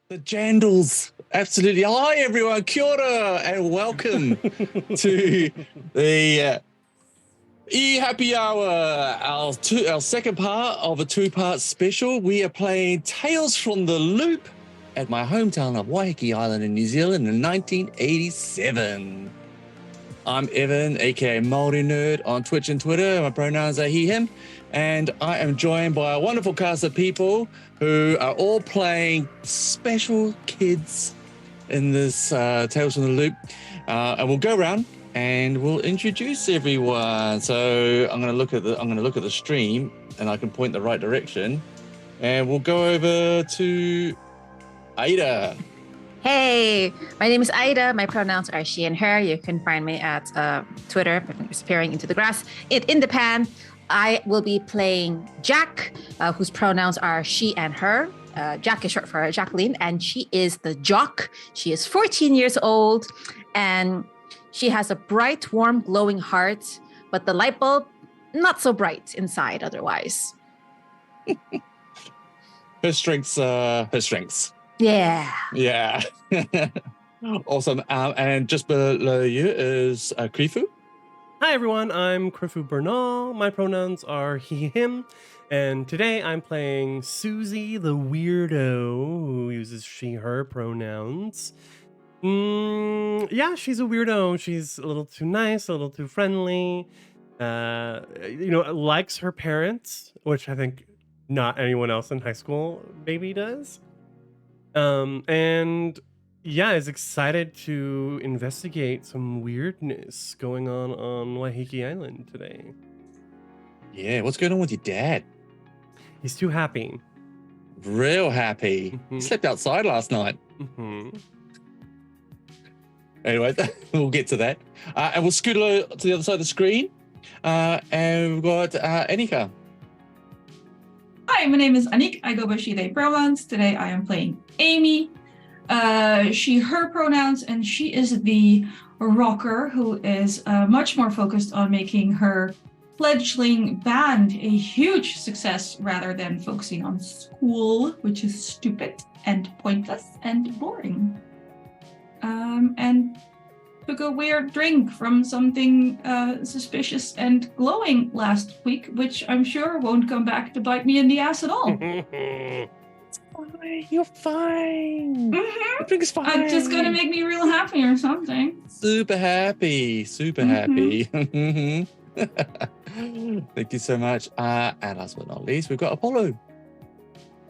The Jandals. Absolutely. Hi, everyone. Kia ora, and welcome to the EU HappyHour, our second part of a two-part special. We are playing Tales from the Loop at my hometown of Waiheke Island in New Zealand in 1987. I'm Evan, aka Māori Nerd, on Twitch and Twitter. My pronouns are he, him. And I am joined by a wonderful cast of people who are all playing special kids in this Tales from the Loop. And we'll go around and we'll introduce everyone. So I'm going to look at the stream, and I can point the right direction. And we'll go over to Aida. Hey, my name is Aida. My pronouns are she and her. You can find me at Twitter, disappearing into the grass. In the pan, I will be playing Jack, whose pronouns are she and her. Jack is short for Jacqueline, and she is the jock. She is 14 years old, and she has a bright, warm, glowing heart, but the light bulb, not so bright inside otherwise. Her strengths. Yeah. Yeah. Awesome. And just below you is Krifu. Hi everyone, I'm Krifu Bernal. My pronouns are he, him, and today I'm playing Susie the weirdo who uses she, her pronouns. Yeah, she's a weirdo. She's a little too nice, a little too friendly. Likes her parents, which I think not anyone else in high school maybe does. And yeah, is excited to investigate some weirdness going on Waiheke Island today. Yeah, what's going on with your dad? He's too happy. Real happy. Mm-hmm. Slept outside last night. Mm-hmm. Anyway, we'll get to that. And we'll scoot to the other side of the screen. And we've got Anika. Hi, my name is Anik. I go by she, they pronouns. Today I am playing Amy. She, her pronouns, and she is the rocker who is much more focused on making her fledgling band a huge success rather than focusing on school, which is stupid and pointless and boring. And took a weird drink from something suspicious and glowing last week, which I'm sure won't come back to bite me in the ass at all. You're fine. Mm-hmm. The drink's fine. It's just gonna make me real happy or something. Super happy. Happy. Thank you so much. And last but not least, we've got Apollo.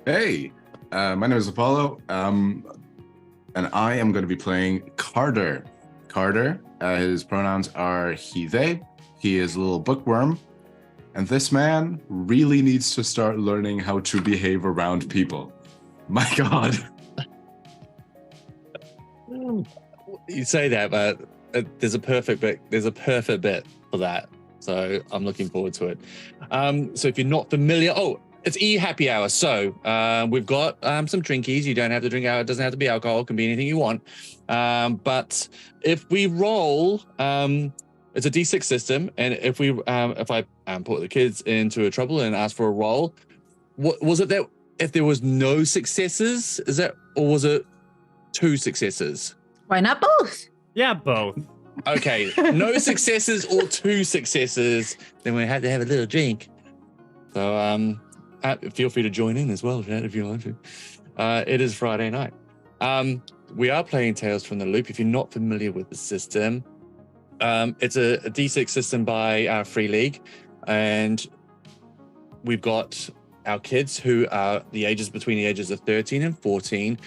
Hey, my name is Apollo, and I am going to be playing Carter. Carter, his pronouns are he, they. He is a little bookworm, and this man really needs to start learning how to behave around people. My God. You say that, but there's a perfect bit. There's a perfect bit for that. So I'm looking forward to it. So if you're not familiar, it's EU HappyHour. So we've got some drinkies. You don't have to drink out. It doesn't have to be alcohol. It can be anything you want. But if we roll, it's a D6 system, and if I put the kids into trouble and ask for a roll, what was it that if there was no successes, or was it 2 successes? Why not both? Yeah, both. Okay, no successes or 2 successes, then we had to have a little drink. So feel free to join in as well, Chad, if you want to. It is Friday night. We are playing Tales from the Loop. If you're not familiar with the system, it's a D6 system by Free League, and we've got our kids who are between the ages of 13 and 14.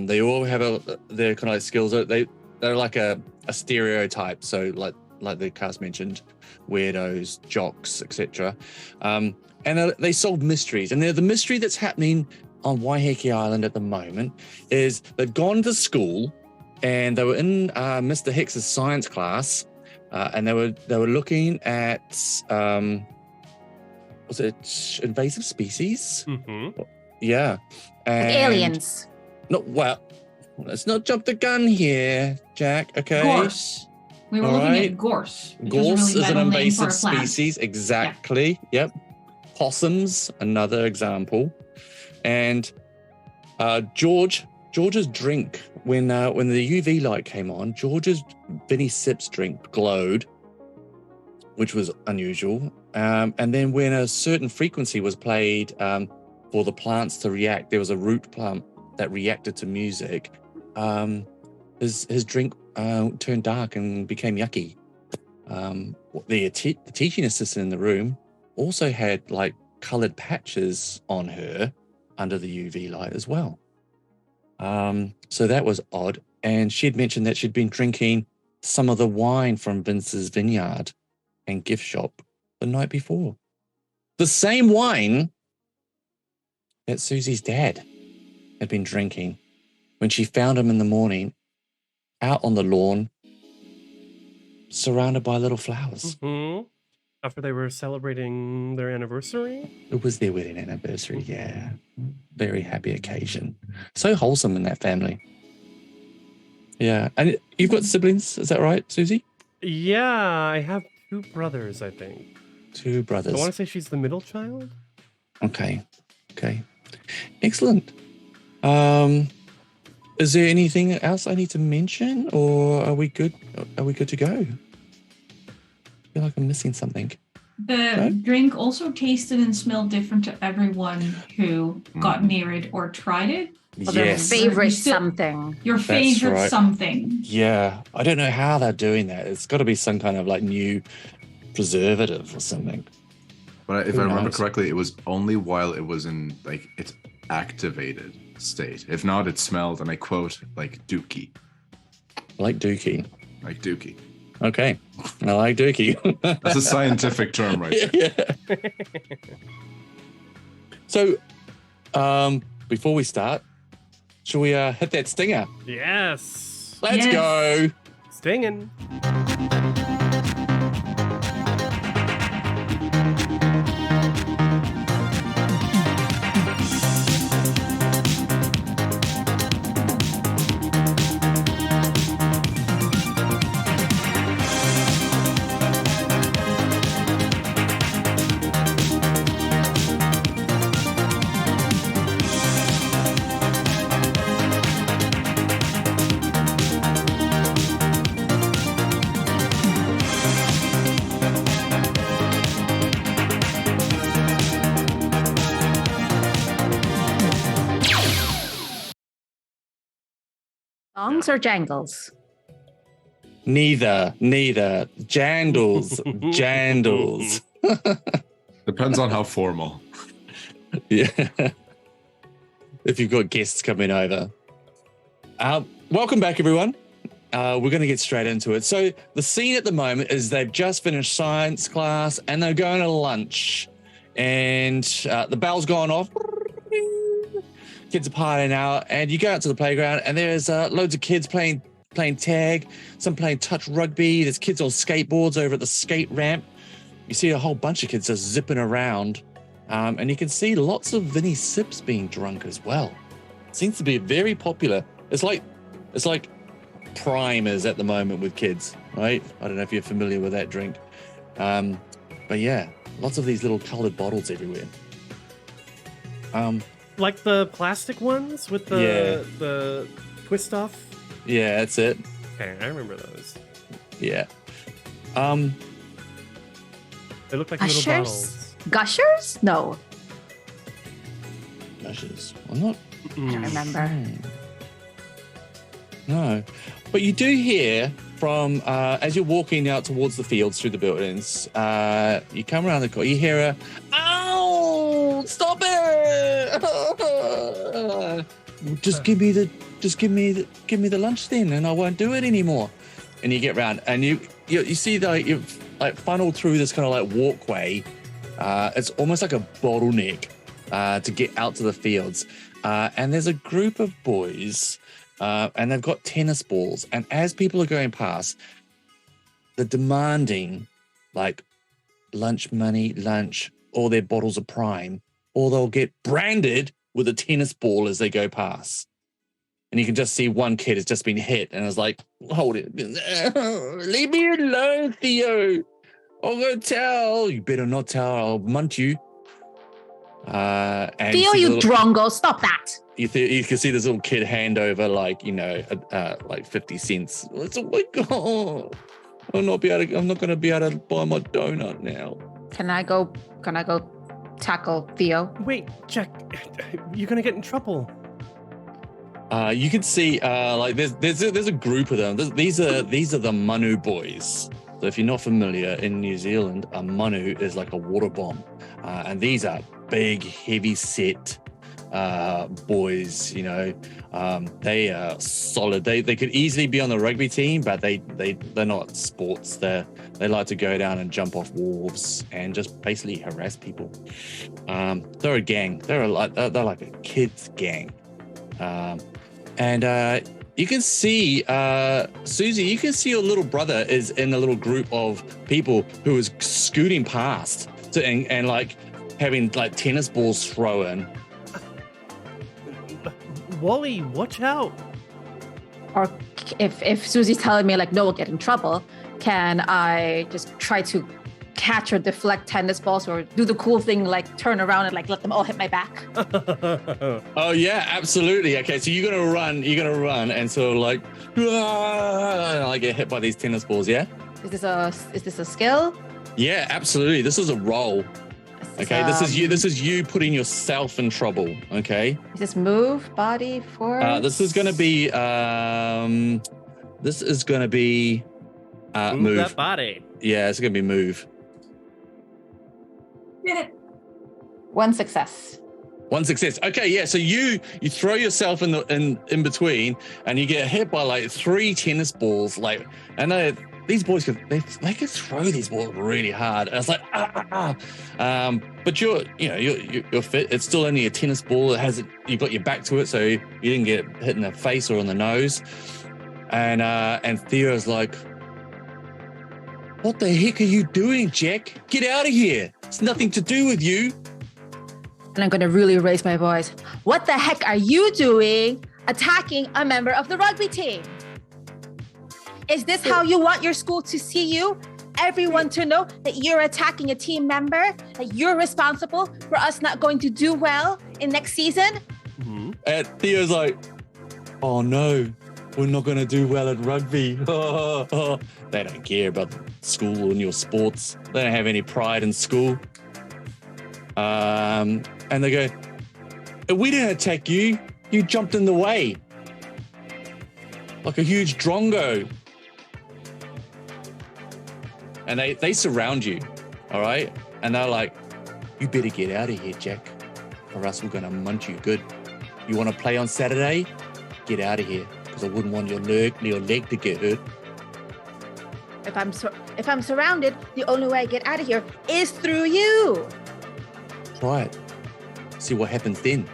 They all have their kind of like skills. They're like a stereotype. So like the cast mentioned, weirdos, jocks, etc. And they solve mysteries. And the mystery that's happening on Waiheke Island at the moment is they've gone to school and they were in Mr. Hicks's science class, and they were looking at was it invasive species? Mm-hmm. Yeah. Like aliens. No, well, let's not jump the gun here, Jack. Okay. Gorse. We were looking at gorse. Gorse is an invasive species. Exactly. Yeah. Yep. Possums, another example. And George George's drink, when the UV light came on, George's Vinny Sips drink glowed, which was unusual. And then when a certain frequency was played for the plants to react, there was a root plant that reacted to music. His drink turned dark and became yucky. The teaching assistant in the room also had like colored patches on her under the UV light as well. So that was odd. And she'd mentioned that she'd been drinking some of the wine from Vince's vineyard and gift shop the night before. The same wine that Susie's dad had been drinking when she found him in the morning out on the lawn, surrounded by little flowers. Mm-hmm. After they were celebrating their anniversary? It was their wedding anniversary, yeah. Very happy occasion. So wholesome in that family. Yeah. And you've got siblings, is that right, Susie? Yeah, I have 2 brothers, I think. 2 brothers. I want to say she's the middle child. Okay. Excellent. Is there anything else I need to mention, or are we good? Are we good to go? I feel like I'm missing something. The drink also tasted and smelled different to everyone who got near it or tried it. Yes. Their favorite Still- something. Your favorite right. something. Yeah. I don't know how they're doing that. It's got to be some kind of like new preservative or something. But if Who I remember knows? correctly, it was only while it was in like its activated state. If not, it smelled, and I quote, like dookie. Like Dookie. Like dookie. Okay. I like Dookie. That's a scientific term right there. Yeah. So, before we start, shall we hit that stinger? Yes. Let's Yes. go. Stinging. Songs or jangles? Neither. Jandals. Jandals. Depends on how formal. Yeah. If you've got guests coming over. Welcome back, everyone. We're going to get straight into it. So the scene at the moment is they've just finished science class and they're going to lunch. And the bell's gone off. Kids are partying out. And you go out to the playground and there's loads of kids playing tag, some playing touch rugby. There's kids on skateboards over at the skate ramp. You see a whole bunch of kids just zipping around. And you can see lots of Vinny Sips being drunk as well. Seems to be very popular. It's like Prime is at the moment with kids, right? I don't know if you're familiar with that drink. But yeah, lots of these little colored bottles everywhere. Like the plastic ones with the twist off? Yeah, that's it. Okay, I remember those. Yeah. They look like little Gushers? bottles. Gushers? No, Lushes. I'm not. I don't remember. No. But you do hear from, as you're walking out towards the fields through the buildings, you come around the corner, you hear a, "Ow! Stop it! Just give me the lunch then, and I won't do it anymore." And you get round, and you see you've like funneled through this kind of like walkway. It's almost like a bottleneck to get out to the fields, and there's a group of boys. And they've got tennis balls. And as people are going past, they're demanding like lunch money, or their bottles of Prime, or they'll get branded with a tennis ball as they go past. And you can just see one kid has just been hit and is like, "Hold it. Leave me alone, Theo. I'll go tell." "You better not tell. I'll munt you." And Theo, see you the little- drongo, stop that. you can see this little kid hand over like 50 cents. It's oh my god! I'm not gonna be able to buy my donut now. Can I go tackle Theo? Wait, Jack, you're gonna get in trouble. You can see like there's a group of them. These are the Manu boys. So if you're not familiar, in New Zealand, a Manu is like a water bomb, and these are big, heavy set boys. They are solid. They could easily be on the rugby team, but they're not sports. They like to go down and jump off wharves and just basically harass people. They're a gang. They're like a kids gang. And you can see, Susie, you can see your little brother is in a little group of people who is scooting past and like having like tennis balls thrown. Wally, watch out. Or if Susie's telling me like, no, we'll get in trouble, can I just try to catch or deflect tennis balls or do the cool thing, like turn around and like let them all hit my back? Oh yeah, absolutely. Okay, so you're gonna run and sort of like, and I get hit by these tennis balls, yeah? Is this a skill? Yeah, absolutely. This is a roll. Okay, this is you putting yourself in trouble. Okay. Is this move, body, force? This is gonna be Move that body. Yeah, it's gonna be move. Get it. One success. One success. Okay, yeah. So you throw yourself in between, and you get hit by like 3 tennis balls. Like, and these boys can throw these balls really hard. And it's like but you're fit. It's still only a tennis ball. You've got your back to it, so you didn't get hit in the face or in the nose. And Theo's like, what the heck are you doing, Jack? Get out of here. It's nothing to do with you. And I'm going to really raise my voice. What the heck are you doing attacking a member of the rugby team? Is this how you want your school to see you? Everyone to know that you're attacking a team member, that you're responsible for us not going to do well in next season? Mm-hmm. And Theo's like, oh no, we're not going to do well at rugby. They don't care about school and your sports. They don't have any pride in school. And they go, we didn't attack you. You jumped in the way. Like a huge drongo. And they surround you, all right? And they're like, you better get out of here, Jack, or else we're going to munch you good. You want to play on Saturday? Get out of here, because I wouldn't want your leg to get hurt. If I'm surrounded, the only way I get out of here is through you. Try it. See what happens then.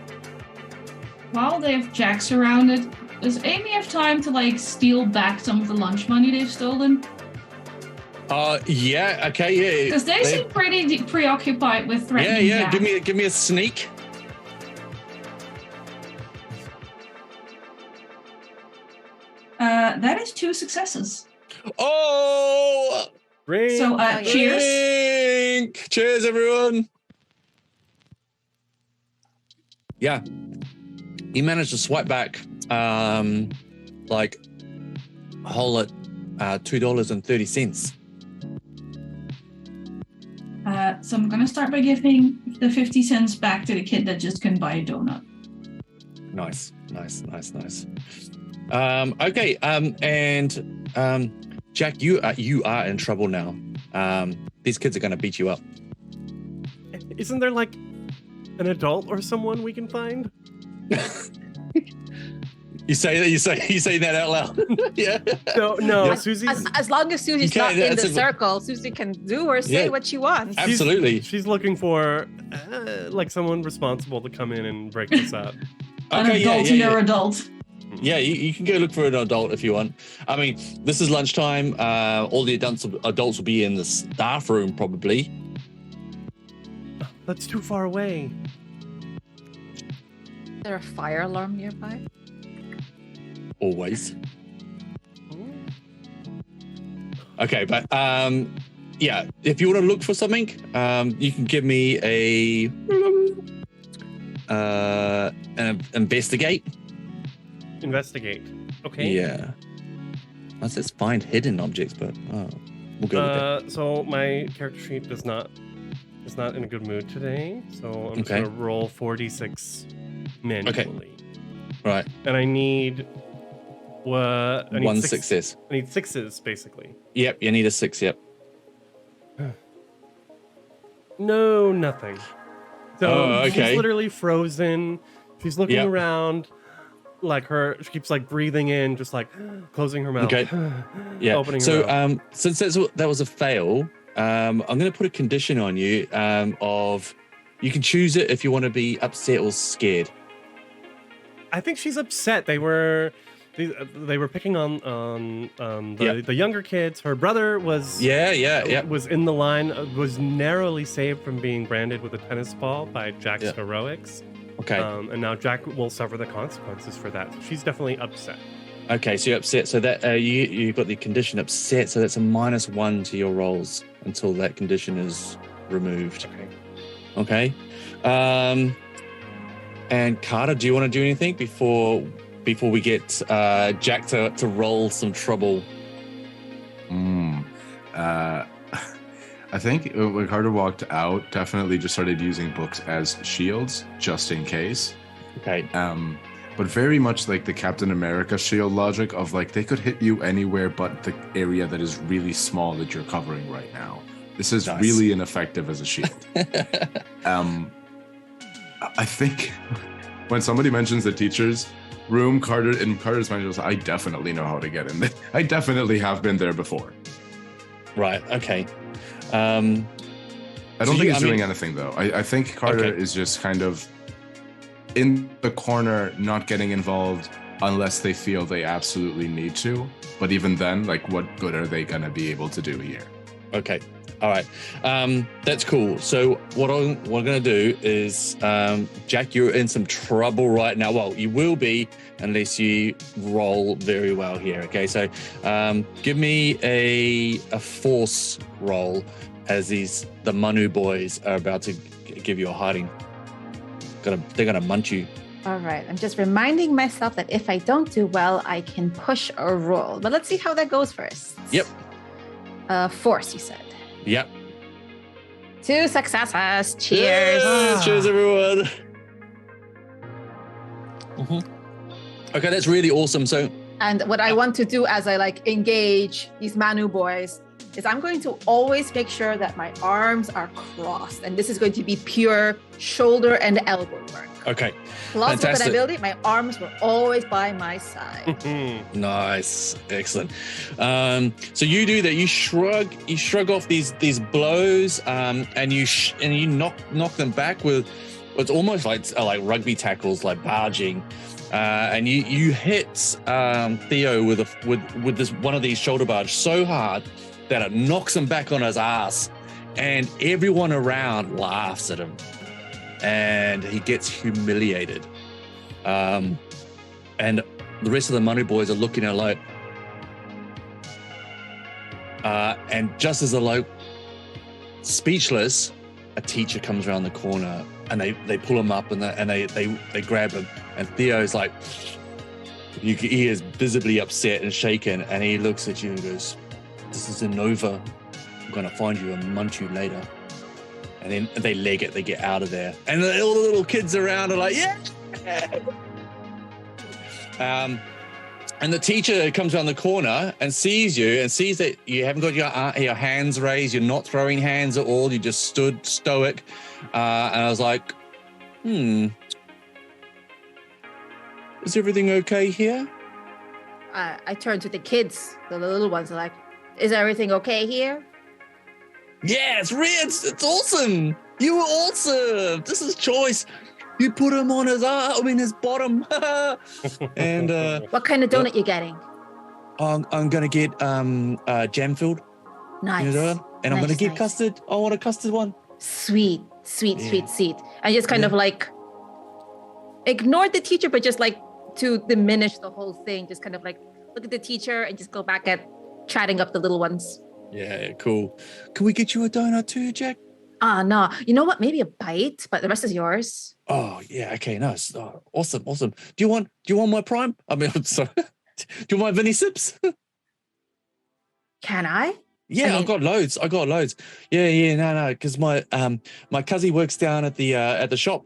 While they have Jack surrounded, does Amy have time to like steal back some of the lunch money they've stolen? Yeah, okay, yeah. Because they seem pretty preoccupied with threatening Yeah, Jack. give me a sneak. That is 2 successes. Oh! Ring. So, cheers. Drink. Cheers, everyone. Yeah. You managed to swipe back like a whole lot, $2.30. So I'm going to start by giving the 50 cents back to the kid that just couldn't buy a donut. Nice. Okay, and Jack, you are in trouble now. These kids are going to beat you up. Isn't there like an adult or someone we can find? You say that out loud. Yeah. No. Susie's As long as Susie's not in the circle, Susie can do or say what she wants. Absolutely. She's looking for like someone responsible to come in and break this up. Okay, An adult and their adult. Yeah, you can go look for an adult if you want. I mean, this is lunchtime. All the adults will be in the staff room probably. That's too far away. Is there a fire alarm nearby? Always. Okay, but yeah, if you want to look for something, you can give me a Investigate. Investigate. Okay. Yeah. I says find hidden objects, but we'll go with that. So my character sheet is not in a good mood today. So I'm just Okay. gonna roll 4d6 manually. Right. And I need One success. I need 6s basically. Yep, you need a 6, yep. No, nothing. So okay. she's literally frozen. She's looking Yep. around like she keeps like breathing in, just like closing her mouth. Okay. Yeah. Opening her So mouth. since that was a fail, I'm going to put a condition on you of you can choose it if you want to be upset or scared. I think she's upset. They were picking on the younger kids. Her brother was was in the line, was narrowly saved from being branded with a tennis ball by Jack's heroics. Okay. And now Jack will suffer the consequences for that. So she's definitely upset. Okay, so you're upset. So that you've got the condition upset. So that's a -1 to your rolls until that condition is removed. Okay. And Carter, do you want to do anything before we get Jack to roll some trouble? I think when Carter walked out, definitely just started using books as shields, just in case. Okay. But very much like the Captain America shield logic of like they could hit you anywhere but the area that is really small that you're covering right now. This is really ineffective as a shield. I think when somebody mentions the teacher's room, Carter's mind goes, I definitely know how to get in there. I definitely have been there before. Right. Okay. I don't think he's doing anything though. I think Carter is just kind of in the corner, not getting involved unless they feel they absolutely need to. But even then, like, what good are they gonna be able to do here? Okay. All right. That's cool. So what we're going to do is, Jack, you're in some trouble right now. Well, you will be unless you roll very well here. Okay. So give me a force roll as the Manu boys are about to give you a hiding. They're going to munch you. All right. I'm just reminding myself that if I don't do well, I can push or roll. But let's see how that goes first. Yep. Force, you said. Yep. 2 successes. Cheers. Cheers, everyone. Okay, that's really awesome. So, and what I want to do as I engage these Manu boys is I'm going to always make sure that my arms are crossed, and this is going to be pure shoulder and elbow work. Okay. Plus, with that ability, my arms were always by my side. Nice, excellent. So you do that. You shrug off these blows, and you knock them back with what's almost like rugby tackles, like barging, and you hit Theo with this one of these shoulder barge so hard that it knocks him back on his ass, and everyone around laughs at him. And he gets humiliated. And the rest of the Manu boys are looking at like, and just as they're speechless, a teacher comes around the corner and they pull him up and they grab him. And Theo's like, he is visibly upset and shaken, and he looks at you and goes, "This isn't over. I'm gonna find you and munch you later." And then they leg it, they get out of there. And all the little kids around are like, yeah. And the teacher comes around the corner and sees you and sees that you haven't got your hands raised, you're not throwing hands at all, you just stood stoic. And I was like, is everything okay here? I turned to the kids, the little ones, are like, is everything okay here? Yeah, it's awesome. You were awesome. This is choice. You put him on his his bottom. And what kind of donut you getting? I'm gonna get jam filled. Nice. You know, and I'm gonna get custard. I want a custard one. Sweet. I just kind of ignored the teacher, but just to diminish the whole thing. Just kind of look at the teacher and just go back at chatting up the little ones. Yeah, cool. Can we get you a donut too, Jack? No. You know what? Maybe a bite, but the rest is yours. Oh yeah, okay, nice. Oh, awesome. Do you want my prime? I mean, I'm sorry. Do you want my Vinny Sips? Can I? Yeah, I got loads. Yeah, no, because my cousin works down at the shop,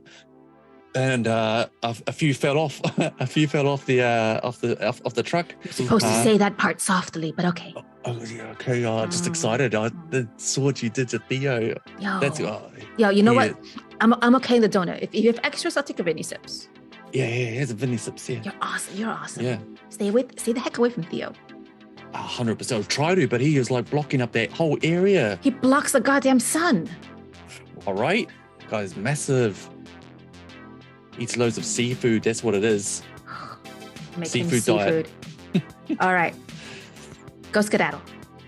and a few fell off. A few fell off the truck. You're supposed to say that part softly, but okay. Oh yeah, okay. Just excited. I saw what you did to Theo. Yo, you know what? I'm okay in the donut. If you have extras, I'll take a Vinny Sips. Yeah. Here's a Vinny Sips. Yeah. You're awesome. Yeah. Stay the heck away from Theo. 100%. I'll try to, but he is like blocking up that whole area. He blocks the goddamn sun. All right, guy's massive. Eats loads of seafood. That's what it is. Seafood diet. All right. Go skedaddle.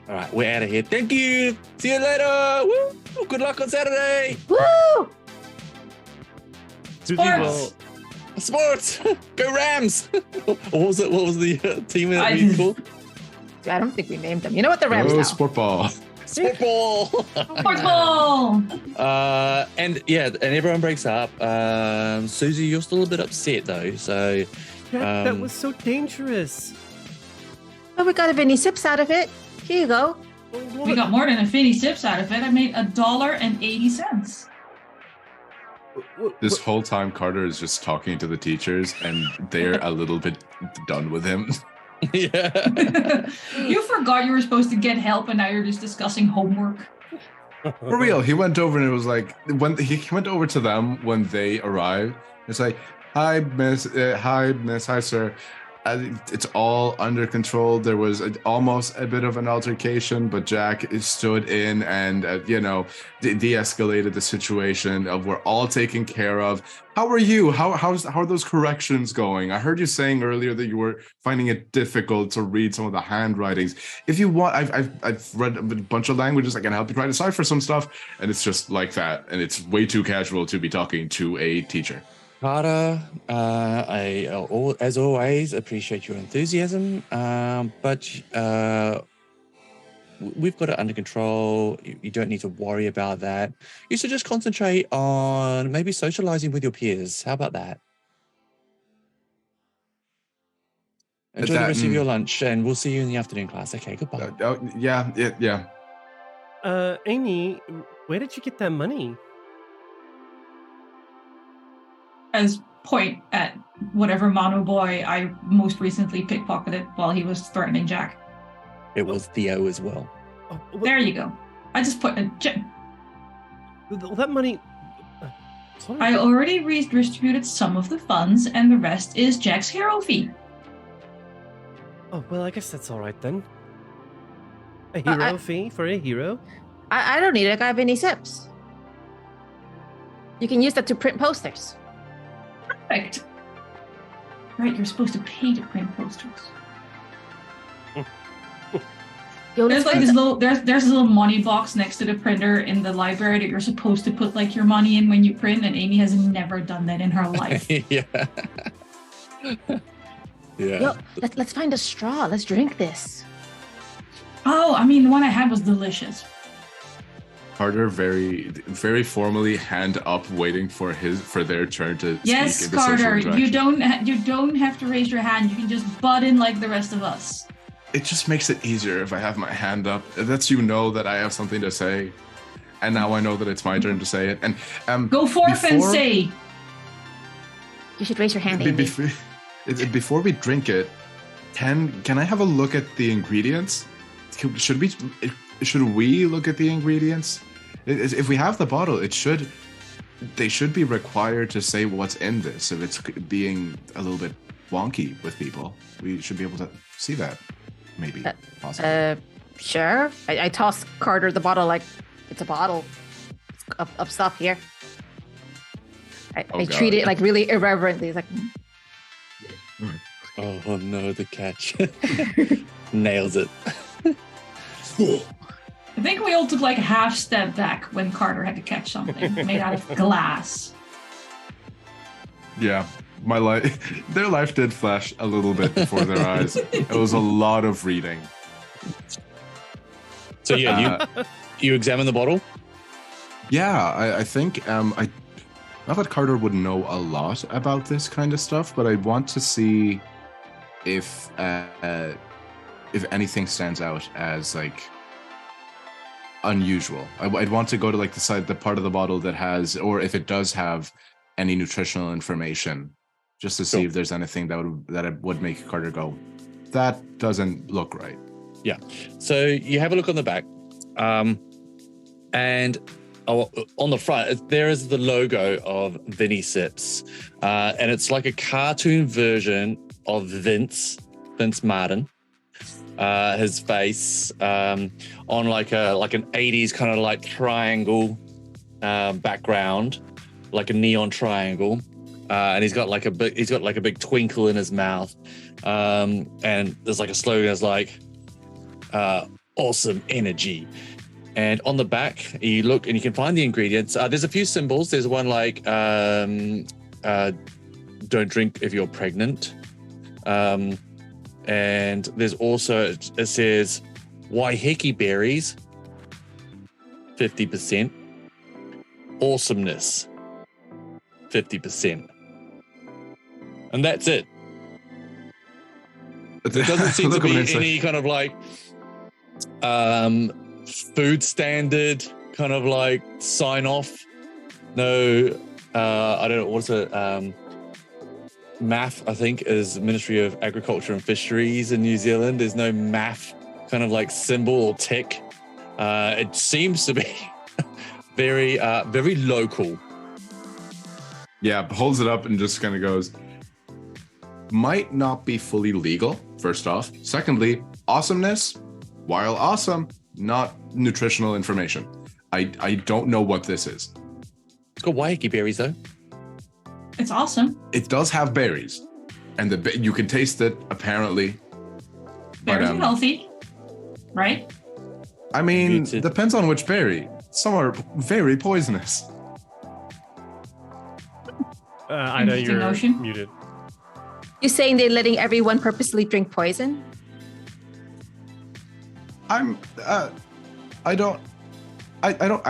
All right, we're out of here. Thank you. See you later. Woo! Good luck on Saturday. Woo! Sports. Go Rams. What was the team that we called? I don't think we named them. You know what the Rams now? Sport ball. And everyone breaks up. Susie, you're still a bit upset though. So that was so dangerous. Well, we got a Vinny Sips out of it. Here you go. We got more than a Vinny Sips out of it. I made $1.80. This whole time, Carter is just talking to the teachers, and they're a little bit done with him. Yeah. You forgot you were supposed to get help, and now you're just discussing homework. For real, he went over and it was like when he went over to them when they arrived. It's like, hi, miss, hi, sir. It's all under control. There was almost a bit of an altercation, but Jack stood in and, de-escalated the situation. We're all taken care of. How are you? How are those corrections going? I heard you saying earlier that you were finding it difficult to read some of the handwritings. If you want, I've read a bunch of languages. I can help you try to decipher some stuff. And it's just like that. And it's way too casual to be talking to a teacher. Carter, I as always appreciate your enthusiasm, but we've got it under control. You don't need to worry about that. You should just concentrate on maybe socializing with your peers. How about that? Enjoy the rest of your lunch, and we'll see you in the afternoon class. Okay, goodbye. Yeah. Amy, where did you get that money? As point at whatever mono boy I most recently pickpocketed while he was threatening Jack. It was Theo as well. Oh, there you go. I just put a... that money... I already redistributed some of the funds, and the rest is Jack's hero fee. Oh, well, I guess that's all right then. A hero fee for a hero? I don't need it. I got Vinny Sips. You can use that to print posters. Perfect. Right, you're supposed to pay to print posters. There's like this little there's a little money box next to the printer in the library that you're supposed to put like your money in when you print, and Amy has never done that in her life. Yeah. Yo, let's find a straw. Let's drink this. Oh, I mean, the one I had was delicious. Carter very, very formally hand up, waiting for their turn to speak. Yes, Carter, you don't have to raise your hand. You can just butt in like the rest of us. It just makes it easier if I have my hand up. It lets you know that I have something to say, and now I know that it's my turn to say it. And go forth and say. You should raise your hand, Amy. Before we drink it, can I have a look at the ingredients? Should we look at the ingredients? If we have the bottle, they should be required to say what's in this. If it's being a little bit wonky with people, we should be able to see that. Maybe. Possibly. Sure. I toss Carter the bottle like it's a bottle of stuff here. I treat it like really irreverently. It's like. Oh no, the catch. Nails it. I think we all took like a half step back when Carter had to catch something made out of glass. Yeah, their life did flash a little bit before their eyes. It was a lot of reading. So yeah, you examine the bottle? Yeah, I think not that Carter would know a lot about this kind of stuff, but I want to see if anything stands out as like unusual. I'd want to go to like the part of the bottle that has, or if it does have any nutritional information, just to see if there's anything that would make Carter go, that doesn't look right. Yeah. So you have a look on the back, and on the front there is the logo of Vinny Sips, and it's like a cartoon version of Vince Martin. His face on like an 80s kind of like triangle background, like a neon triangle, and he's got like a big twinkle in his mouth, and there's like a slogan that's like awesome energy. And on the back you look and you can find the ingredients. There's a few symbols. There's one like don't drink if you're pregnant. And there's also, it says Waiheke berries, 50%. Awesomeness, 50%. And that's it. There doesn't seem to be any kind of like food standard kind of like sign off. No, I don't know, what's it? MAF, I think, is Ministry of Agriculture and Fisheries in New Zealand. There's no MAF kind of like symbol or tick. It seems to be very local. Yeah, holds it up and just kind of goes, might not be fully legal, first off. Secondly, awesomeness, while awesome, not nutritional information. I don't know what this is. It's got Waiheke berries though. It's awesome. It does have berries, and you can taste it apparently. Berries are healthy, right? I mean, depends on which berry. Some are very poisonous. I know you're muted. You're saying they're letting everyone purposely drink poison? I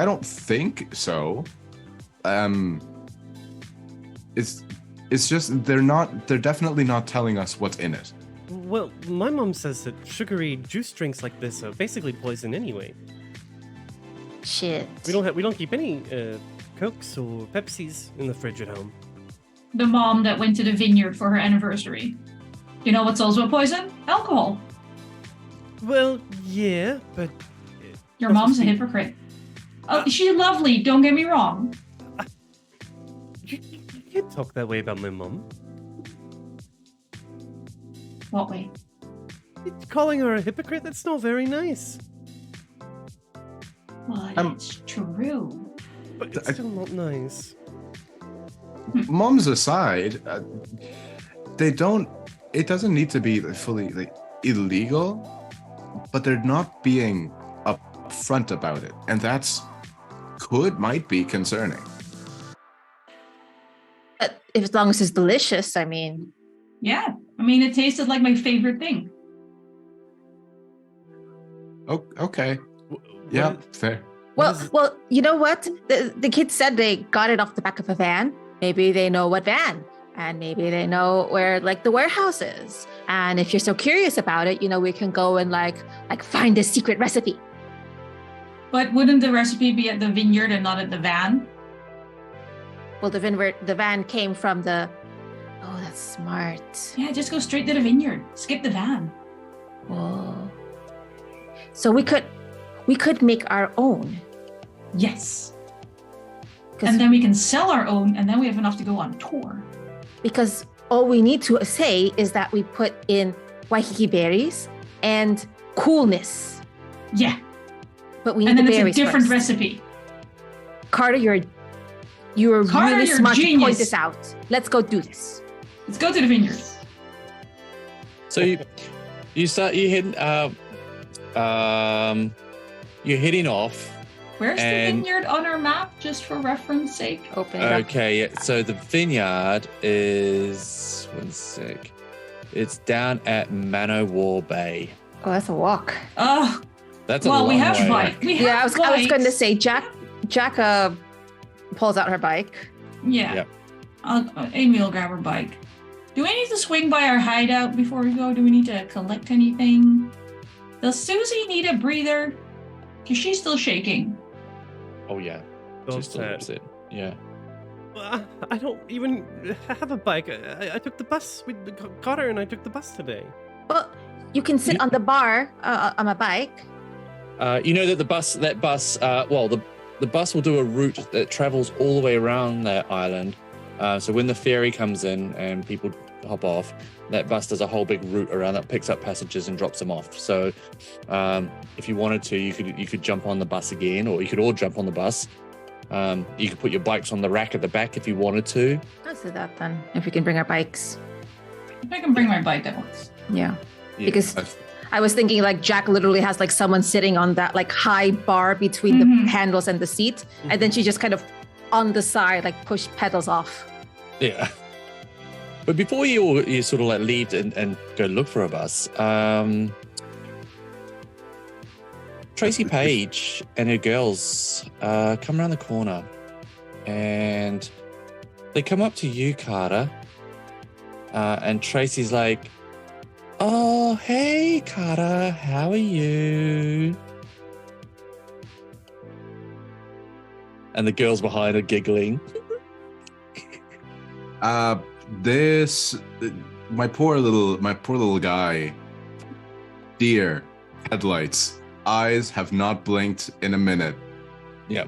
don't think so. It's just they're definitely not telling us what's in it. Well, my mom says that sugary juice drinks like this are basically poison anyway. Shit. We don't keep any Cokes or Pepsis in the fridge at home. The mom that went to the vineyard for her anniversary. You know what's also a poison? Alcohol. Well, yeah, but your mom's a hypocrite. Oh, she's lovely, don't get me wrong. You can't talk that way about my mom. What way? Calling her a hypocrite? That's not very nice. Well, it's true. But it's still not nice. Moms aside, it doesn't need to be fully illegal, but they're not being upfront about it. And might be concerning. As long as it's delicious, I mean. Yeah, I mean, it tasted like my favorite thing. Oh, okay. Yeah, fair. Well, you know what? The kids said they got it off the back of a van. Maybe they know what van, and maybe they know where the warehouse is. And if you're so curious about it, we can go and find the secret recipe. But wouldn't the recipe be at the vineyard and not at the van? Well, the van came from the. Oh, that's smart. Yeah, just go straight to the vineyard. Skip the van. Whoa. So we could make our own. Yes. And then we can sell our own, and then we have enough to go on tour. Because all we need to say is that we put in Waiheke berries and coolness. Yeah. But we need the berries. And then it's a different first. recipe. Carter, you're really smart to point this out. Let's go do this. Let's go to the vineyard. So you're heading off. Where's the vineyard on our map, just for reference sake? Open it up. Okay, so the vineyard is, one sec, it's down at Manowar Bay. Oh, that's a walk. That's a long we have way. bike. I was going to say, Jack Jack pulls out her bike. Yeah. Yep. Amy will grab her bike. Do we need to swing by our hideout before we go? Do we need to collect anything? Does Susie need a breather? Because she's still shaking. Oh yeah. So She's still sad. upset. Yeah. I don't even have a bike. I took the bus. We got her and I took the bus today. Well, you can sit on the bar on a bike. You know that the bus, the bus will do a route that travels all the way around that island. So when the ferry comes in and people hop off, that bus does a whole big route around that, picks up passengers and drops them off. So if you wanted to, you could jump on the bus again, or you could all jump on the bus. You could put your bikes on the rack at the back if you wanted to. Let's do that then. If we can bring our bikes. If I can bring my bike, that works. Yeah. Yeah. Because I was thinking like Jack literally has like someone sitting on that like high bar between the handles and the seat. And then she just kind of on the side, like push pedals off. Yeah. But before you sort of like leave and go look for a bus, Tracy Page and her girls come around the corner and they come up to you, Carter. And Tracy's like, "Oh, hey, Carter, how are you?" And the girls behind are giggling. My poor little guy. Deer headlights. Eyes have not blinked in a minute. Yeah.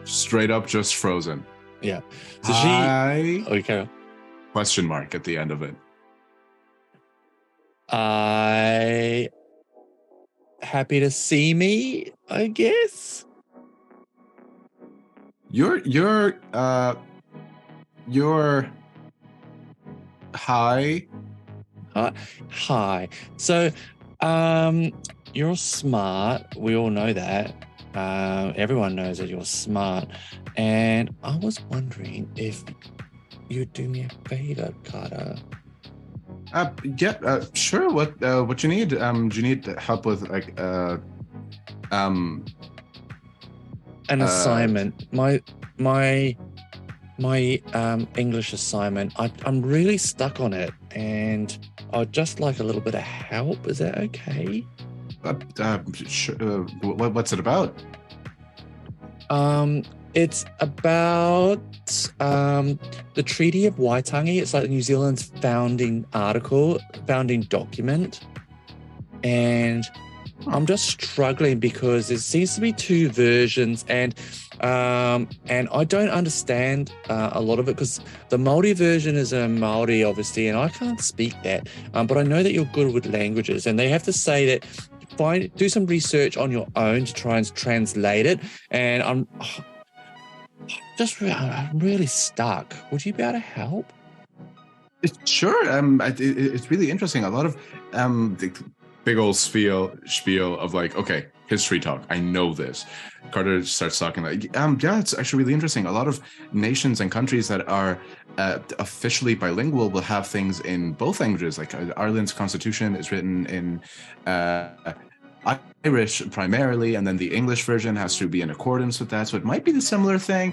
Straight up just frozen. Yeah. So Hi? Okay. Question mark at the end of it. Happy to see me, I guess. You're hi. Hi. So, you're smart. We all know that. Everyone knows that you're smart. And I was wondering if you'd do me a favor, Carter. Sure. What you need? Do you need help with like An assignment. My English assignment. I'm really stuck on it, and I'd just like a little bit of help. Is that okay? Sure, what's it about? It's about the Treaty of Waitangi. It's like New Zealand's founding document. And I'm just struggling because there seems to be two versions, and I don't understand a lot of it because the Māori version is a Māori, obviously, and I can't speak that. But I know that you're good with languages, and they have to say that do some research on your own to try and translate it. And I'm really stuck. Would you be able to help? Sure. It's really interesting. A lot of the big old spiel of like, okay, history talk. I know this. Carter starts talking like, yeah, it's actually really interesting. A lot of nations and countries that are officially bilingual will have things in both languages. Like Ireland's constitution is written in Irish primarily, and then the English version has to be in accordance with that. So it might be the similar thing.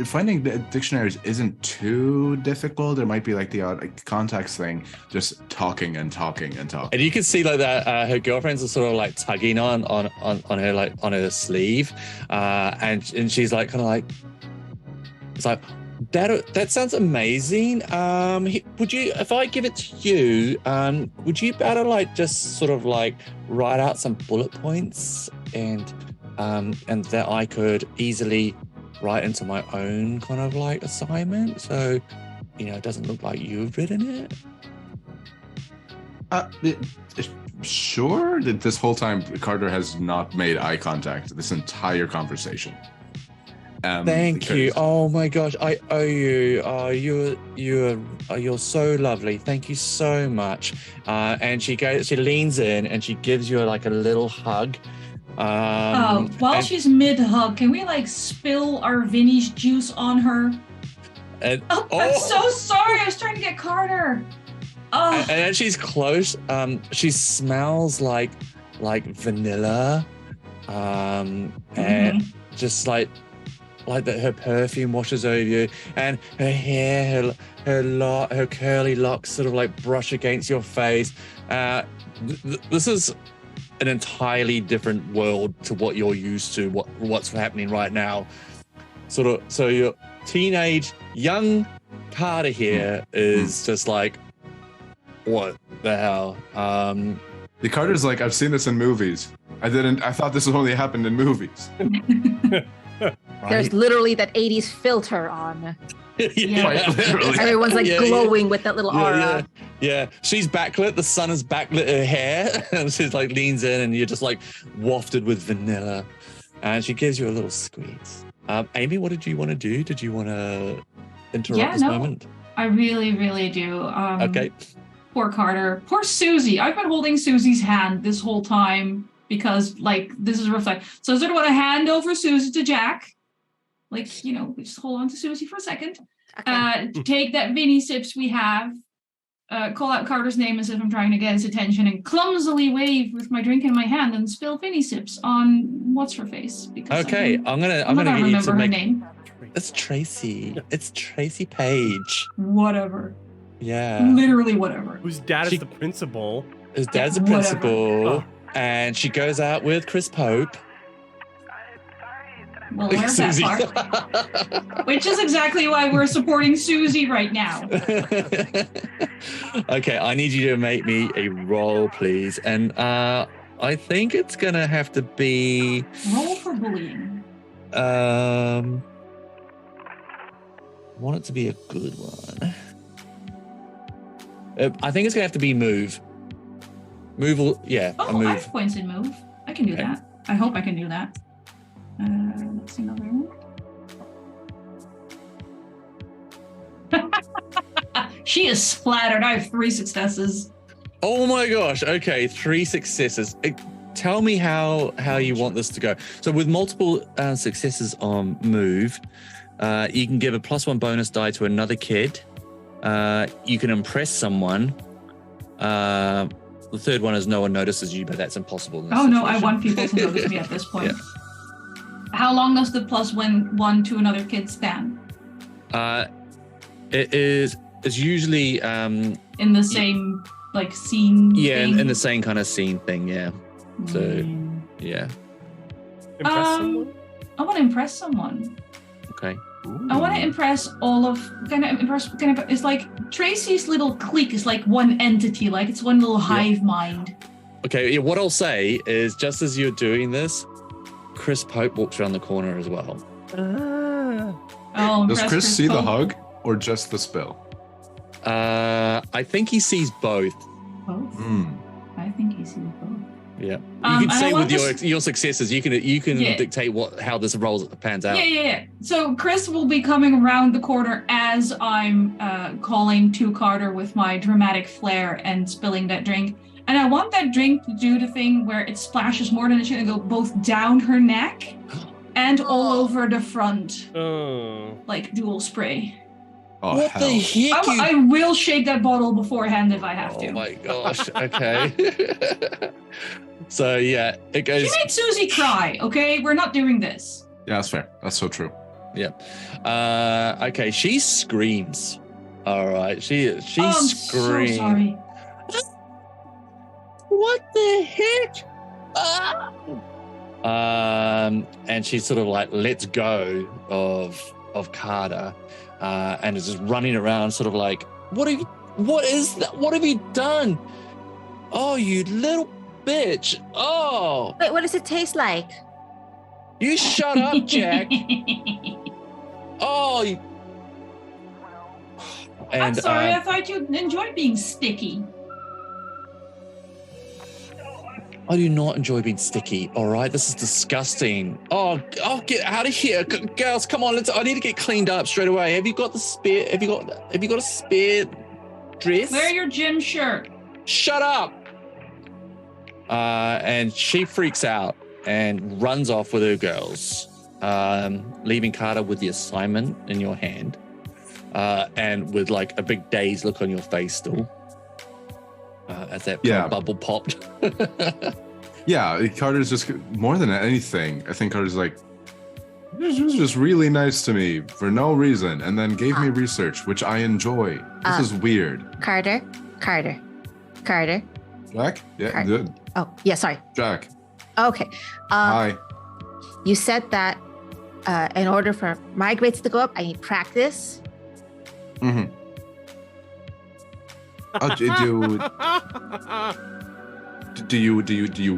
Finding dictionaries isn't too difficult. There might be like the odd context thing, just talking and talking and talking. And you can see like that her girlfriends are sort of like tugging on her like on her sleeve, and she's like kind of like, it's like, that sounds amazing. Would you, if I give it to you, would you better like just sort of like write out some bullet points and that I could easily write into my own kind of like assignment, so it doesn't look like you've written it? Sure. This whole time Carter has not made eye contact this entire conversation. Thank you. Oh my gosh, I owe you. You're so lovely. Thank you so much. And she leans in and she gives you like a little hug. While she's mid-hug, can we like spill our Vinny's juice on her? I'm so sorry. I was trying to get Carter. And as she's close, she smells like vanilla. just like that her perfume washes over you, and her hair, her curly locks sort of like brush against your face. This is an entirely different world to what you're used to, what's happening right now. So your teenage young Carter here is just like, what the hell? The Carter's like, I've seen this in movies. I thought this only happened in movies. Right? There's literally that 80s filter on. Yeah. Quite literally. Everyone's like glowing with that little aura. Yeah. She's backlit. The sun has backlit her hair, and she's like leans in, and you're just like wafted with vanilla, and she gives you a little squeeze. Amy, what did you want to do? Did you want to interrupt this moment? I really, really do. Okay. Poor Carter. Poor Susie. I've been holding Susie's hand this whole time because, like, this is a rough time. So I sort of want to hand over Susie to Jack. Like, you know, we just hold on to Susie for a second. Okay. Take that Vinny sips we have. Call out Carter's name as if I'm trying to get his attention, and clumsily wave with my drink in my hand and spill Vinny sips on what's her face. Because Okay, I'm gonna get you remember to her make. name. It's Tracy. It's Tracy Page. Whatever. Yeah. Literally whatever. Whose dad is the principal. His dad's a Whatever. principal, Oh. and she goes out with Chris Pope. Well, there's that Susie. part. Which is exactly why we're supporting Susie right now. Okay, I need you to make me a roll, please. And I think it's gonna have to be Roll for bullying. I want it to be a good one. I think it's gonna have to be move. Move, a Oh, I move. have points in move. I can do Okay. that. I hope I can do that. Let's see another one. She is splattered. I have 3 successes. Oh my gosh. Okay, 3 successes. Tell me how you want this to go. So with multiple successes on move, you can give a +1 bonus die to another kid. You can impress someone. The third one is no one notices you, but that's impossible. In this Oh no, I situation. want people to notice me at this point. How long does the +1 to another kid stand? It's usually In the same like scene? thing? in the same kind of scene thing, yeah. So Mm. yeah. Impress someone? I want to impress someone. Okay. I want to impress all of it's like Tracy's little clique is like one entity, like it's one little hive mind. Okay, yeah, what I'll say is just as you're doing this, Chris Pope walks around the corner as well. Oh, Does impress Chris see the Pope. hug or just the spill? I think he sees both. Both. Hmm. I think he sees both. Yeah. You and can I say want with your successes, you can Yeah. dictate how this pans out. Yeah. So Chris will be coming around the corner as I'm calling to Carter with my dramatic flair and spilling that drink. And I want that drink to do the thing where it splashes more than it should and go both down her neck and all over the front, Oh. like dual spray. Oh, What hell. the heck? I will shake that bottle beforehand if I have to. Oh my gosh. Okay. So yeah, it goes. She made Susie cry, okay? We're not doing this. Yeah, that's fair. That's so true. Okay, she screams. All right, she Oh, I'm screams. so sorry. What the heck? Ah! And she sort of like lets go of Carter, and is just running around, sort of like, what is that? What have you done? Oh, you little bitch! Oh, Wait, what does it taste like? you shut up, Jack! Oh, I'm and sorry, I thought you enjoyed being sticky. I do not enjoy being sticky. All right, this is disgusting. Oh, get out of here, girls! Come on, I need to get cleaned up straight away. Have you got the spare? Have you got a spare dress? Wear your gym shirt. Shut up! And she freaks out and runs off with her girls, leaving Carter with the assignment in your hand, and with like a big dazed look on your face still. As that bubble popped. Yeah, Carter's just more than anything. I think Carter's like, She was just really nice to me for no reason, and then gave me research, which I enjoy. This is weird. Carter. Jack? Yeah, Carter. good. Oh, yeah, sorry. Jack. Okay. Hi. You said that in order for my grades to go up, I need practice. Mm-hmm. Do you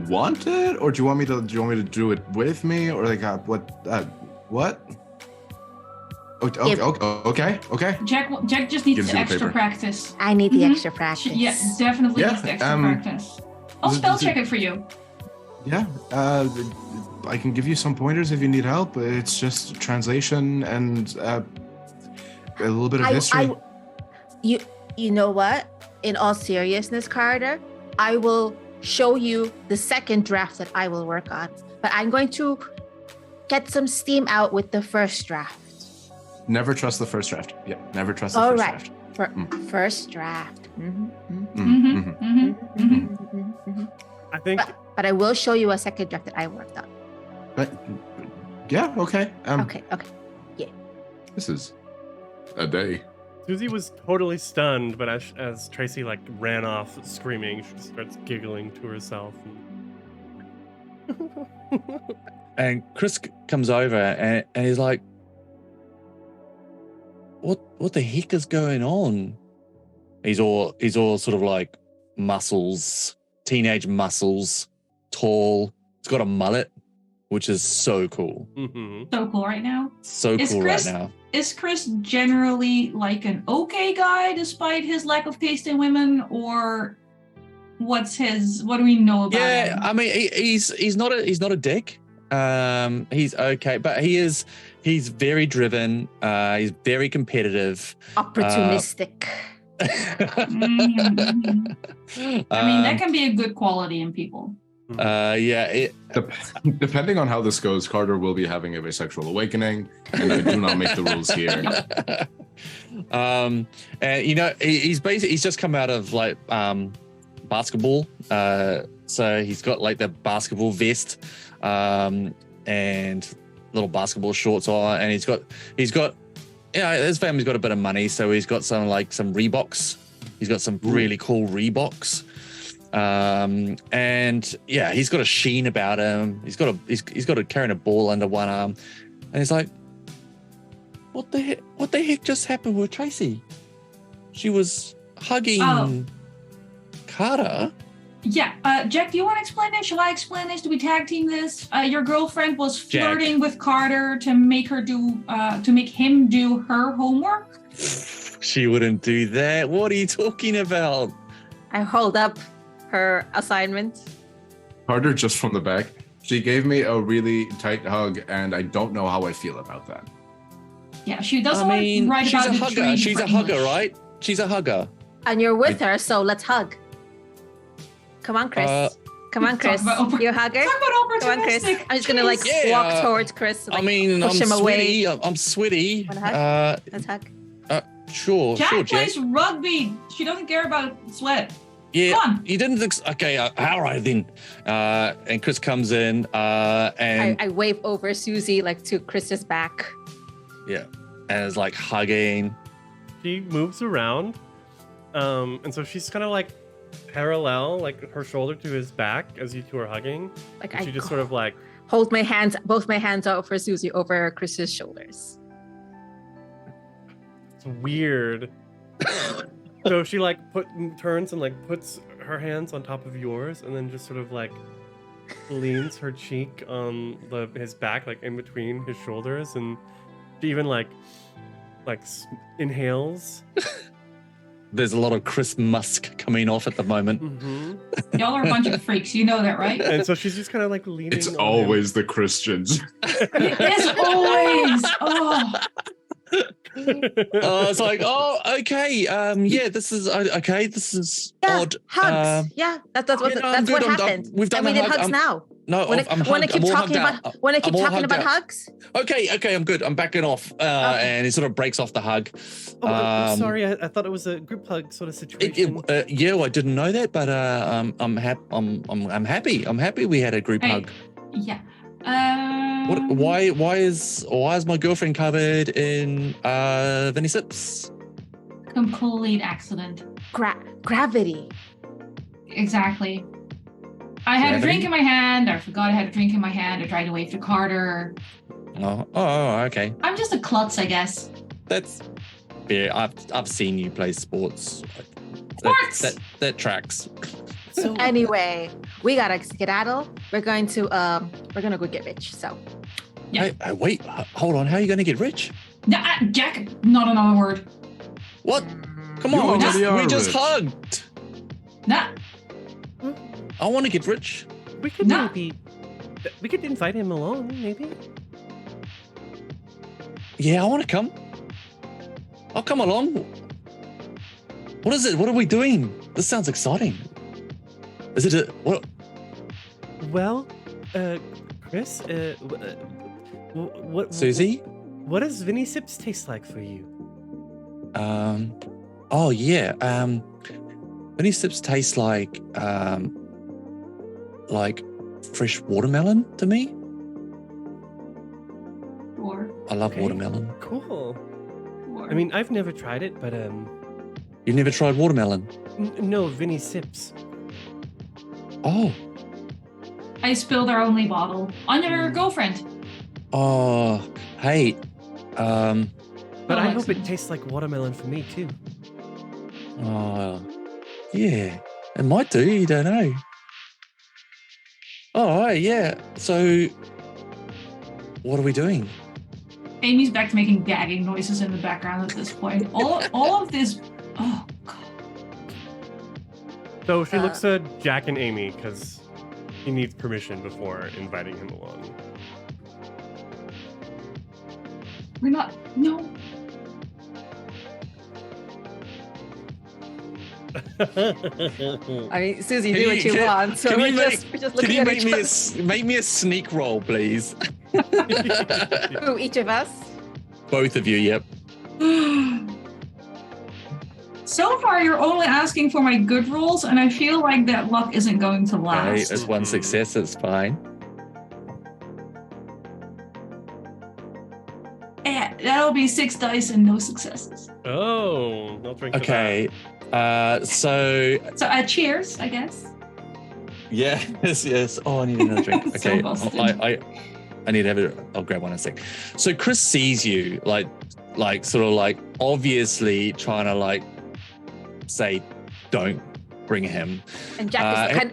want it, or do you want me to do it with me, or like what? Okay. Jack just needs Gives the you the extra paper. practice. I need the extra practice. Yeah, definitely Yeah, needs the extra practice. I'll spell check it for you. Yeah. I can give you some pointers if you need help. It's just translation and a little bit of history. You know what? In all seriousness, Carter, I will show you the second draft that I will work on. But I'm going to get some steam out with the first draft. Never trust the first draft. Yeah, never trust the first draft. First draft. I think. But I will show you a second draft that I worked on. But yeah, okay. Okay. Yeah. This is a day. Susie was totally stunned, but as Tracy like ran off screaming, she starts giggling to herself. And Chris comes over and he's like, "What the heck is going on?" He's all sort of like muscles, teenage muscles, tall. He's got a mullet, which is so cool. Mm-hmm. So cool right now. So cool right now. Is Chris generally like an okay guy despite his lack of taste in women, or what do we know about him? Yeah, I mean he's not a dick. He's okay, but he's very driven. He's very competitive. Opportunistic. I mean, that can be a good quality in people. Depending on how this goes, Carter will be having a bisexual awakening, and I do not make the rules here. And he's just come out of like basketball, so he's got like the basketball vest and little basketball shorts on, and he's got his family's got a bit of money, so he's got some Reeboks. He's got some really cool Reeboks. And yeah, he's got a sheen about him. He's got carrying a ball under one arm, and he's like, what the heck just happened with Tracy? She was hugging Carter. Yeah, Jack, do you want to explain this? Shall I explain this? Do we tag team this? Your girlfriend was flirting with Carter to make him do her homework. She wouldn't do that. What are you talking about? I hold up her assignment. Carter, just from the back, she gave me a really tight hug, and I don't know how I feel about that. Yeah, she doesn't want to write she's about a hugger. She's a hugger, right? She's a hugger. And you're with her, so let's hug. Come on, Chris. Come on, Chris. You a hugger? Come on, Chris. I'm just gonna walk towards Chris. Push him away. I'm sweaty. Want to hug? Let's hug. Sure, Jack plays rugby. She doesn't care about sweat. Yeah, Come on. you didn't. Okay, all right then. And Chris comes in, and I wave over Susie to Chris's back. Yeah, and is like hugging. She moves around, and so she's kind of like parallel, like her shoulder to his back as you two are hugging. She just sort of like hold both my hands out for Susie over Chris's shoulders. It's weird. So she turns and puts her hands on top of yours, and then just sort of leans her cheek on his back, in between his shoulders, and she even inhales. There's a lot of Chris Musk coming off at the moment. Mm-hmm. Y'all are a bunch of freaks, you know that, right? And so she's just kind of leaning. It's on always him. the Christians. It is always. Oh. It's like, okay, this is okay. This is odd. Hugs. That's what happened. We've done and we did hugs now. No, want to keep talking about hugs? Okay, I'm good. I'm backing off, and he sort of breaks off the hug. I'm sorry, I thought it was a group hug sort of situation. I didn't know that, but I'm happy. I'm happy we had a group hug. Yeah. Why is my girlfriend covered in Vinny Sips? Complete accident. Gravity. Exactly. I had a drink in my hand. I forgot I had a drink in my hand. I tried to wave to Carter. Oh, okay. I'm just a klutz, I guess. That's yeah. I've seen you play sports. Sports. That tracks. So Anyway, we gotta skedaddle. We're gonna go get rich. So Yeah. Hey, wait, hold on. How are you going to get rich? Jack, not another word. What? Come You on, already are we just rich. hugged. Nah. I want to get rich. we could No. maybe we could invite him along, maybe. Yeah, I want to come. I'll come along. What is it? What are we doing? This sounds exciting. Is it what? Well, Chris, what Susie? What does Vinny Sips taste like for you? Oh yeah. Vinny Sips taste like fresh watermelon to me. Or I love Okay. watermelon. Cool. I mean, I've never tried it, but You've never tried watermelon? no, Vinny Sips. Oh. I spilled our only bottle on your girlfriend. Oh. Hey. But Oh, I hope it excellent. tastes like watermelon for me too. Oh. Yeah. It might do. You don't know. All right. Yeah. So, what are we doing? Amy's back to making gagging noises in the background at this point. All of this. Oh God. So she looks at Jack and Amy because he needs permission before inviting him along. We're not. No. I mean, Susie, Can do you- what you can- want. So can we're you just Can looking you at make each me other. make me a sneak roll, please? Who, each of us? Both of you. Yep. So far, you're only asking for my good rolls, and I feel like that luck isn't going to Okay, last. it's one success. It's fine. That'll be 6 dice and no successes. Oh, I'll drink to Okay. So So cheers, I guess. yes. Oh, I need another drink. So Okay. busted. I need to have it. I'll grab one in a sec. So Chris sees you like sort of like obviously trying to like say, don't bring him. And Jack is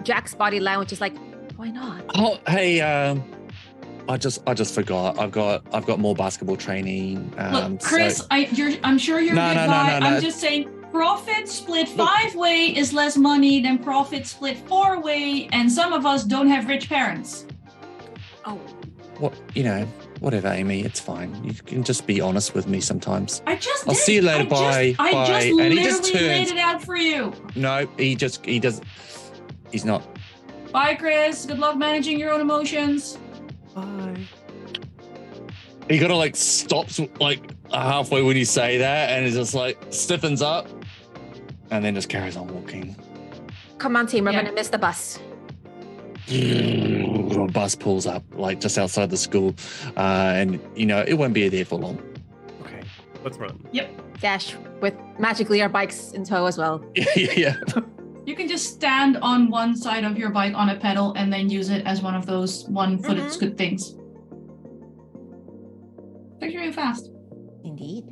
Jack's body language is like, why not? Oh, hey, I just forgot. I've got more basketball training. Look, Chris, so- I'm sure you're No, a good no, no, guy. no, no. I'm just saying, profit split 5-way is less money than profit split 4-way, and some of us don't have rich parents. Oh, what whatever, Amy. It's fine. You can just be honest with me sometimes. I just I'll did. see you later. I Bye. I Bye. just And literally he just laid turns. it out for you. No, he does. He's not. Bye, Chris. Good luck managing your own emotions. Bye. He kind of like stops like halfway when you say that, and is just like stiffens up, and then just carries on walking. come on, team. We're Yeah. gonna miss the bus. A bus pulls up like just outside the school, and it won't be there for long. Okay, let's run. Dash with magically our bikes in tow as well. Yeah. You can just stand on one side of your bike on a pedal and then use it as one of those one-footed Mhm. scoot things. They're really fast. Indeed.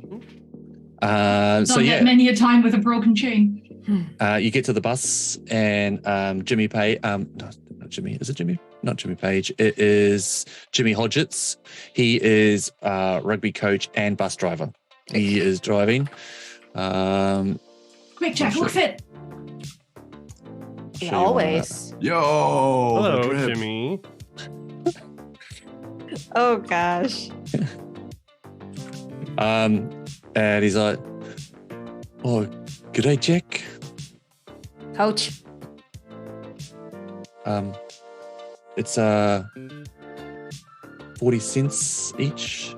So Done that yeah, many a time with a broken chain. you get to the bus, and Jimmy Page. No, not Jimmy. Is it Jimmy? Not Jimmy Page. It is Jimmy Hodgetts. He is rugby coach and bus driver. He is driving. Quick, Jack, look fit. Show you all Always. Yo, Hello, the drip. Jimmy. Oh gosh. And he's like, "Oh, g'day, Jack. Coach. It's 40 cents each.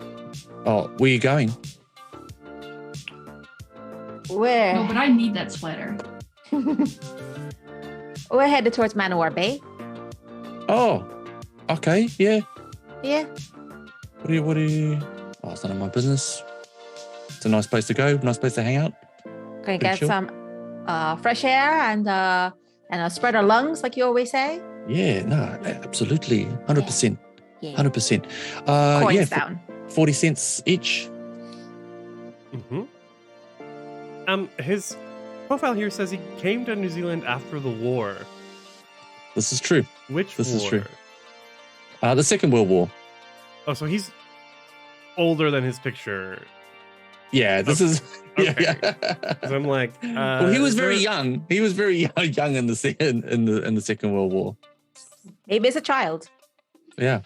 Oh, where you going? Where? No, but I need that sweater. We're headed towards Manowar Bay. Oh, okay, yeah. Yeah. What do you? Oh, it's none of my business. It's a nice place to go. Nice place to hang out. Gonna Pretty get chill. some fresh air and spread our lungs, like you always say. Yeah, no, absolutely, 100%, Yeah. 100%. Coins Yeah, down. 40 cents each. His profile here says he came to New Zealand after the war. This is true. Which This war? is true. The Second World War. Oh, so he's older than his picture. Yeah, this is. Okay. Yeah. 'Cause I'm like, Well, he was is very there- young. He was very young in the Second World War. Maybe as a child. Yeah,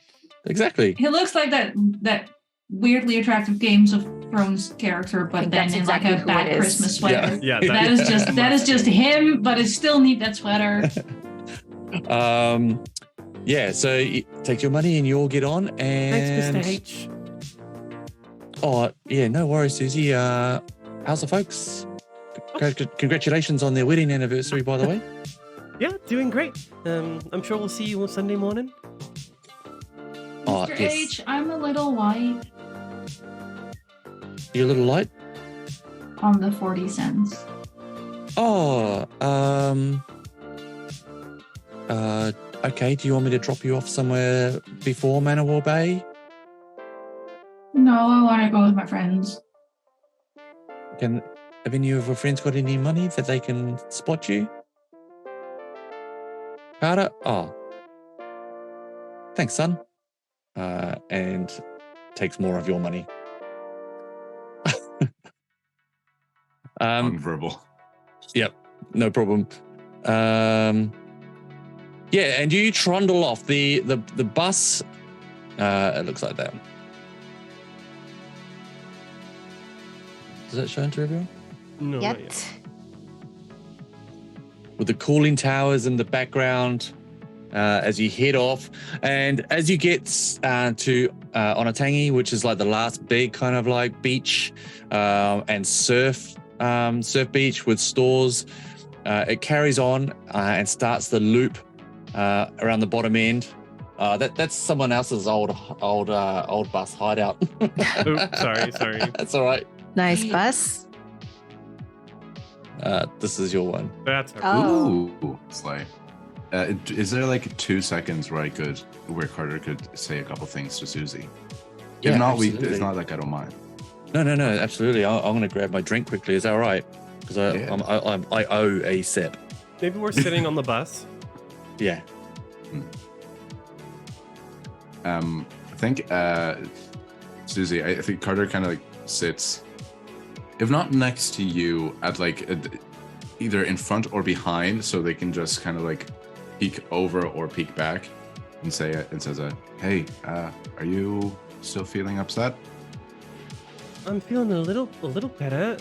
exactly. He looks like that weirdly attractive Games of Thrones character, but think then that's in exactly like a who it bad is. Christmas sweater. Yeah, That is just him, but it's still neat, that sweater. Yeah. So you take your money and you all get on. And Thanks, Mr. H. Oh yeah, no worries, Susie. How's the folks? Congratulations on their wedding anniversary, by the way. Yeah, doing great. I'm sure we'll see you on Sunday morning. Oh, Mr. yes. H, I'm a little white You a little light? on the 40 cents. Oh, okay. Do you want me to drop you off somewhere before Manawar Bay? No, I want to go with my friends. Have any of your friends got any money that they can spot you? Carter? Oh. Thanks, son. And takes more of your money. Nonverbal. No problem. Yeah, and you trundle off the bus. It looks like that. Does that show into everyone? No, not yet. Yet. With the cooling towers in the background as you head off. And as you get to Onatangi, which is like the last big kind of like beach and surf beach with stores, it carries on and starts the loop around the bottom end. That's someone else's old bus hideout. Oops, sorry. That's all right. Nice bus. This is your one. That's her. Oh. Ooh, slay. Is there like 2 seconds where Carter could say a couple things to Susie? Yeah, if not, absolutely. it's not like I don't mind. No, absolutely. I'm going to grab my drink quickly. Is that all right? Because I owe a sip. Maybe we're sitting on the bus. Yeah. I think Susie, I think Carter kind of like sits, if not next to you, at like either in front or behind, so they can just kind of like peek over or peek back and says, "Hey, are you still feeling upset?" I'm feeling a little better.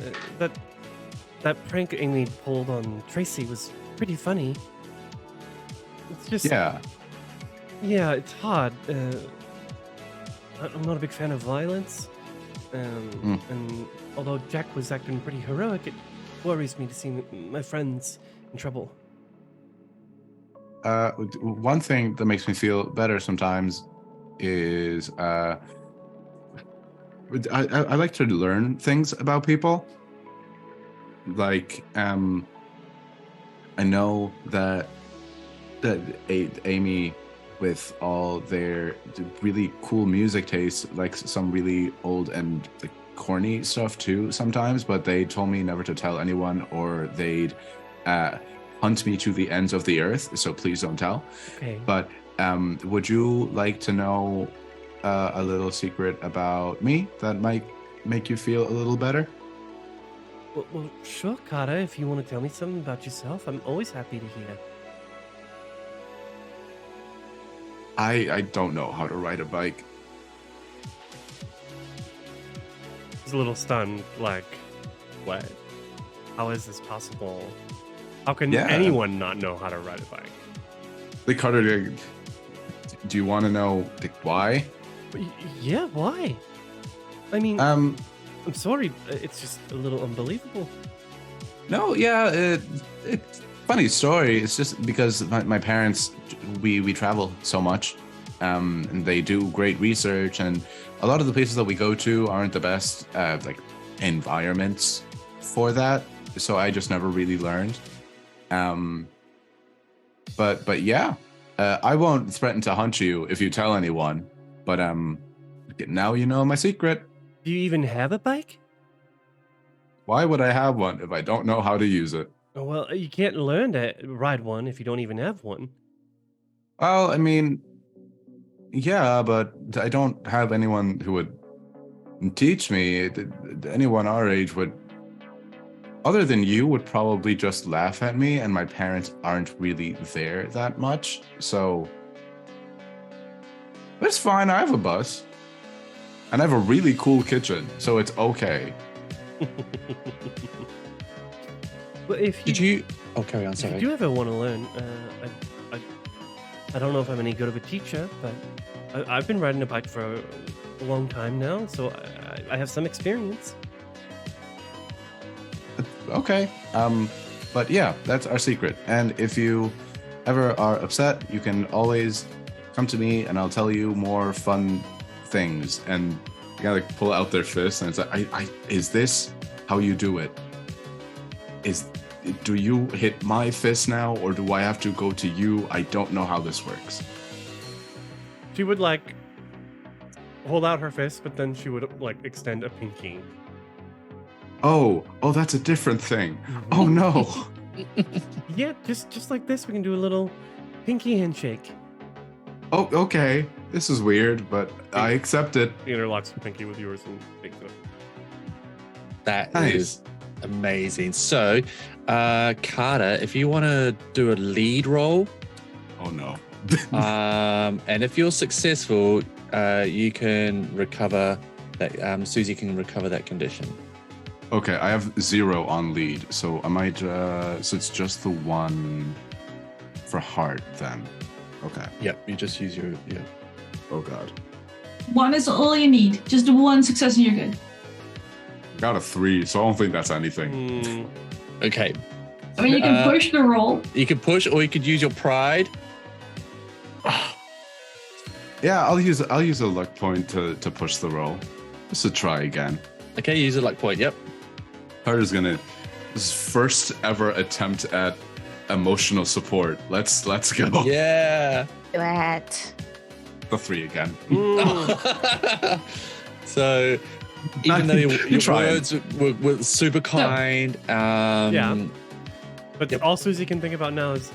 That prank Amy pulled on Tracy was pretty funny. It's just Yeah. it's hard. I'm not a big fan of violence, and although Jack was acting pretty heroic, it worries me to see my friends in trouble. One thing that makes me feel better sometimes is I like to learn things about people. Like I know that Amy, with all their really cool music tastes, likes some really old and like corny stuff too sometimes, but they told me never to tell anyone or they'd hunt me to the ends of the earth, so please don't tell. Okay. But would you like to know a little secret about me that might make you feel a little better? Well, sure, Carter. If you want to tell me something about yourself, I'm always happy to hear. I don't know how to ride a bike. He's a little stunned, like, what? How is this possible? How can Yeah. anyone not know how to ride a bike? Like, Carter, do you want to know why? Yeah, why? I mean, I'm sorry, it's just a little unbelievable. No, yeah, it's funny story. It's just because my parents, we travel so much, And they do great research, and a lot of the places that we go to aren't the best like environments for that. So I just never really learned. But yeah, I won't threaten to hunt you if you tell anyone. But now you know my secret. Do you even have a bike? Why would I have one if I don't know how to use it? Well, you can't learn to ride one if you don't even have one. Well, I mean, yeah, but I don't have anyone who would teach me. Anyone our age would, other than you, would probably just laugh at me, and my parents aren't really there that much. So it's fine. I have a bus. And I have a really cool kitchen, so it's okay. But if Did you? Oh, carry on. Sorry. If you ever want to learn, I don't know if I'm any good of a teacher, but I've been riding a bike for a long time now, so I have some experience. Okay. But yeah, that's our secret. And if you ever are upset, you can always come to me, and I'll tell you more fun things. And you gotta pull out their fists, and it's like, is this how you do it? Do you hit my fist now, or do I have to go to you? I don't know how this works. She would like hold out her fist, but then she would like extend a pinky. Oh, that's a different thing. Oh no. Yeah, just like this, we can do a little pinky handshake. Oh, okay. This is weird, but I accept it. He interlocks her pinky with yours and takes it. That Nice. is amazing. So, Carter, if you want to do a lead roll, Oh no. and if you're successful, you can recover that. Susie can recover that condition. Okay, I have 0 on lead, so I might. So it's just the one for heart then. Okay. Yep. You just use your. Yeah. Oh god. 1 is all you need. Just 1 success and you're good. Got a 3, so I don't think that's anything. Okay. I mean, you can push the roll. You could push, or you could use your pride. Yeah, I'll use a luck point to push the roll. Just to try again. Okay, use a luck point. Yep. Carter's gonna his first ever attempt at emotional support. Let's go. Yeah. Do it. The 3 again. So, even though your trying. words were super kind, Yeah. But all Susie can think about now is,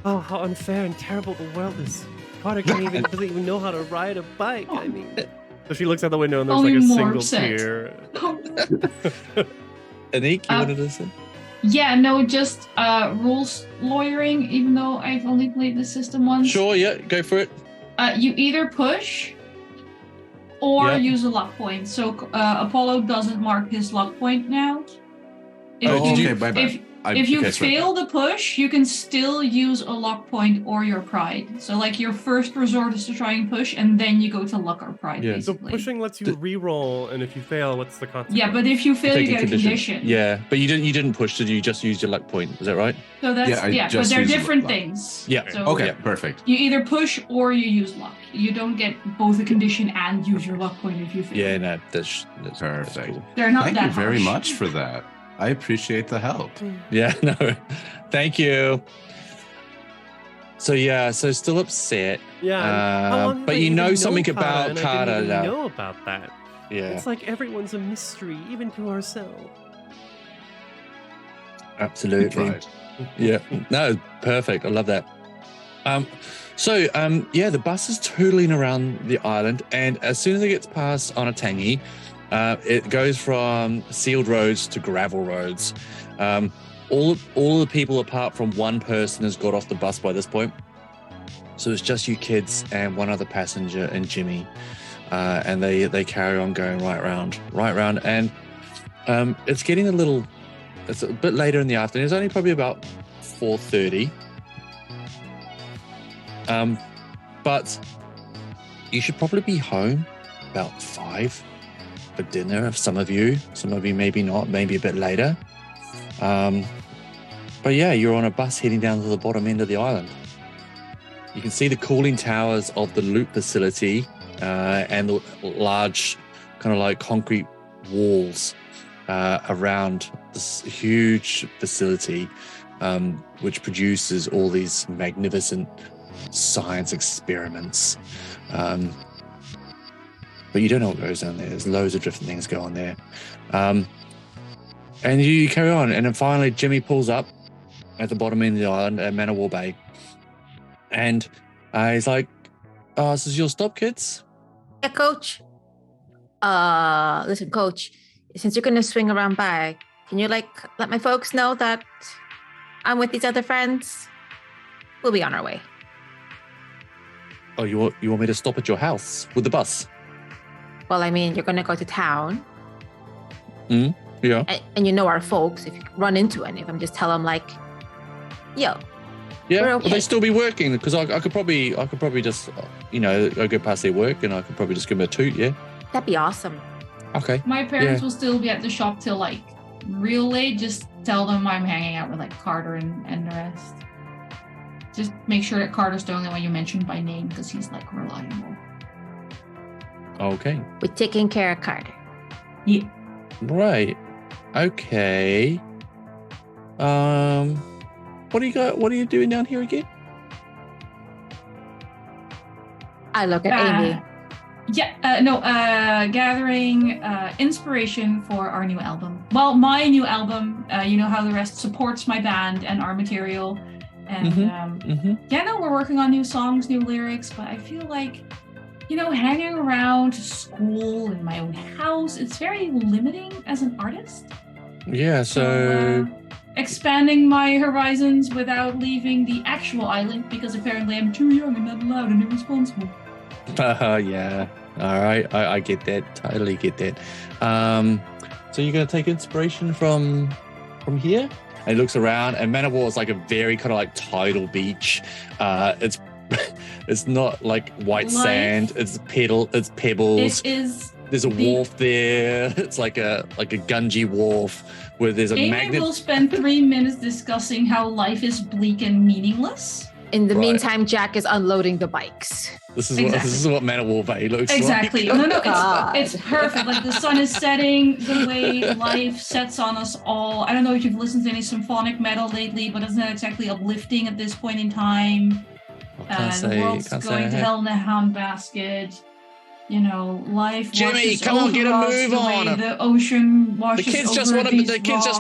oh, how unfair and terrible the world is. Carter doesn't even know how to ride a bike. I mean, so she looks out the window and there's Only like a more single upset. tear. Anik, you wanted to say? Yeah, no, just rules lawyering, even though I've only played the system once. Sure, yeah, go for it. You either push or Yeah. use a luck point. So Apollo doesn't mark his luck point now. Okay, bye-bye. If you okay, sorry. fail the push, you can still use a luck point or your pride. So like your first resort is to try and push, and then you go to luck or pride. Yeah. So Basically. pushing lets you re-roll, and if you fail, what's the consequence? Yeah, but if you fail, you Take get a condition. Yeah, but you didn't push, did you? Just used your luck point. Is that right? So that's I but just they're used different luck. things. Yeah. So Okay, Yeah. perfect. you either push or you use luck. You don't get both a condition and use your luck point if you fail. Yeah, no, that's Perfect. cool. They're not Thank that you very harsh. much for that. I appreciate the help. Yeah, no, thank you. So still upset. Yeah. and how long But did you they know even something Carter, about and I Carter didn't now. even know about that. Yeah, It's like everyone's a mystery, even to ourselves. absolutely. Right. Yeah, no, perfect. I love that. The bus is tootling around the island, and as soon as it gets past Onatangi, it goes from sealed roads to gravel roads. All the people apart from one person has got off the bus by this point. So it's just you kids and one other passenger and Jimmy, and they carry on going right round, and it's getting it's a bit later in the afternoon. It's only probably about 4:30. But you should probably be home about 5 for dinner. If some of you maybe not, maybe a bit later. But yeah, you're on a bus heading down to the bottom end of the island. You can see the cooling towers of the loop facility and the large kind of like concrete walls around this huge facility, which produces all these magnificent science experiments. But you don't know what goes on there. There's loads of different things going on there. And you carry on. And then finally, Jimmy pulls up at the bottom end of the island at Manowar Bay. And he's like, this is your stop, kids? Yeah, Coach. Listen, Coach, since you're going to swing around by, can you let my folks know that I'm with these other friends? We'll be on our way. Oh, you want me to stop at your house with the bus? Well, I mean, you're going to go to town. Yeah. And you know our folks. If you run into any of them, just tell them like, yo. Yeah, we're okay. Will they still be working? Because I could probably just, I go past their work and I could probably just give them a toot, yeah? That'd be awesome. Okay. My parents will still be at the shop till like real late. Just tell them I'm hanging out with like Carter and the rest. Just make sure that Carter's the only one you mentioned by name because he's like reliable. Okay. We're taking care of Carter. Yeah. Right. Okay. What do you got? What are you doing down here again? I look at Amy. Gathering inspiration for our new album. Well, my new album. You know how the rest supports my band and our material. And we're working on new songs, new lyrics, but I feel like, hanging around school in my own house, it's very limiting as an artist. Yeah, so expanding my horizons without leaving the actual island because apparently I'm too young and not allowed and irresponsible. Yeah. All right. I get that. Totally get that. So you're going to take inspiration from here? And he looks around, and Manowar is like a very kind of like tidal beach. It's not like white sand. It's pebbles. It is. There's a wharf there. It's like a gungy wharf where there's a magnet. Amy will spend 3 minutes discussing how life is bleak and meaningless. In the meantime, Jack is unloading the bikes. This is what Manowar Bay looks exactly. like. No, it's perfect. Like the sun is setting, the way life sets on us all. I don't know if you've listened to any symphonic metal lately, but it's not exactly uplifting at this point in time. The world's going to hell in a handbasket. Life. Jimmy, come on, get a move on. The ocean washes the kids just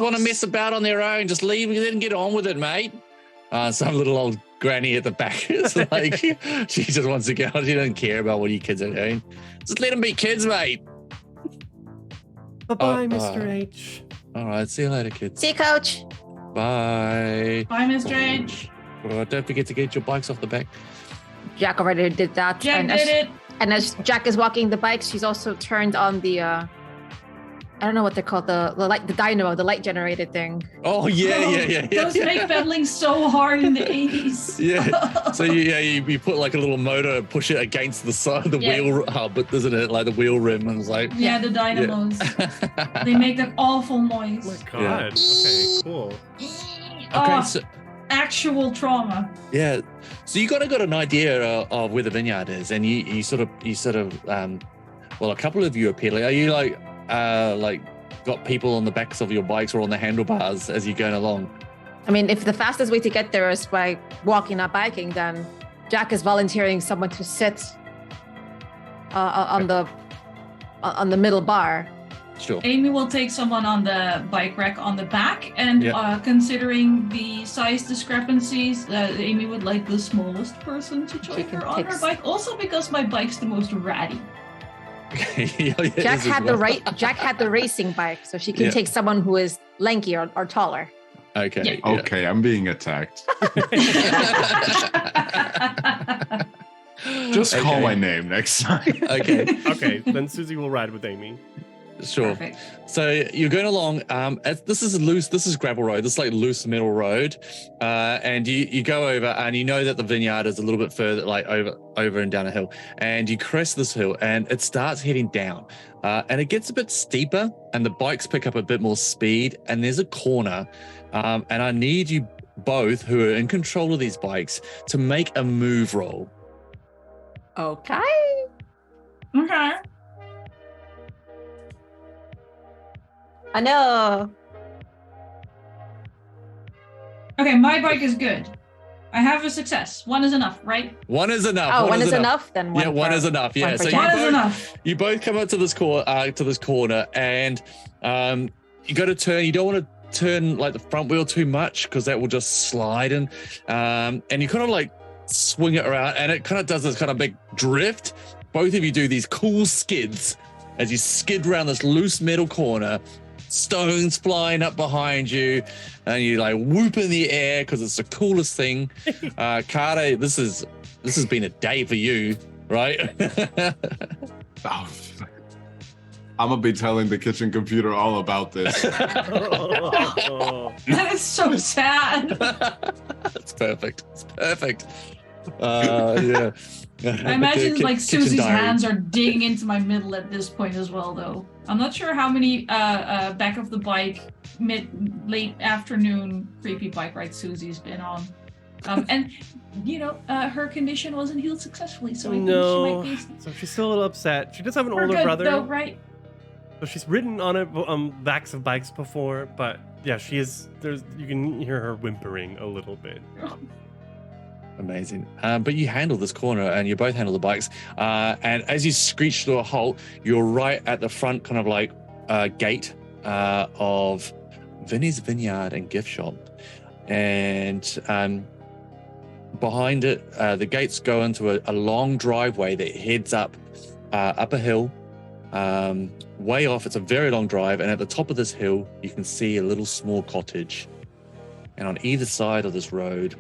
want to mess about on their own. Just leave and get on with it, mate. Some little old granny at the back is like, she just wants to go. She doesn't care about what you kids are doing. Just let them be kids, mate. Bye-bye, Mr. H. All right, see you later, kids. See you, Coach. Bye. Bye, Mr. H. Don't forget to get your bikes off the back. Jack already did that. Jack did it. And as Jack is walking the bikes, she's also turned on the I don't know what they're called, the dynamo, the light generated thing. Oh yeah. Those make pedaling so hard in the 80s. Yeah. So you put like a little motor, push it against the side of the wheel hub, isn't it? Like the wheel rim, and it's like the dynamos. They make that awful noise. Oh my god. Okay, cool. Okay, so actual trauma. Yeah. So you got an idea of where the vineyard is, and you sort of a couple of you are pedaling. Are you like got people on the backs of your bikes or on the handlebars as you're going along? I mean, if the fastest way to get there is by walking, not biking, then Jack is volunteering someone to sit on the middle bar. Sure. Amy will take someone on the bike rack on the back, and considering the size discrepancies, Amy would like the smallest person to join her on her bike. Also because my bike's the most ratty. Jack had the racing bike, so she can take someone who is lanky or taller. Okay. Yeah. Okay, I'm being attacked. Just call my name next time. Okay, then Susie will ride with Amy. Sure. Perfect. So you're going along. This is gravel road. This is like loose metal road, and you go over, and you know that the vineyard is a little bit further, like over and down a hill. And you crest this hill, and it starts heading down, and it gets a bit steeper, and the bikes pick up a bit more speed. And there's a corner, and I need you both who are in control of these bikes to make a move roll. Okay. Okay. I know. Okay, my bike is good. I have a success. One is enough, right? One is enough. Oh, one is enough. Then one. Yeah, one for- is enough. Yeah, one for so Jack. One is enough. you both come up to this corner, and you got to turn. You don't want to turn like the front wheel too much because that will just slide and you kind of like swing it around, and it kind of does this kind of big drift. Both of you do these cool skids as you skid around this loose metal corner. Stones flying up behind you, and you like whoop in the air because it's the coolest thing. Carter, this has been a day for you, right? Oh, I'm gonna be telling the kitchen computer all about this. That is so sad. It's perfect. It's perfect. Yeah. I imagine like Kitchen Susie's diary. hands are digging into my middle at this point as well, though. I'm not sure how many back of the bike late afternoon creepy bike rides Susie's been on. And you know, her condition wasn't healed successfully, so I think No, she might be so she's still a little upset. She does have an we're older good, brother, though, right? so she's ridden on backs of bikes before. But yeah, she is. You can hear her whimpering a little bit. Amazing. But you handle this corner, and you both handle the bikes. And as you screech to a halt, you're right at the front, kind of like gate of Vinny's Vineyard and Gift Shop. And behind it, the gates go into a long driveway that heads up a hill. Way off, it's a very long drive. And at the top of this hill, you can see a little small cottage. And on either side of this road,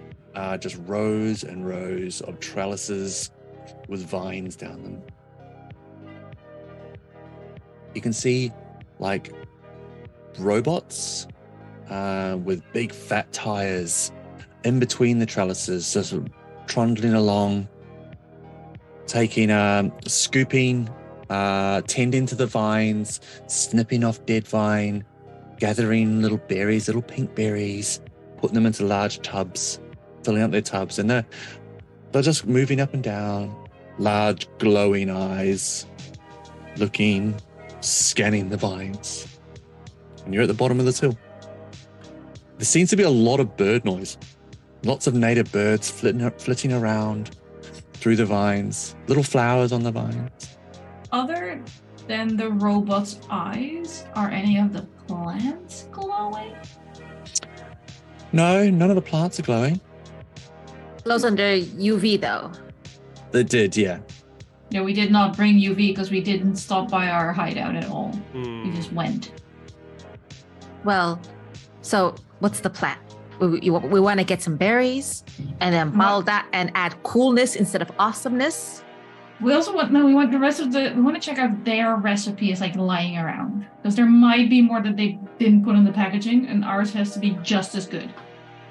just rows and rows of trellises with vines down them. You can see like robots with big fat tires in between the trellises, just sort of trundling along, taking, scooping, tending to the vines, snipping off dead vine, gathering little berries, little pink berries, putting them into large tubs, filling up their tubs, and they're just moving up and down, large glowing eyes, looking, scanning the vines. And you're at the bottom of this hill. There seems to be a lot of bird noise. Lots of native birds flitting around through the vines, little flowers on the vines. Other than the robot's eyes, are any of the plants glowing? No, none of the plants are glowing. Glows under UV though. They did, yeah. Yeah, we did not bring UV because we didn't stop by our hideout at all. We just went. Well, so what's the plan? We want to get some berries and then mull that and add coolness instead of awesomeness. We also want the rest of we want to check out their recipe is like lying around because there might be more that they didn't put in the packaging, and ours has to be just as good.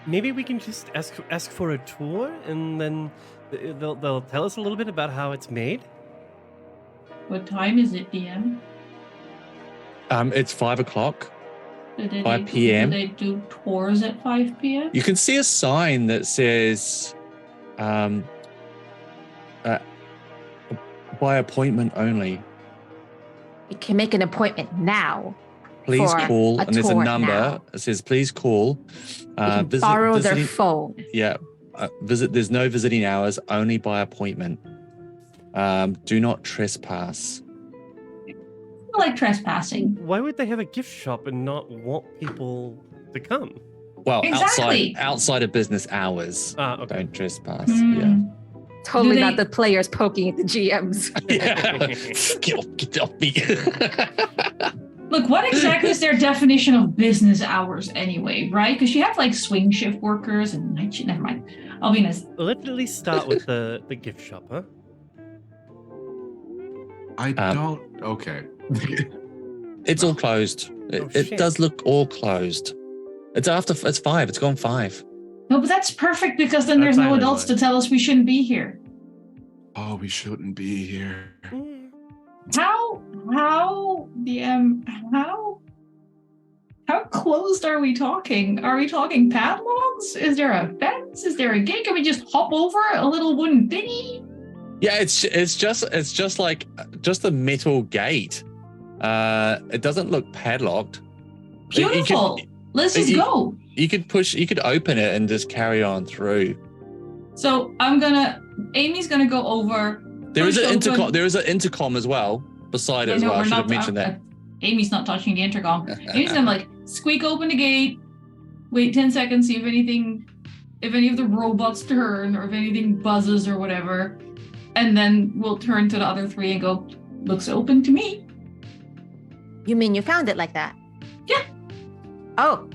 Maybe we can just ask for a tour, and then they'll tell us a little bit about how it's made. What time is it, DM? It's 5 o'clock. 5 Do p.m. they do tours at 5 p.m.? You can see a sign that says, by appointment only. You can make an appointment now. Please For call, a and there's a tour number. now. It says, please call. You can borrow their phone. Yeah, there's no visiting hours, only by appointment. Do not trespass. I like trespassing. Why would they have a gift shop and not want people to come? Well, Exactly. outside of business hours, Okay. don't trespass. Hmm. Totally Do not they- the players poking at the GMs. Yeah. Get off me. Look, what exactly is their definition of business hours anyway, right? Because you have like swing shift workers and night shift. Never mind. I'll be nice. Let's at least start with the gift shop, huh? I don't. Okay. It's all closed. It shit. does look all closed. It's 5. It's gone 5. No, but that's perfect because then there's That's no island adults life. to tell us we shouldn't be here. Oh, we shouldn't be here. How, DM, how How closed are we talking? Are we talking padlocks? Is there a fence? Is there a gate? Can we just hop over a little wooden thingy? Yeah, it's just like just a metal gate. It doesn't look padlocked. Beautiful. Let's just go. You could open it and just carry on through. So Amy's gonna go over. There is an intercom as well beside it as well. I should have mentioned that. Amy's not touching the intercom. Amy's gonna like squeak open the gate, wait 10 seconds, see if any of the robots turn or if anything buzzes or whatever. And then we'll turn to the other three and go, looks open to me. You mean you found it like that? Yeah. Oh.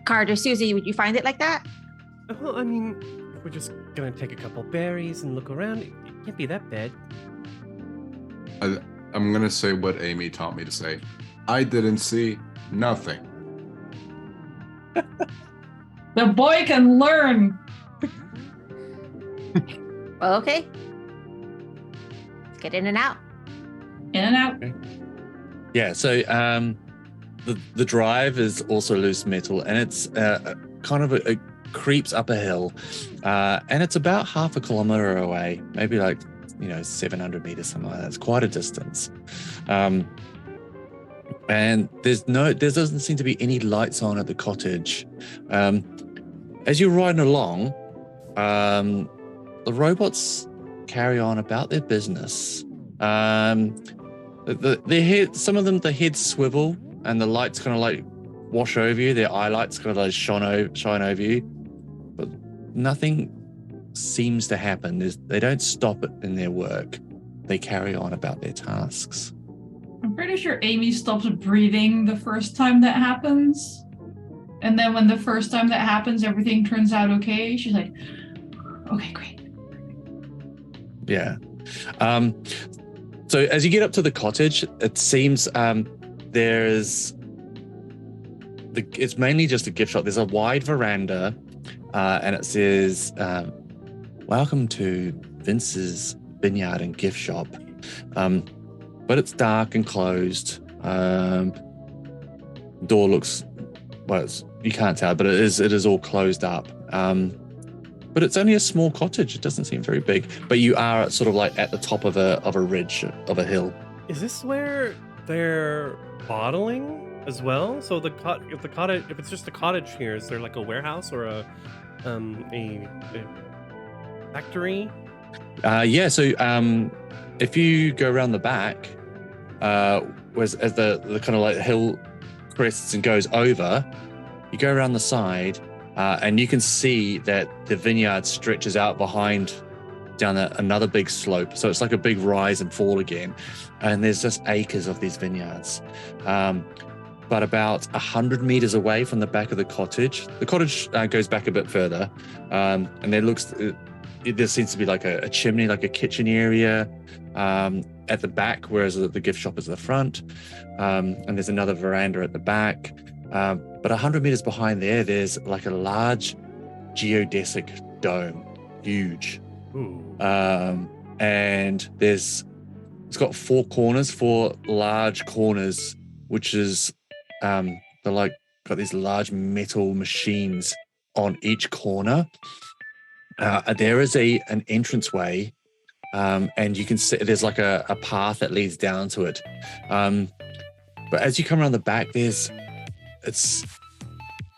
Carter, Susie, would you find it like that? Well, I mean, if we're just gonna take a couple berries and look around, it can't be that bad. I'm gonna say what Amy taught me to say. I didn't see nothing. The boy can learn. Well, okay. Let's get in and out. In and out. Okay. Yeah, so the drive is also loose metal, and it's kind of it creeps up a hill, and it's about half a kilometer away, maybe like 700 meters, something like that. It's quite a distance, and there doesn't seem to be any lights on at the cottage. As you're riding along, the robots carry on about their business. Some of them, the heads swivel and the lights kind of like wash over you. Their eye lights kind of like shine over you, but nothing seems to happen. They don't stop it in their work. They carry on about their tasks. I'm pretty sure Amy stops breathing the first time that happens. And then when the first time that happens, everything turns out okay. She's like, okay, great. Yeah. So as you get up to the cottage, it seems it's mainly just a gift shop. There's a wide veranda, and it says, "Welcome to Vince's Vineyard and Gift Shop." But it's dark and closed. Door looks, you can't tell, but it is all closed up. But it's only a small cottage. It doesn't seem very big. But you are sort of like at the top of a ridge of a hill. Is this where they're bottling as well? So if it's just a cottage here, is there like a warehouse or a factory? Yeah. So if you go around the back, as the kind of like hill crests and goes over, you go around the side. And you can see that the vineyard stretches out behind down another big slope. So it's like a big rise and fall again. And there's just acres of these vineyards. But about 100 meters away from the back of the cottage goes back a bit further. And there seems to be like a chimney, like a kitchen area at the back, whereas the gift shop is at the front. And there's another veranda at the back. But 100 meters behind there's like a large geodesic dome, huge. And it's got four large corners, which is they're like got these large metal machines on each corner. There is an entranceway, and you can see there's like a path that leads down to it. But as you come around the back, it's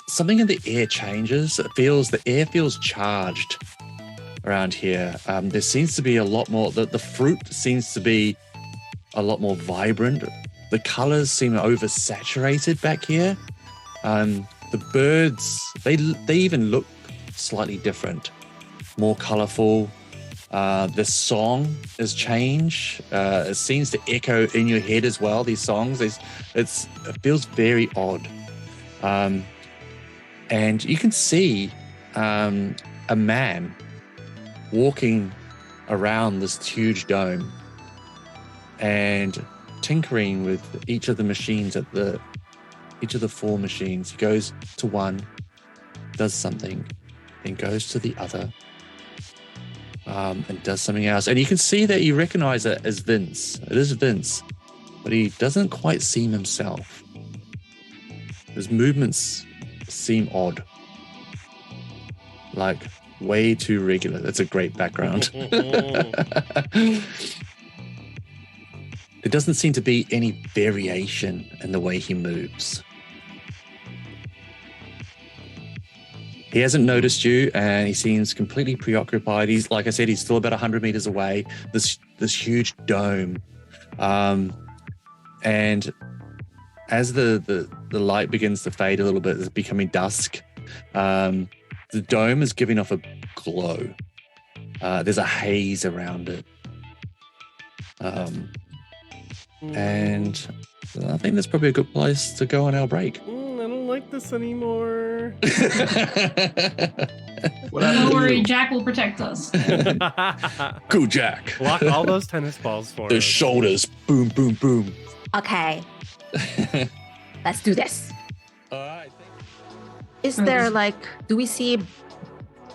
something in the air changes. The air feels charged around here. There seems to be a lot more. The fruit seems to be a lot more vibrant. The colors seem oversaturated back here. The birds, they even look slightly different, more colorful. The song has changed. It seems to echo in your head as well. These songs, it feels very odd. And you can see a man walking around this huge dome and tinkering with each of the machines each of the four machines. He goes to one, does something, then goes to the other, and does something else. And you can see that you recognize it as Vince. It is Vince. but he doesn't quite seem himself. His movements seem odd. Like way too regular. That's a great background. There doesn't seem to be any variation in the way he moves. He hasn't noticed you, and he seems completely preoccupied. He's, like I said, he's still about 100 meters away. This huge dome, and as the light begins to fade a little bit, it's becoming dusk. The dome is giving off a glow. There's a haze around it, and I think that's probably a good place to go on our break. I don't like this anymore. Don't worry, Jack will protect us. Go, Jack. Block all those tennis balls for The us. shoulders. Boom, boom, boom. Okay, let's do this. All right. Is there like, do we see,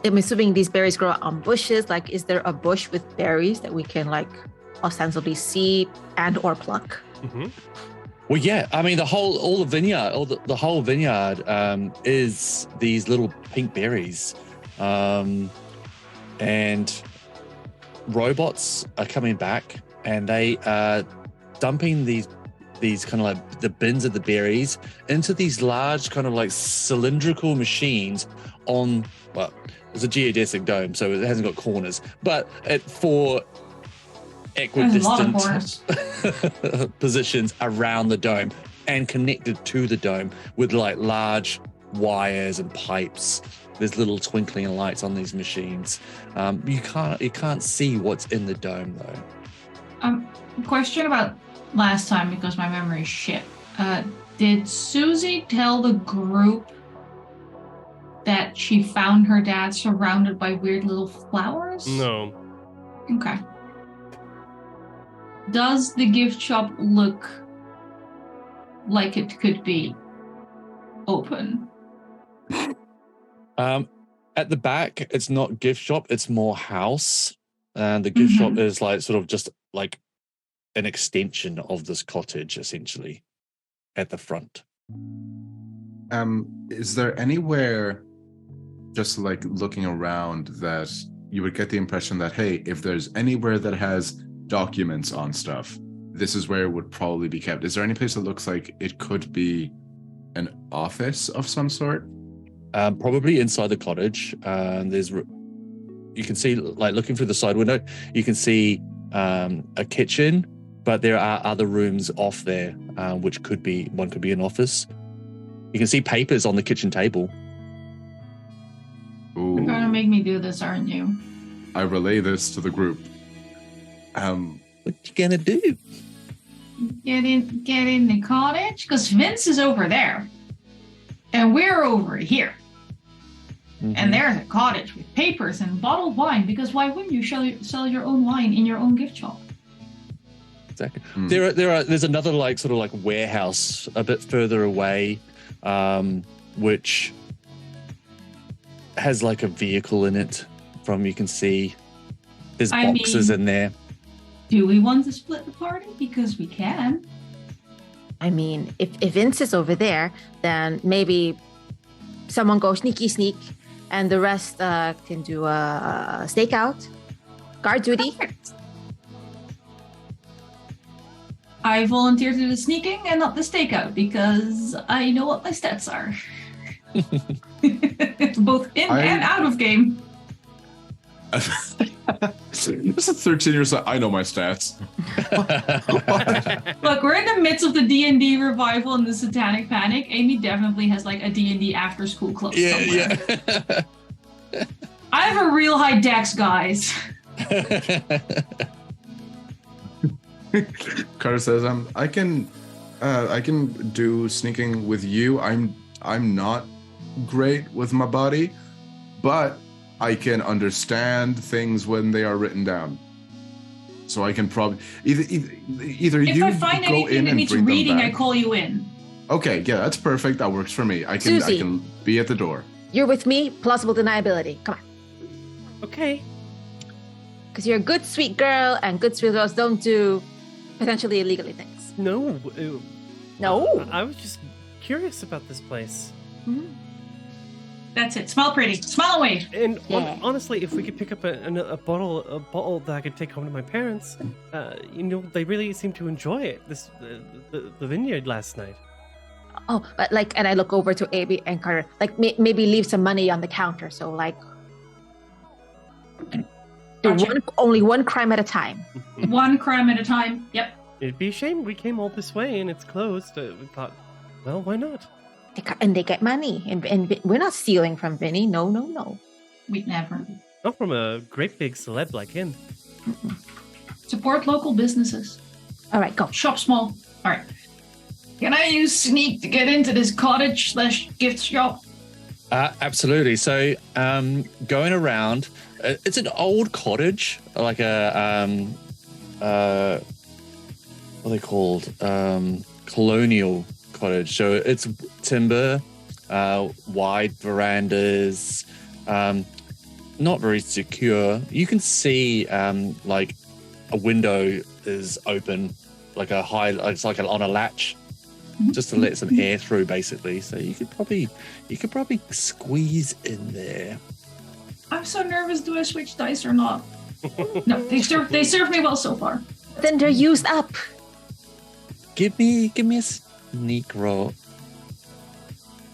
I'm assuming these berries grow on bushes. Like, is there a bush with berries that we can like ostensibly see and or pluck? Mm-hmm. Well, yeah. I mean, the whole vineyard is these little pink berries, and robots are coming back, and they are dumping these kind of like the bins of the berries into these large kind of like cylindrical machines on, well, it's a geodesic dome, so it hasn't got corners, but for There's a lot of equidistant positions around the dome and connected to the dome with like large wires and pipes. There's little twinkling lights on these machines. You can't see what's in the dome though. Question about last time, because my memory is shit. Did Susie tell the group that she found her dad surrounded by weird little flowers? No. Okay. Does the gift shop look like it could be open? At the back, it's not gift shop, it's more house. And the gift shop is like sort of just like an extension of this cottage, essentially, at the front. Is there anywhere, just like looking around, that you would get the impression that, hey, if there's anywhere that has documents on stuff, this is where it would probably be kept? Is there any place that looks like it could be an office of some sort? Probably inside the cottage. You can see, like looking through the side window, you can see a kitchen, but there are other rooms off there, which could be an office. You can see papers on the kitchen table. Ooh. You're gonna make me do this, aren't you? I relay this to the group. What you gonna do? Get in the cottage? Because Vince is over there. And we're over here. Mm-hmm. And there's a cottage with papers and bottled wine, because why wouldn't you sell your own wine in your own gift shop? Exactly. There's another like sort of like warehouse a bit further away, which has like a vehicle in it. From you can see, there's boxes in there. Do we want to split the party? Because we can. I mean, if Vince is over there, then maybe someone go sneak, and the rest can do a stakeout, guard duty. Perfect. I volunteer to do the sneaking and not the stakeout, because I know what my stats are. Both in and out of game. This is 13-year-old. I know my stats. Look, we're in the midst of the D&D revival and the Satanic Panic. Amy definitely has like a D&D after school club somewhere. Yeah. I have a real high dex, guys. Carter says, I can do sneaking with you. I'm not great with my body, but I can understand things when they are written down. So I can probably either if you I find go anything in that and needs bring reading, them I back. call you in. Okay, yeah, that's perfect. That works for me. I Susie. can be at the door. You're with me, plausible deniability. Come on. Okay. Because you're a good, sweet girl, and good, sweet girls don't do potentially illegally things. No. No. I was just curious about this place. That's it. Smile pretty. Smile away. And Yeah. honestly, if we could pick up a bottle that I could take home to my parents, they really seem to enjoy it. The vineyard last night. Oh, but and I look over to Abby and Carter. Maybe leave some money on the counter. So Gotcha. only one crime at a time. One crime at a time. Yep. It'd be a shame we came all this way and it's closed. We thought, well, why not? And they get money. And we're not stealing from Vinny. No. We'd never. Not from a great big celeb like him. Support local businesses. All right, go. Shop small. All right. Can I use sneak to get into this cottage/gift shop? Absolutely. So going around, it's an old cottage, like a what are they called? Colonial cottage. So it's timber, wide verandas, not very secure. You can see like a window is open, like it's like on a latch, just to let some air through, basically. So you could probably squeeze in there. I'm so nervous. Do I switch dice or not? No, they serve me well so far. Then they're used up. Give me a sneak roll.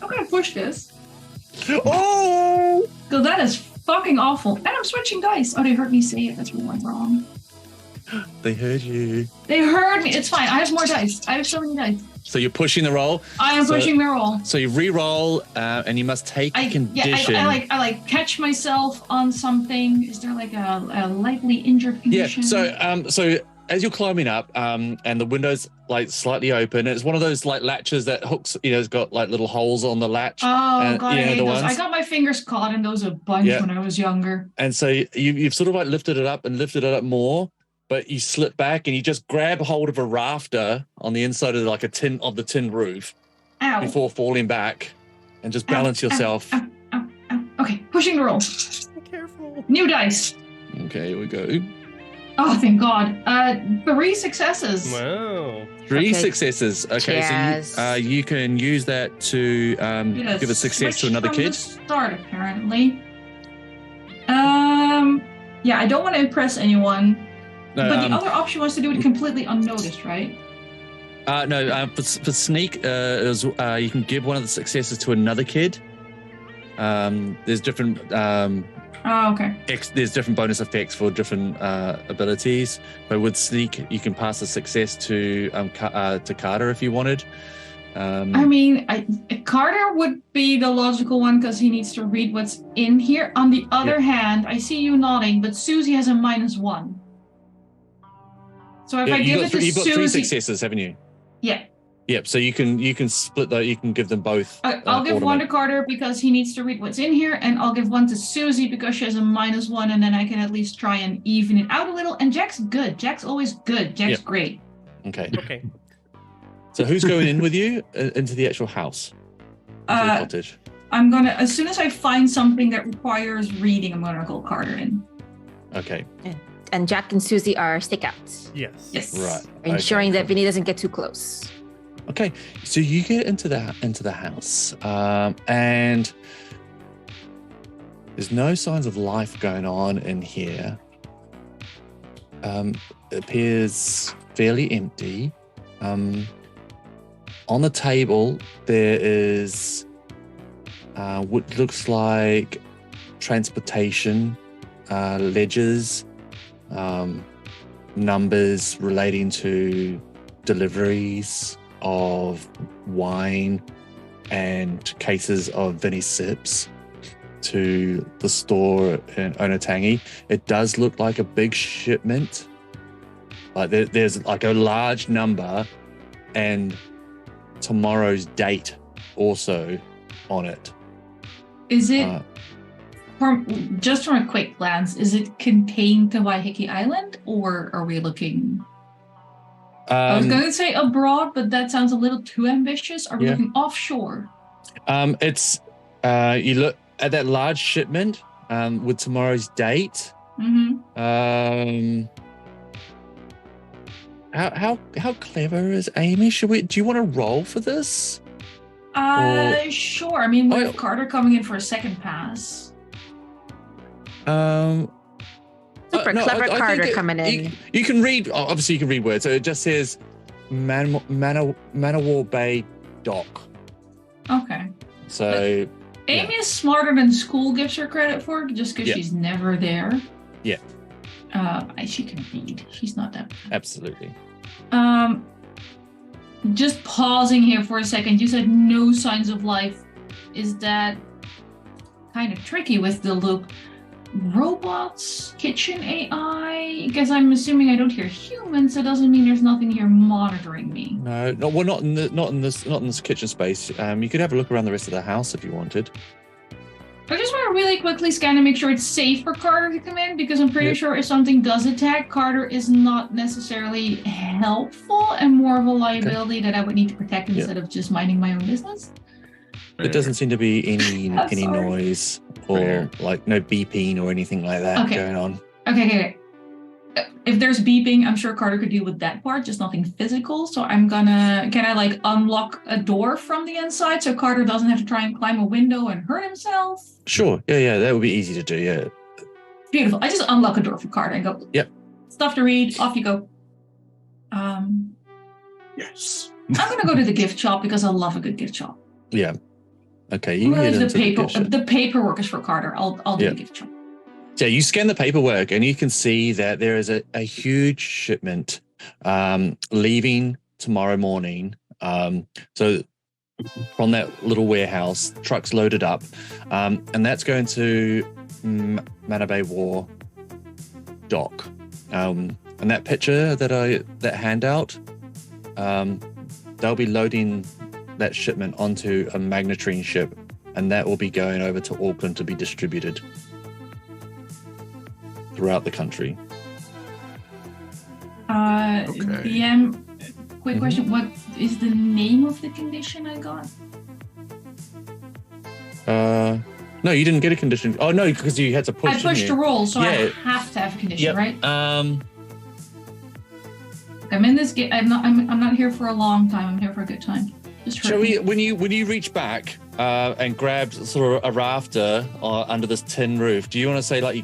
I'm gonna push this. Oh! Because that is fucking awful. And I'm switching dice. Oh, they heard me say it. That's what went wrong. They heard you. They heard me. It's fine. I have more dice. I have so many dice. So you're pushing the roll. I am pushing the roll. So you re-roll, and you must take a condition. I catch myself on something. Is there like a lightly injured condition? Yeah. So as you're climbing up, and the window's like slightly open, it's one of those like latches that hooks. It's got like little holes on the latch. Oh god, I hate the those. ones. I got my fingers caught in those a bunch when I was younger. And so you've sort of like lifted it up more. But you slip back and you just grab hold of a rafter on the inside of like the tin roof. Ow. Before falling back, and just balance yourself. Ow. Okay, pushing the roll. Be careful. New dice. Okay, here we go. Oh, thank God. 3 successes. Wow. 3 successes. Okay, Yes. so you can use that to give a success to another From kid. the start, apparently. Yeah, I don't want to impress anyone. No, But the other option was to do it completely unnoticed, right? for sneak, you can give one of the successes to another kid. There's different Oh, okay. there's different bonus effects for different abilities. But with sneak, you can pass the success to Carter if you wanted. I mean, Carter would be the logical one because he needs to read what's in here. On the other hand, I see you nodding, but Susie has a -1. So if I give it to you've got 3 Susie, successes, haven't you? yeah, Yep. So you can split that. You can give them both. I'll give one to Carter because he needs to read what's in here, and I'll give one to Susie because she has a -1, and then I can at least try and even it out a little. And Jack's good. Jack's always good. Jack's great. Okay. Okay. So who's going in with you into the actual house? Into the cottage. I'm gonna, as soon as I find something that requires reading, I'm gonna call Carter in. Okay. And Jack and Susie are stakeouts, Yes. Yes. Right. ensuring that Vinny doesn't get too close. Okay. So you get into the house, and there's no signs of life going on in here. It appears fairly empty. On the table there is what looks like transportation ledgers, numbers relating to deliveries of wine and cases of Vinny Sips to the store in Onotangi. It does look like a big shipment. Like there's like a large number and tomorrow's date also on it. Is it, just from a quick glance, is it contained to Waiheke Island, or are we looking? I was going to say abroad, but that sounds a little too ambitious. Are we looking offshore? It's you look at that large shipment with tomorrow's date. Mm-hmm. How clever is Amy? Do you want to roll for this? Sure. I mean, with Carter coming in for a second pass. Super clever Carter coming in. You can read. Obviously, you can read words. So it just says Manowar Bay Dock. Okay. So Amy is smarter than school gives her credit for, just because she's never there. Yeah. She can read. She's not that bad. Absolutely. Just pausing here for a second. You said no signs of life. Is that kind of tricky with the look? Robots, kitchen AI? Because I'm assuming I don't hear humans. It doesn't mean there's nothing here monitoring me. No, well, not in this kitchen space. You could have a look around the rest of the house if you wanted. I just want to really quickly scan and make sure it's safe for Carter to come in, because I'm pretty sure if something does attack, Carter is not necessarily helpful and more of a liability that I would need to protect instead of just minding my own business. It doesn't seem to be any noise or like no beeping or anything like that going on. Okay. If there's beeping, I'm sure Carter could deal with that part, just nothing physical. So can I like unlock a door from the inside so Carter doesn't have to try and climb a window and hurt himself? Sure. Yeah, that would be easy to do, yeah. Beautiful. I just unlock a door for Carter and go, stuff to read, off you go. Yes. I'm going to go to the gift shop because I love a good gift shop. Yeah. Okay, you can get into the gift shop. The paperwork is for Carter. I'll do the gift shop. So you scan the paperwork and you can see that there is a huge shipment leaving tomorrow morning. So from that little warehouse, trucks loaded up, and that's going to Manawar Dock. And that picture that handout, they'll be loading that shipment onto a magnetrine ship, and that will be going over to Auckland to be distributed throughout the country. DM, quick question. What is the name of the condition I got? No, you didn't get a condition. Oh, no, because you had to push. I pushed a roll, so I have to have a condition, right? I'm in this game. I'm not here for a long time. I'm here for a good time. When you reach back and grab sort of a rafter under this tin roof, do you want to say like you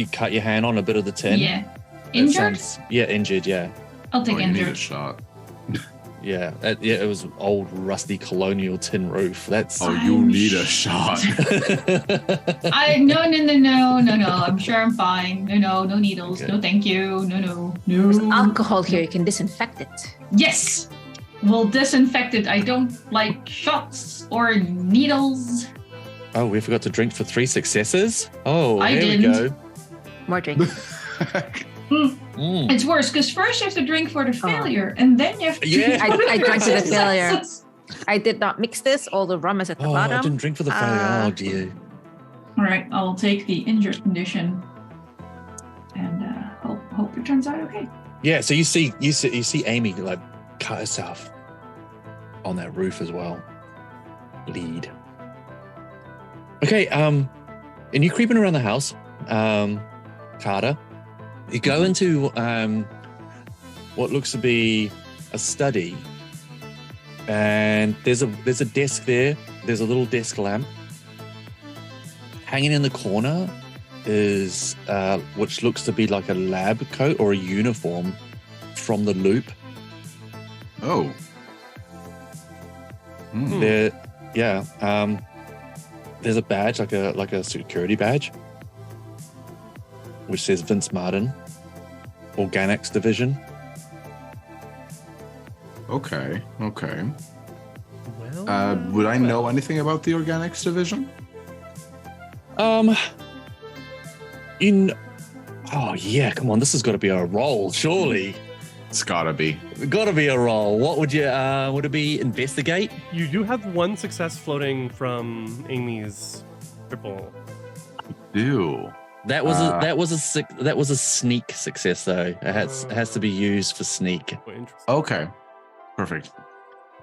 cut your hand on a bit of the tin? Yeah. Injured? Injured. Yeah. I'll take injured. You need a shot. Yeah. It was old rusty colonial tin roof. You need a shot. No. I'm sure I'm fine. No needles. Okay. No, thank you. No. There's alcohol here. You can disinfect it. Yes. We'll disinfect it. I don't like shots or needles. Oh, we forgot to drink for 3 successes? Oh, we go. More drink. It's worse, because first you have to drink for the failure, and then you have to drink for I drank for the failure. I did not mix this. All the rum is at the bottom. I didn't drink for the failure. Oh, dear. All right, I'll take the injured condition, and hope it turns out okay. Yeah, so you see Amy like cut herself on that roof as well. Bleed. Okay, and you're creeping around the house, Carter. You go into what looks to be a study, and there's a desk there. There's a little desk lamp. Hanging in the corner is which looks to be like a lab coat or a uniform from the Loop. Oh. There's a badge, like a security badge, which says Vince Martin, Organics Division. Okay. Well, would I know anything about the Organics Division? Oh yeah, come on, this has got to be a roll, surely. It's gotta be. Gotta be a roll. What would you? Would it be investigate? you do have 1 success floating from Amy's triple. Ew. That was a sneak success though. It has to be used for sneak. Okay, perfect.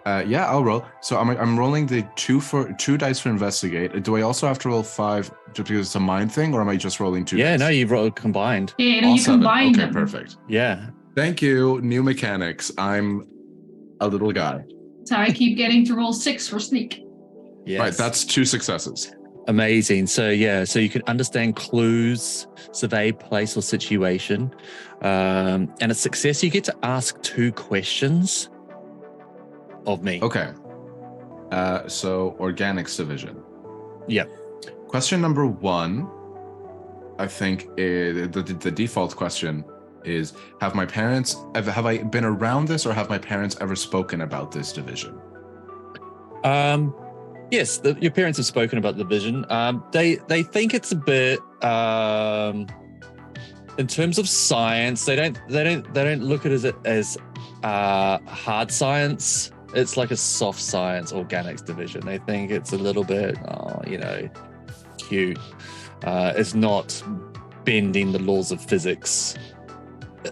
I'll roll. So I'm rolling the 2 dice for investigate. Do I also have to roll 5 just because it's a mind thing, or am I just rolling 2? Yeah, dice? no, you've rolled combined. Yeah, you combined them. Okay, perfect. Yeah. Thank you. New mechanics. I'm a little guy. So I keep getting to roll 6 for sneak. Yes. Right, that's 2 successes. Amazing. So so you can understand clues, survey place or situation. And a success, you get to ask 2 questions of me. Okay. So organics division. Yep. Question number 1, I think the default question is, have I been around this, or have my parents ever spoken about this division? Yes, your parents have spoken about the division. They think it's a bit in terms of science. They don't look at it as hard science. It's like a soft science organics division. They think it's a little bit, cute. It's not bending the laws of physics,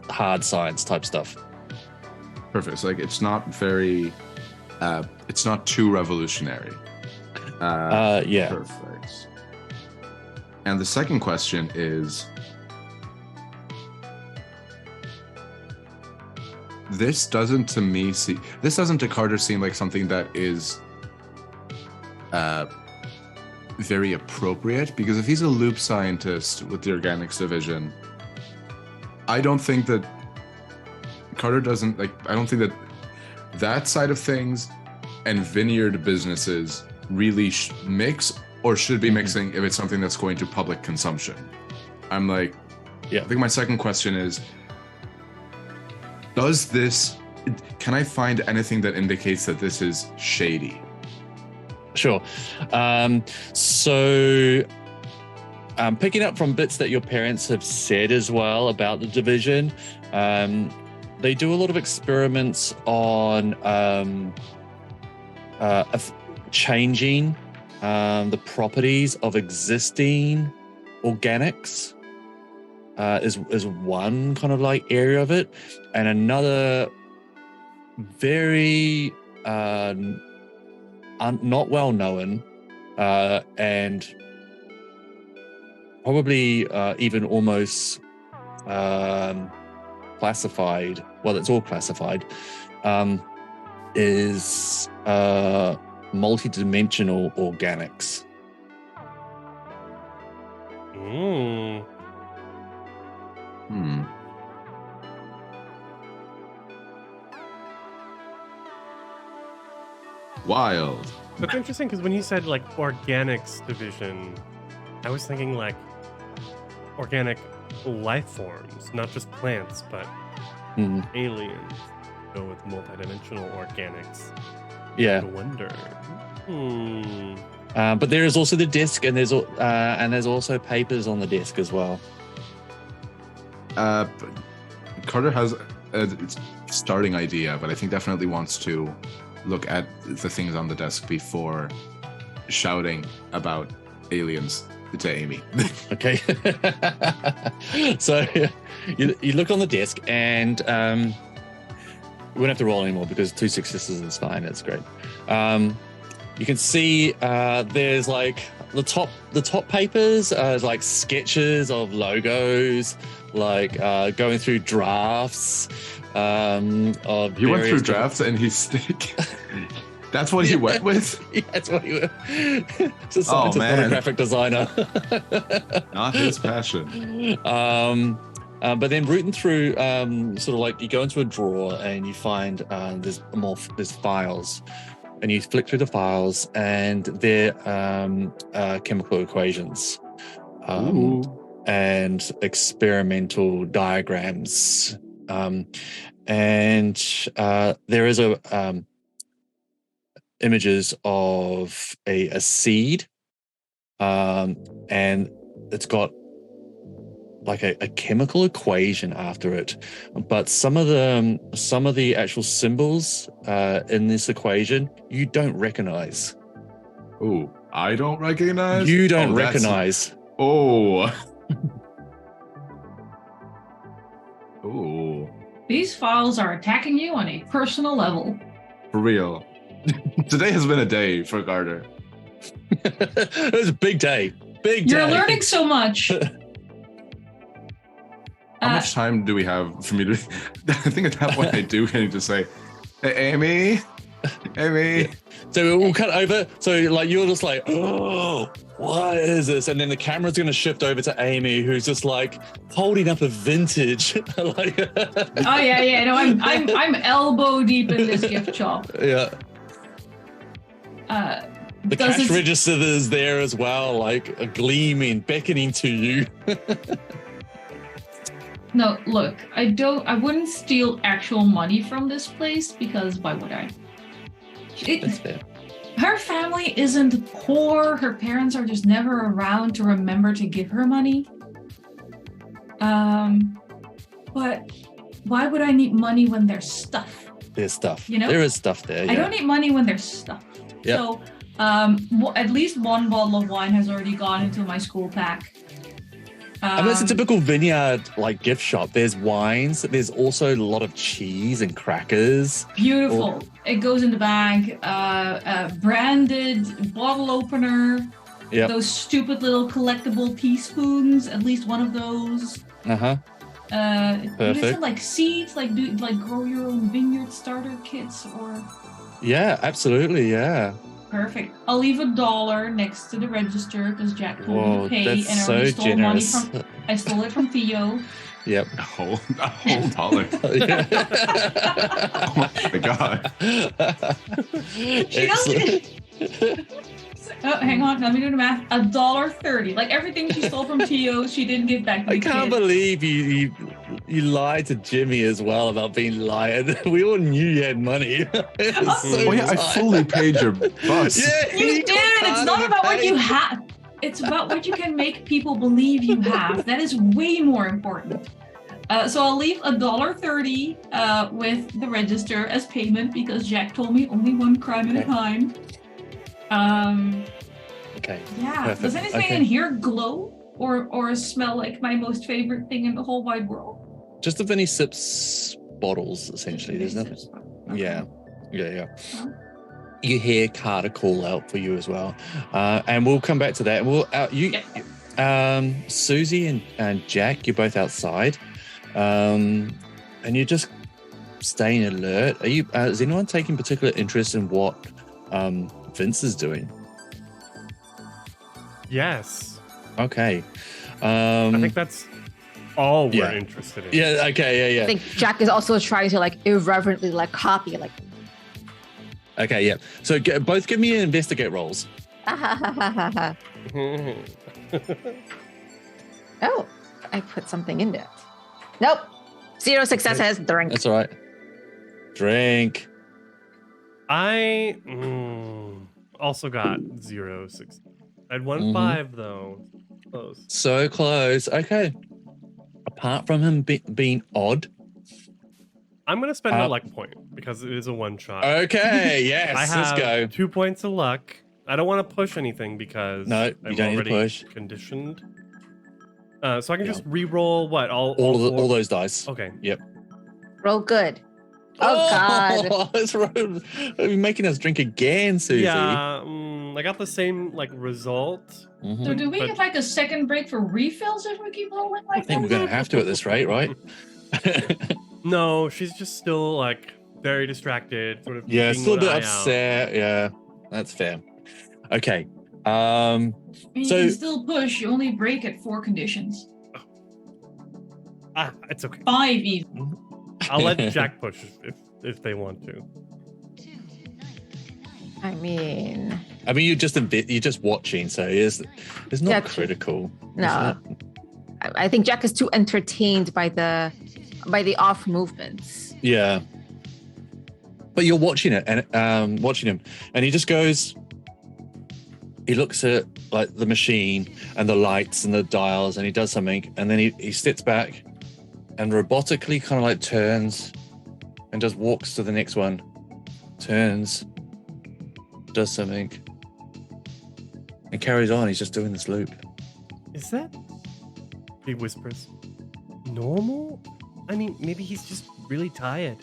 hard science type stuff. Perfect. So, it's not very, it's not too revolutionary. Yeah. Perfect. And the second question is, this doesn't to Carter seem like something that is very appropriate, because if he's a loop scientist with the organics division, I don't think that Carter doesn't I don't think that side of things and vineyard businesses really mix, or should be mixing if it's something that's going to public consumption. I'm I think my second question is, can I find anything that indicates that this is shady? Sure. So picking up from bits that your parents have said as well about the division, they do a lot of experiments on changing the properties of existing organics. Is one kind of area of it, and another very not well known and probably even almost classified. Well, it's all classified. Is multi-dimensional organics. Wild. That's interesting, because when you said organics division, I was thinking organic life forms, not just plants, but aliens. Go with multidimensional organics. Yeah. I wonder. But there is also the disc, and there's also papers on the disc as well. Carter has a starting idea, but I think definitely wants to look at the things on the desk before shouting about aliens to Amy. Okay. So you look on the desk, and we won't have to roll anymore because 2 successes is fine. It's great. You can see there's the top papers, sketches of logos, going through drafts of. You went through drafts and he's That's what he went with? Yeah, that's what he went. It's a scientist, not a graphic designer. Not his passion. But then rooting through, you go into a drawer and you find there's files, and you flick through the files, and they're chemical equations and experimental diagrams, and there is images of a seed, and it's got a chemical equation after it, but some of the actual symbols in this equation you don't recognize. Oh, I don't recognize? You don't recognize. Oh. These files are attacking you on a personal level. For real. Today has been a day for Carter. It was a big day. Big day. You're learning so much. How much time do we have for me to? I think at that point I do need to say, "Hey, Amy, Amy." Yeah. So we'll cut over. So like you're just like, oh, what is this? And then the camera's going to shift over to Amy, who's just like holding up a vintage. Like, Oh yeah. No, I'm elbow deep in this gift shop. yeah. The Does cash it- register is there as well, like gleaming, beckoning to you. No, look, I wouldn't steal actual money from this place because why would I? That's fair. Her family isn't poor. Her parents are just never around to remember to give her money. But why would I need money when there's stuff? There's stuff. You know? There is stuff there. I Yeah. don't need money when there's stuff. Yep. So, at least one bottle of wine has already gone into my school pack. I mean, it's a typical vineyard like gift shop. There's wines. There's also a lot of cheese and crackers. Beautiful. It goes in the bag. Branded bottle opener. Yep. Those stupid little collectible teaspoons. At least one of those. Uh-huh. Perfect. Like seeds, like grow your own vineyard starter kits, or. Yeah, absolutely. Yeah. Perfect. I'll leave $1 next to the register because Jack told me Whoa, to pay, that's and I so already stole generous. money from. I stole it from Theo. Yep. A whole dollar. Oh my god. She doesn't. Oh, hang on. Let me do the math. $1.30. Like everything she stole from Theo, she didn't give back to I the can't kid. believe you lied to Jimmy as well about being lied. We all knew you had money. It's so Oh yeah, I tight. fully paid your bus. Yeah, You did. got It's part not of about the what you pay. have. It's about what you can make people believe you have. That is way more important. So I'll leave $1.30 with the register as payment because Jack told me only one crime at a time. Okay. Yeah. Perfect. Does anything Okay. in here glow or smell like my most favorite thing in the whole wide world? Just the Vinny Sips bottles, essentially. There's nothing. Okay. Yeah. You hear Carter call out for you as well, and we'll come back to that. We'll Susie and Jack, you're both outside, and you're just staying alert. Are you? Is anyone taking particular interest in what Vince is doing? Yes. Okay. I think that's all we're yeah. interested in. Yeah. Okay. I Yeah. think Jack is also trying to like irreverently like copy like. Okay. Yeah. So both give me investigate rolls. Oh, I put something in there. Nope. 0 successes. Drink. That's all right. Drink. I also got 0 6. I had 1 5 though. Close. So close. Okay. Apart from him being odd. I'm gonna spend a luck point because it is a one shot. Okay. Yes. I Let's have go. 2 points of luck. I don't want to push anything because No, you I'm don't need to already push. conditioned. So I can just re-roll what all All those dice. Okay. Roll good. Oh, God. That's right. Are you making us drink again, Susie? Yeah, I got the same like result. Mhm. So do we But- get like a second break for refills if we keep rolling like I think we're going to have to at this rate, right? No, she's just still like very distracted, sort of. Yeah, keeping still a an bit eye out. upset. Yeah, that's fair. Okay. You So- can still push. You only break at 4 conditions. It's okay. 5 even. I'll let Jack push if they want to. I mean, you're just watching, so it's not Yeah, true. critical. no. I think Jack is too entertained by the off movements. Yeah. But you're watching it and watching him, and he just goes. He looks at like the machine and the lights and the dials, and he does something, and then he steps back, and robotically kind of like turns, and just walks to the next one, turns, does something, and carries on. He's just doing this loop. Is that? He whispers. Normal? I mean, maybe he's just really tired.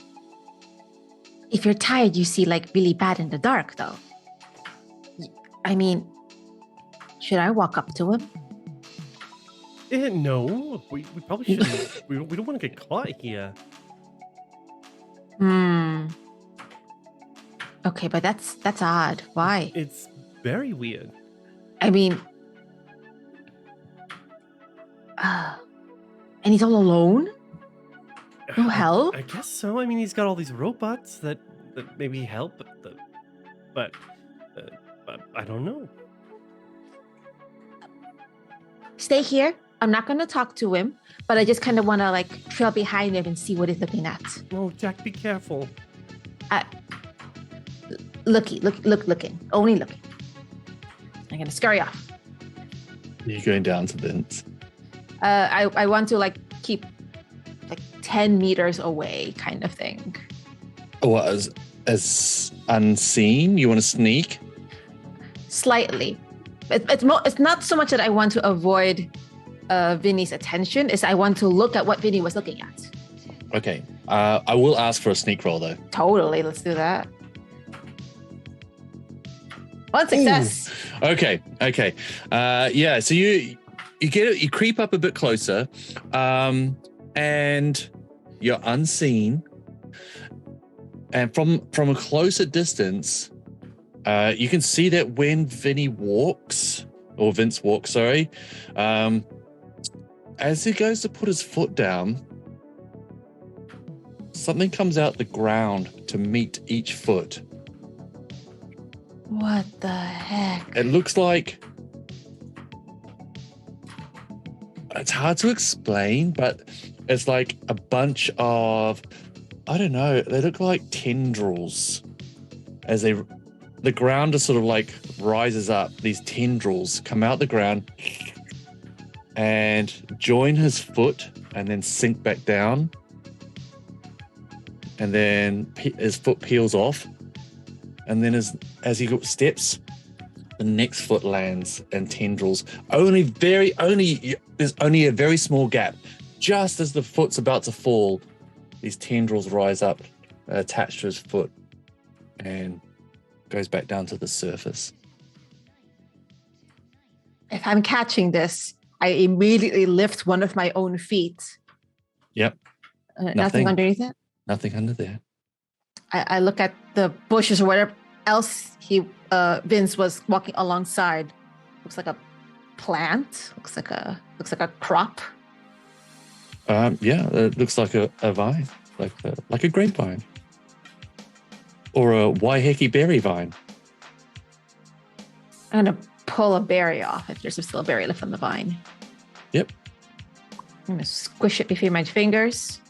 If you're tired, you see like really bad in the dark, though. I mean, should I walk up to him? No, we probably shouldn't. we don't want to get caught here. Okay, but that's odd. Why? It's very weird. I mean, and he's all alone? No help? I guess so. I mean, he's got all these robots that maybe help, but I don't know. Stay here. I'm not going to talk to him, but I just kind of want to like trail behind him and see what he's looking at. Oh, Jack, be careful. Looking. Only looking. I'm going to scurry off. You're going down to Vince. I want to like keep like 10 meters away kind of thing. What, as unseen? You want to sneak? Slightly. It's not so much that I want to avoid Vinny's attention, is I want to look at what Vinny was looking at. Okay. I will ask for a sneak roll though. Totally, let's do that. One success. Ooh. Okay. Yeah. So you get it. You creep up a bit closer, and you're unseen. And from a closer distance, you can see that when Vince walks, as he goes to put his foot down, something comes out the ground to meet each foot. What the heck? It looks like, it's hard to explain, but it's like a bunch of, I don't know, they look like tendrils as the ground just sort of like rises up. These tendrils come out the ground and join his foot and then sink back down. And then his foot peels off. And then as he steps, the next foot lands and tendrils. There's only a very small gap. Just as the foot's about to fall, these tendrils rise up, attached to his foot, and goes back down to the surface. If I'm catching this, I immediately lift one of my own feet. Yep. Nothing underneath it? Nothing under there. I look at the bushes or whatever else Vince was walking alongside. Looks like a plant. Looks like a crop. Yeah, it looks like a vine, like a grapevine, or a Waiheke berry vine. I'm gonna pull a berry off if there's still a berry left on the vine. Yep. I'm gonna squish it between my fingers.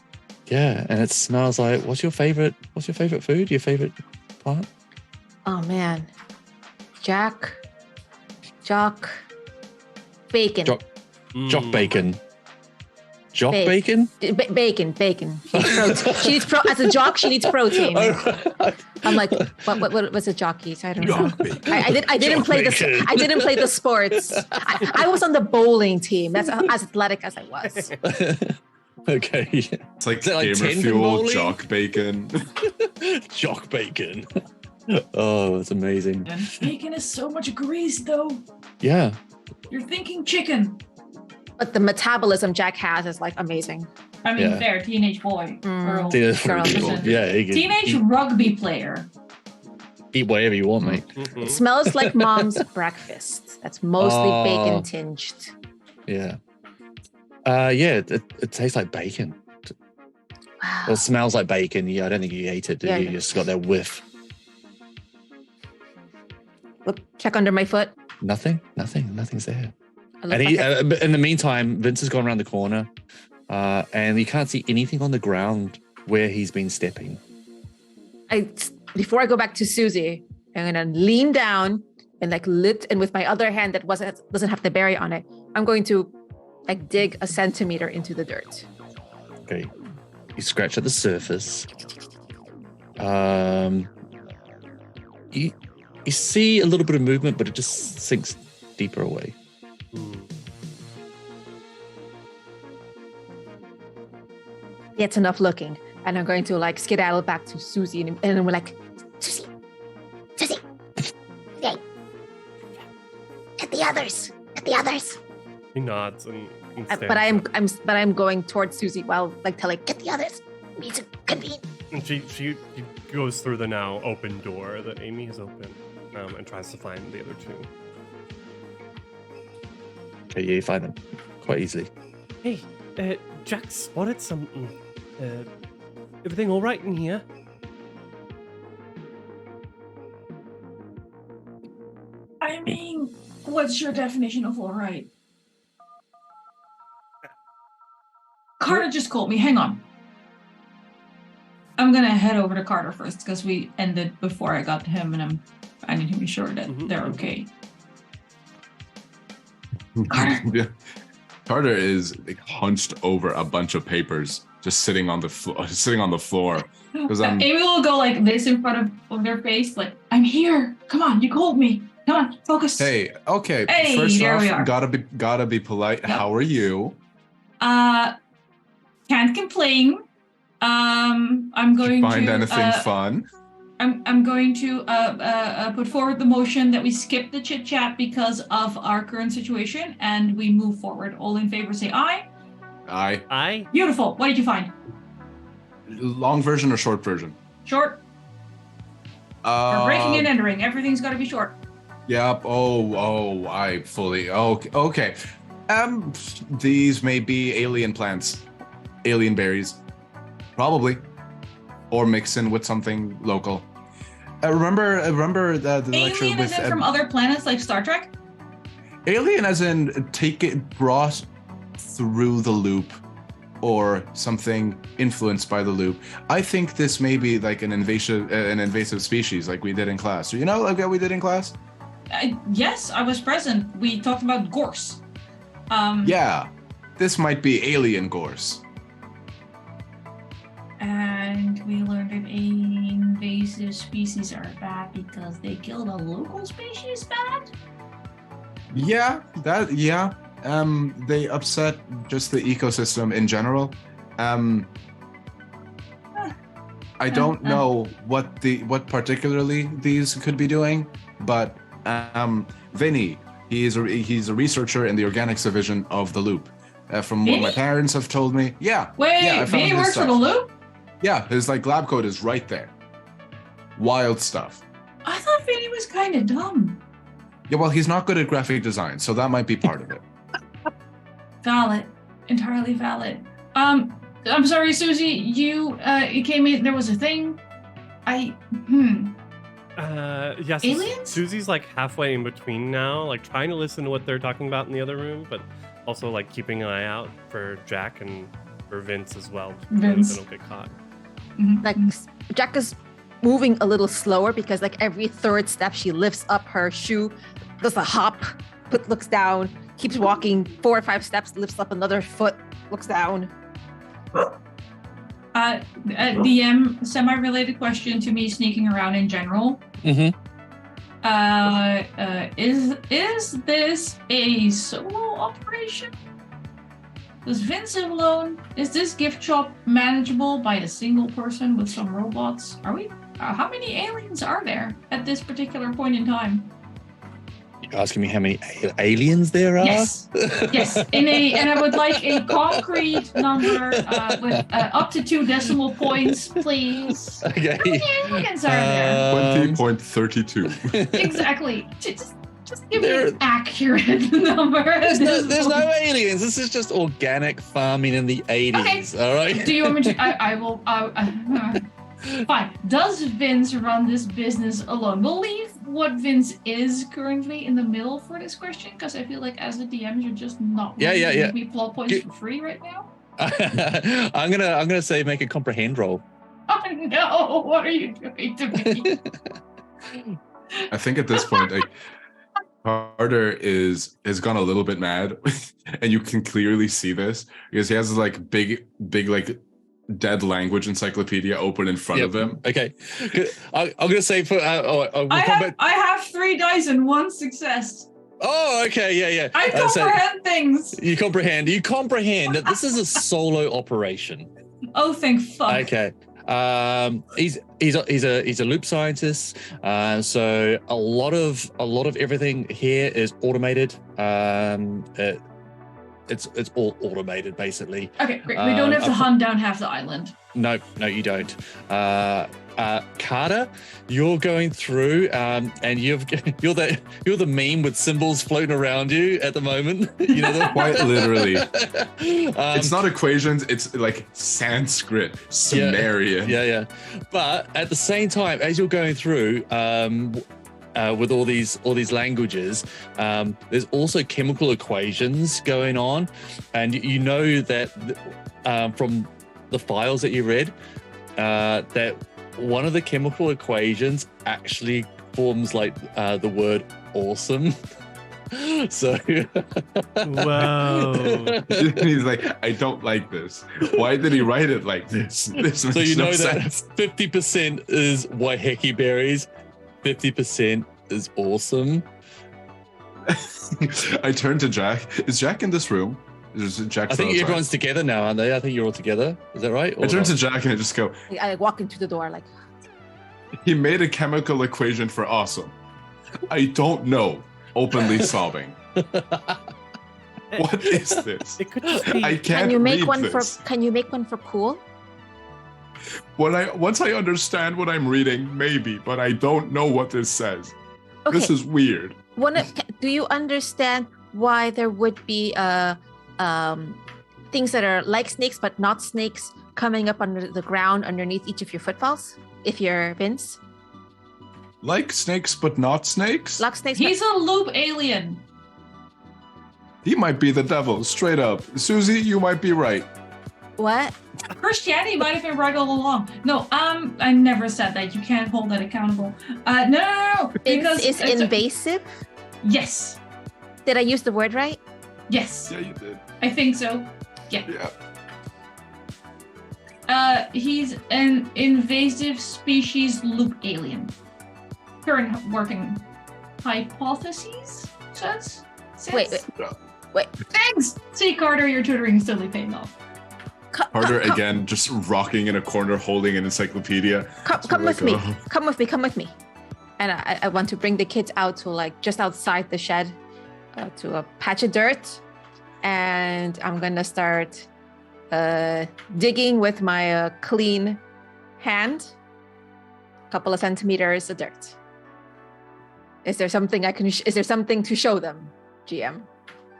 Yeah, and it smells like. What's your favorite food? Your favorite plant? Oh man, Jock bacon. Jock bacon. Jock bacon? Bacon. She needs as a jock, she needs protein. I'm like, what's a jockey? So I don't know. I didn't play the sports. I was on the bowling team. That's as athletic as I was. Okay. It's like gamer fuel, bowling? jock bacon. Jock bacon. Oh, that's amazing. And bacon is so much grease, though. Yeah. You're thinking chicken. But the metabolism Jack has is like amazing. I mean, Yeah. fair, teenage boy. Girl. Girl. Yeah, you can Teenage rugby player. eat whatever you want, mate. It smells like mom's breakfast. That's mostly Oh. bacon tinged. Yeah. Yeah, it tastes like bacon. Wow. Well, it smells like bacon. Yeah, I don't think you ate it, did Yeah, you? no. You just got that whiff. Look, check under my foot. Nothing's there. I look And like in the meantime, Vince has gone around the corner, and you can't see anything on the ground where he's been stepping. before I go back to Susie, I'm gonna lean down and like lift, and with my other hand that doesn't have the berry on it, I'm going to like dig a centimeter into the dirt. Okay. You scratch at the surface. You see a little bit of movement, but it just sinks deeper away. It's enough looking, and I'm going to like skedaddle back to Susie, and then we're like, Susie, hey, get the others. He nods and stands But up. I'm going towards Susie while like telling, get the others. We need to convene. And she goes through the now open door that Amy has opened and tries to find the other two. Okay, yeah, you find them quite easily. Hey, Jack spotted something. Everything all right in here? I mean, what's your definition of all right? Carter just called me. Hang on. I'm gonna head over to Carter first because we ended before I got to him, and I need to be sure that they're okay. Carter. Carter is like, hunched over a bunch of papers, just sitting on the floor. Amy will go like this in front of their face, like, I'm here. Come on, you called me. Come on, focus. Hey, okay. Hey, First there off, we are. gotta be polite. Yep. How are you? Can't complain. I'm going Did you find to anything fun? I'm going to put forward the motion that we skip the chit chat because of our current situation and we move forward. All in favor, say aye. Aye. Beautiful. What did you find? Long version or short version? Short. We're breaking and entering. Everything's got to be short. Yep. Oh, I fully. Okay. These may be alien plants, alien berries, probably, or mix in with something local. Remember the lecture Alien with is it from other planets like Star Trek? alien, as in brought through the loop, or something influenced by the loop. I think this may be like an invasive species, like we did in class. You know, like what we did in class. Yes, I was present. We talked about gorse. Yeah, this might be alien gorse. And we learned that invasive species are bad because they killed a local species bad? Yeah. They upset just the ecosystem in general. I don't know what particularly these could be doing, but Vinny, he's a researcher in the organics division of the Loop. From what my parents have told me. Yeah. Wait, Vinny works for the Loop? Yeah, his lab code is right there. Wild stuff. I thought Vinny was kind of dumb. Yeah, well, he's not good at graphic design, so that might be part of it. Valid. Entirely valid. I'm sorry, Susie, you came in, there was a thing. Yes. Aliens? Susie's halfway in between now, trying to listen to what they're talking about in the other room, but also keeping an eye out for Jack and for Vince as well. Vince. So they don't get caught. Jack is moving a little slower because every third step she lifts up her shoe, does a hop, looks down, keeps walking 4 or 5 steps, lifts up another foot, looks down. DM, semi-related question to me sneaking around in general. Mm-hmm. Is this a solo operation? Does Vince live alone? Is this gift shop manageable by a single person with some robots? Are we? How many aliens are there at this particular point in time? You're asking me how many aliens there are? Yes. And I would like a concrete number with up to 2 decimal points, please. Okay. How many aliens are there? 20.32. Exactly. Just give me an accurate number. There's no aliens. This is just organic farming in the 80s. Okay. All right. Do you want me to? I will. Fine. Does Vince run this business alone? We'll leave what Vince is currently in the middle for this question, because I feel like as a DM, you're just not giving me plot points for free right now. I'm gonna say make a comprehend roll. Oh no! What are you doing to me? I think at this point, Carter has gone a little bit mad, and you can clearly see this because he has this big dead language encyclopedia open in front of him. Okay, good. I'm gonna say for I have 3 dice and 1 success. Oh, okay, yeah. I comprehend things. You comprehend that this is a solo operation. Oh, thank fuck. Okay. He's a loop scientist. So a lot of everything here is automated. it's all automated basically. Okay, great. We don't have to I've- hunt down half the island. No, you don't. Carter, you're going through, and you're the meme with symbols floating around you at the moment. You know, Quite literally. Um, It's not equations, it's like Sanskrit, Sumerian. Yeah. But at the same time, as you're going through, with all these languages, there's also chemical equations going on, and you know that from the files that you read, that one of the chemical equations actually forms like the word awesome. So Whoa. He's like, I don't like this. Why did he write it like this? This makes so you know no that sense. 50% is Waiheke berries, 50% is awesome. I turn to Jack. Is Jack in this room? Is Jack I think outside? everyone's together now, aren't they? I think you're all together. Is that right? I turn to Jack and I just go, I walk into the door like, he made a chemical equation for awesome. I don't know. Openly sobbing. What is this? It could just be. I can't can you make read one this. for? Can you make one for cool? Once I understand what I'm reading, maybe, but I don't know what this says. Okay. This is weird. Do you understand why there would be things that are like snakes but not snakes coming up under the ground underneath each of your footfalls? If you're Vince, Like snakes, but not snakes? like snakes. He's a loop alien. He might be the devil, straight up. Susie, you might be right. What? Christianity might have been right all along. No, I never said that. You can't hold that accountable. No. Vince is it's invasive. yes. Did I use the word right? Yes. Yeah, you did. I think so. Yeah. He's an invasive species loop alien. Current working hypotheses says. Wait. Thanks! See, Carter, your tutoring is totally paying off. Carter again, just rocking in a corner, holding an encyclopedia. Come with me. Come with me. And I want to bring the kids out to like just outside the shed to a patch of dirt. And I'm going to start digging with my clean hand. A couple of centimeters of dirt. Is there something is there something to show them, GM?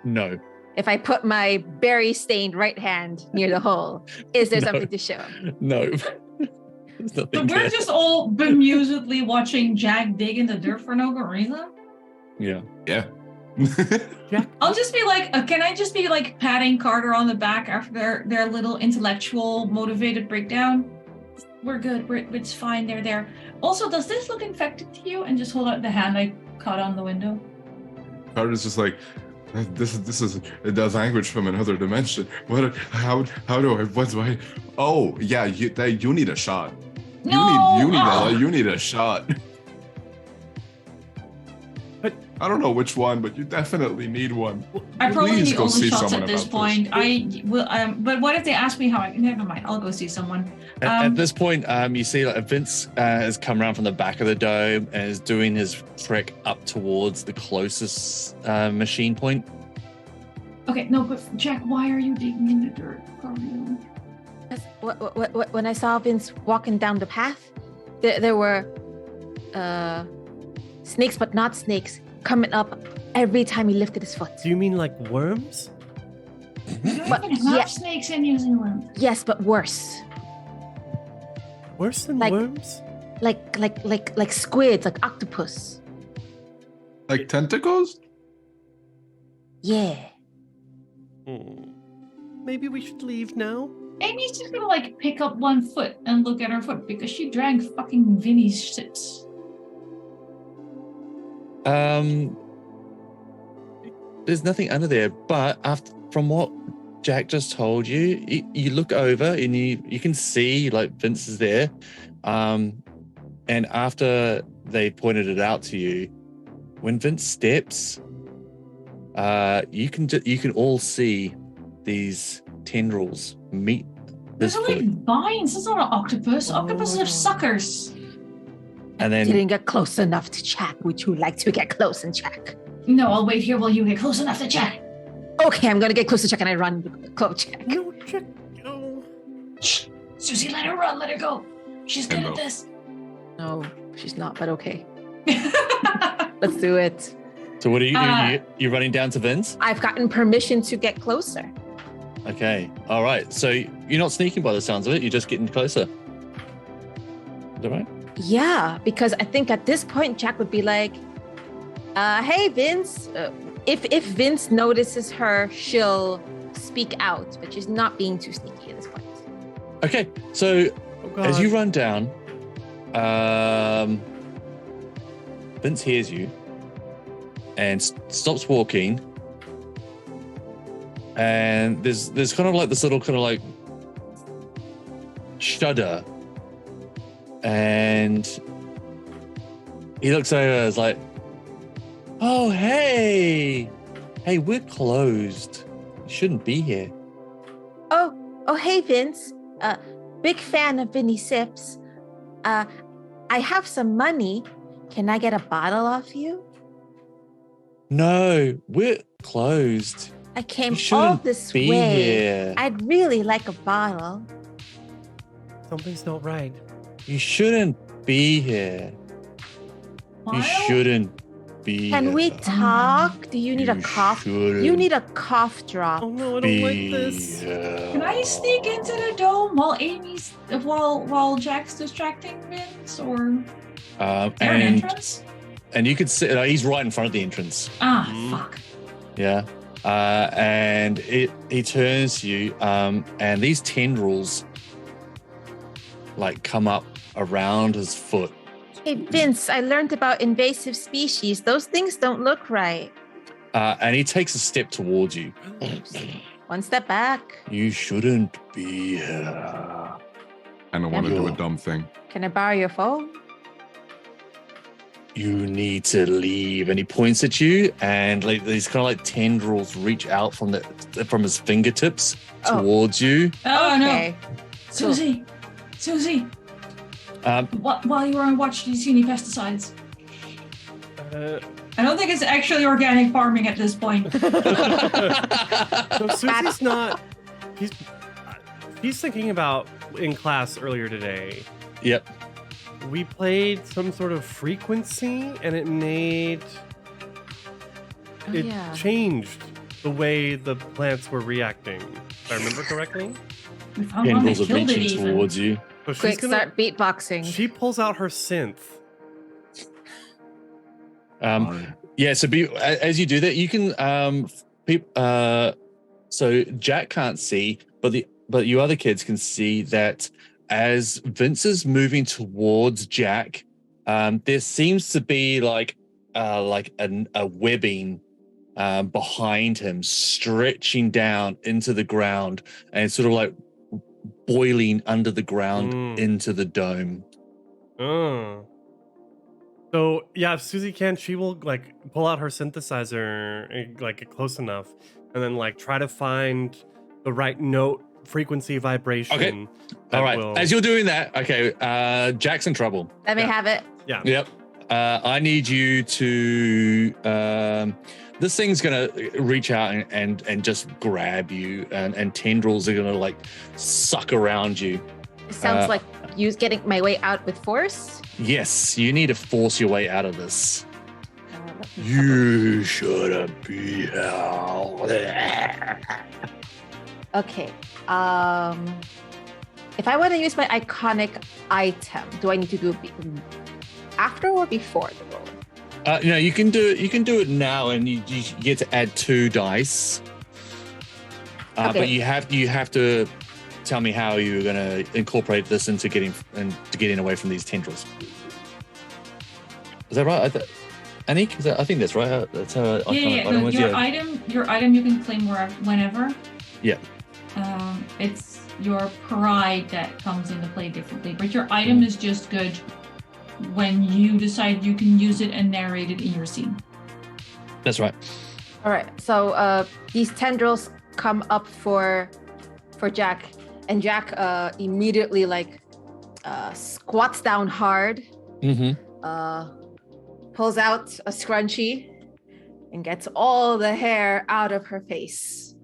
No. If I put my berry-stained right hand near the hole, is there No. something to show? No. There's nothing But we're there. just all bemusedly watching Jack dig in the dirt for no good reason. Yeah. Yeah. I'll just be like, can I just be like patting Carter on the back after their little intellectual motivated breakdown? We're good. It's fine. They're there. Also, does this look infected to you? And just hold out the hand I caught on the window. Carter's just like, this is the language from another dimension. How do I? What do I? Oh yeah, you need a shot. No! You need a shot. But I don't know which one, but you definitely need one. I probably Please need go only see shots someone at this about point. I will. But what if they ask me how I? Never mind. I'll go see someone. At this point, you see like Vince has come around from the back of the dome and is doing his trek up towards the closest machine point. Okay, no, but Jack, why are you digging in the dirt? When I saw Vince walking down the path, there were snakes, but not snakes, coming up every time he lifted his foot. Do you mean like worms? But, Not snakes in New Zealand. yes, but worse. Worse than Like- worms? Like squids, like octopus. Like tentacles? Yeah. Maybe we should leave now. Amy's just gonna like pick up one foot and look at her foot because she drank fucking Vinny's sips. There's nothing under there, but from what Jack just told you, you look over and you can see like Vince is there. And after they pointed it out to you, when Vince steps, you can all see these tendrils meet this Those are foot, like vines. That's not an octopus. Octopuses have suckers. and then Didn't get close enough to check. Would you like to get close and check? No, I'll wait here while you get close enough to check. Okay, I'm gonna get close to Jack and I run close Jack. No, Jack. No. Susie, let her run. Let her go. She's good Hello. at this. No, she's not, but okay. Let's do it. So what are you running down to Vince? I've gotten permission to get closer. Okay. All right. So you're not sneaking by the sounds of it. You're just getting closer. Is that right? Yeah, because I think at this point Jack would be like, "Hey, Vince." If Vince notices her, she'll speak out, but she's not being too sneaky at this point. Okay. So Oh, God. as you run down, Vince hears you and stops walking. And there's kind of like this little kind of like shudder. And he looks over and is like, "Oh, hey, we're closed. You shouldn't be here." Oh, hey, Vince. Big fan of Vinny Sips. I have some money. Can I get a bottle off you? "No, we're closed. I came You shouldn't all this be way. here. I'd really like a bottle." Something's not right. You shouldn't be here. You Miles? shouldn't be Can here. we talk? Do you need a cough? You need a cough drop. Oh no, I don't like Be this. here. Can I sneak into the dome while Jack's distracting Vince, or there an entrance? And you could see he's right in front of the entrance. Ah, Mm. fuck. Yeah. And he turns to you, and these tendrils like come up around his foot. Hey, Vince, I learned about invasive species. Those things don't look right. And he takes a step towards you. One step back. You shouldn't be here. I don't want to do a Yeah. dumb thing. Can I borrow your phone? You need to leave. And he points at you, and like these kind of like tendrils reach out from his fingertips Oh. towards you. Oh Okay. Susie. Um, While you were on watch, did you see any pesticides? Uh, I don't think it's actually organic farming at this point. so Susie's not. He's thinking about in class earlier today. Yep. We played some sort of frequency, and it made Oh, it yeah. changed the way the plants were reacting. If I remember correctly. We found one that Tendrils are killed it reaching even. towards you. So she's Quick, gonna. start beatboxing. She pulls out her synth. Yeah, so as you do that, you can so Jack can't see, but you other kids can see that as Vince is moving towards Jack, there seems to be like a webbing behind him, stretching down into the ground, and sort of like boiling under the ground into the dome. Oh. So yeah, if Susie can, she will like pull out her synthesizer, like get close enough, and then like try to find the right note, frequency, vibration. Okay. that All right. will- As you're doing that, okay, Jack's in trouble. Let me Yeah. have it. Yeah. Yep. I need you to. This thing's gonna reach out and just grab you, and tendrils are gonna like suck around you. It sounds Uh, like you getting my way out with force. Yes, you need to force your way out of this. Let me You shouldn't be here. Okay. If I want to use my iconic item, do I need to do it after or before the roll? No, you can do it. You can do it now, and you get to add 2 dice. Okay. But you have to tell me how you're going to incorporate this into getting away from these tendrils. Is that right? Anik? I think that's right. That's how Yeah. No, your item you can claim whenever. Yeah. It's your pride that comes into play differently, but your item is just good when you decide you can use it and narrate it in your scene. That's right. All right. So these tendrils come up for Jack, and Jack immediately squats down hard, Mm-hmm. pulls out a scrunchie, and gets all the hair out of her face.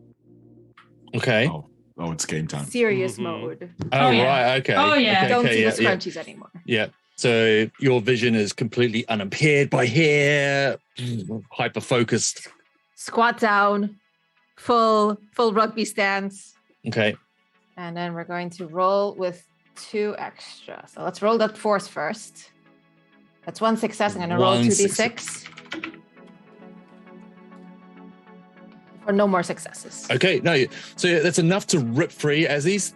Okay. Oh, it's game time. Serious Mhm. mode. Oh, yeah. right. Okay. Oh, yeah. Okay, Don't okay, see yeah, the yeah. scrunchies anymore. Yeah. So your vision is completely unimpaired by hair, hyper focused. Squat down, full rugby stance. Okay. And then we're going to roll with 2 extra. So let's roll that force first. That's 1 success. I'm going to roll One 2d6. Or no more successes. Okay. No. So that's enough to rip free as these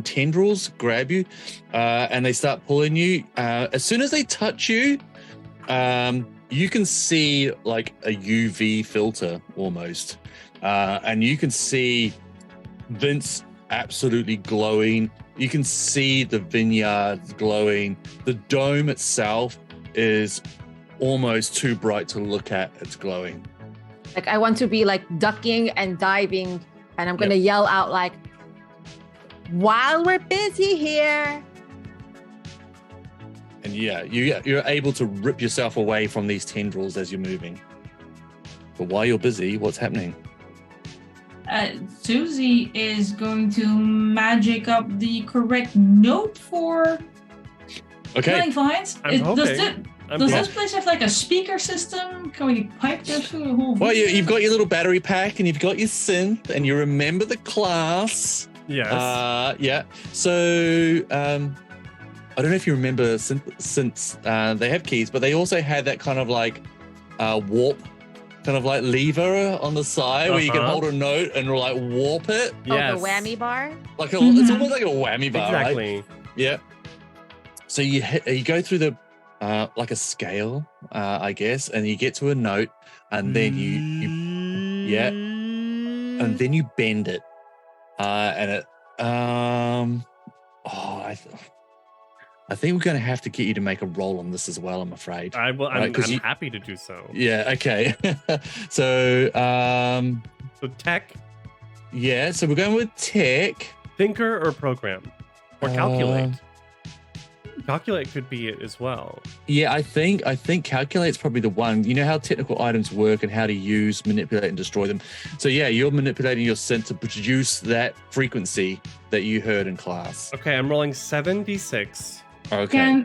tendrils grab you, and they start pulling you. As soon as they touch you, you can see like a UV filter almost, and you can see Vince absolutely glowing. You can see the vineyards glowing. The dome itself is almost too bright to look at. It's glowing. Like I want to be like ducking and diving, and I'm going to yell out like, while we're busy here. And yeah, you're able to rip yourself away from these tendrils as you're moving. But while you're busy, what's happening? Susie is going to magic up the correct note for Okay. Flying Vines. I'm hoping. Does this place have like a speaker system? Can we pipe this through the whole Well, video? you've got your little battery pack and you've got your synth and you remember the class. Yes. Yeah. So I don't know if you remember synths. They have keys, but they also had that kind of like warp, kind of like lever on the side where you can Uh-huh. hold a note and like warp it. Yes. Oh, the whammy bar? Like it's Mhm. almost like a whammy bar, right? Exactly. Yeah. So you go through the like a scale, I guess, and you get to a note, and then and then you bend it, and it. I think we're going to have to get you to make a roll on this as well. I'm afraid. I'm Right, 'cause I'm you- happy to do so. Yeah. Okay. So So tech, yeah. So we're going with tech. thinker, or program, or calculate. Calculate could be it as well. Yeah, I think calculate's probably the one. You know how technical items work and how to use, manipulate, and destroy them. So yeah, you're manipulating your synth to produce that frequency that you heard in class. Okay, I'm rolling 7d6. Okay.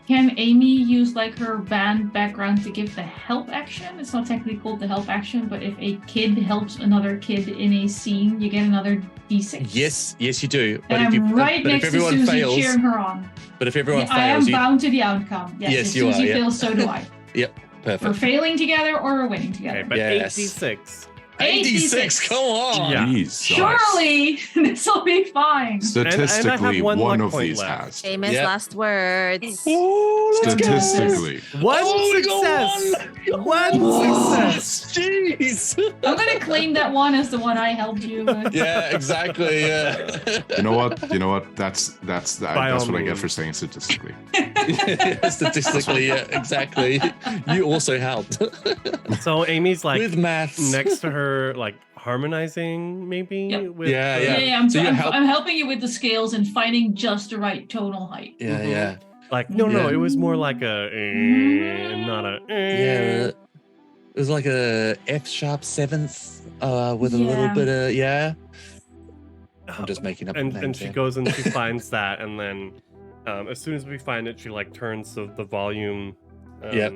Can Amy use like her band background to give the help action? It's not technically called the help action, but if a kid helps another kid in a scene, you get another d6. Yes, you do. And I'm right but next if to everyone Susie fails, cheering her on. but if everyone I am fails, you bound to the outcome. Yes, Yes, if you are, Susie yeah. fails, so do I. We're perfect. failing together or we're winning together. Okay, but Yes. 8d6. 86. Come on. Yeah. Jesus. Surely this will be fine. Statistically, one one luck of point these left. has. Famous Yeah. last words. Oh, let's go. Statistically. One Oh, we got success. one. One success. Jeez. I'm gonna claim that one as the one I helped you with. Yeah, exactly. Yeah. You know what? That's By all what I get means. for saying statistically. Statistically, yeah, exactly. You also helped So Amy's like with maths. next to her, like harmonizing maybe. Yep. With Yeah, her- yeah. I'm, So you I'm, help- I'm helping you with the scales and finding just the right tonal height. Yeah, Mhm. yeah, Like no, Yeah. it was more like a not a yeah. It was like a F sharp seventh, with a little Yeah. bit of yeah. I'm just making up And names she here. goes and she finds that, and then as soon as we find it, she like turns the volume. Yep.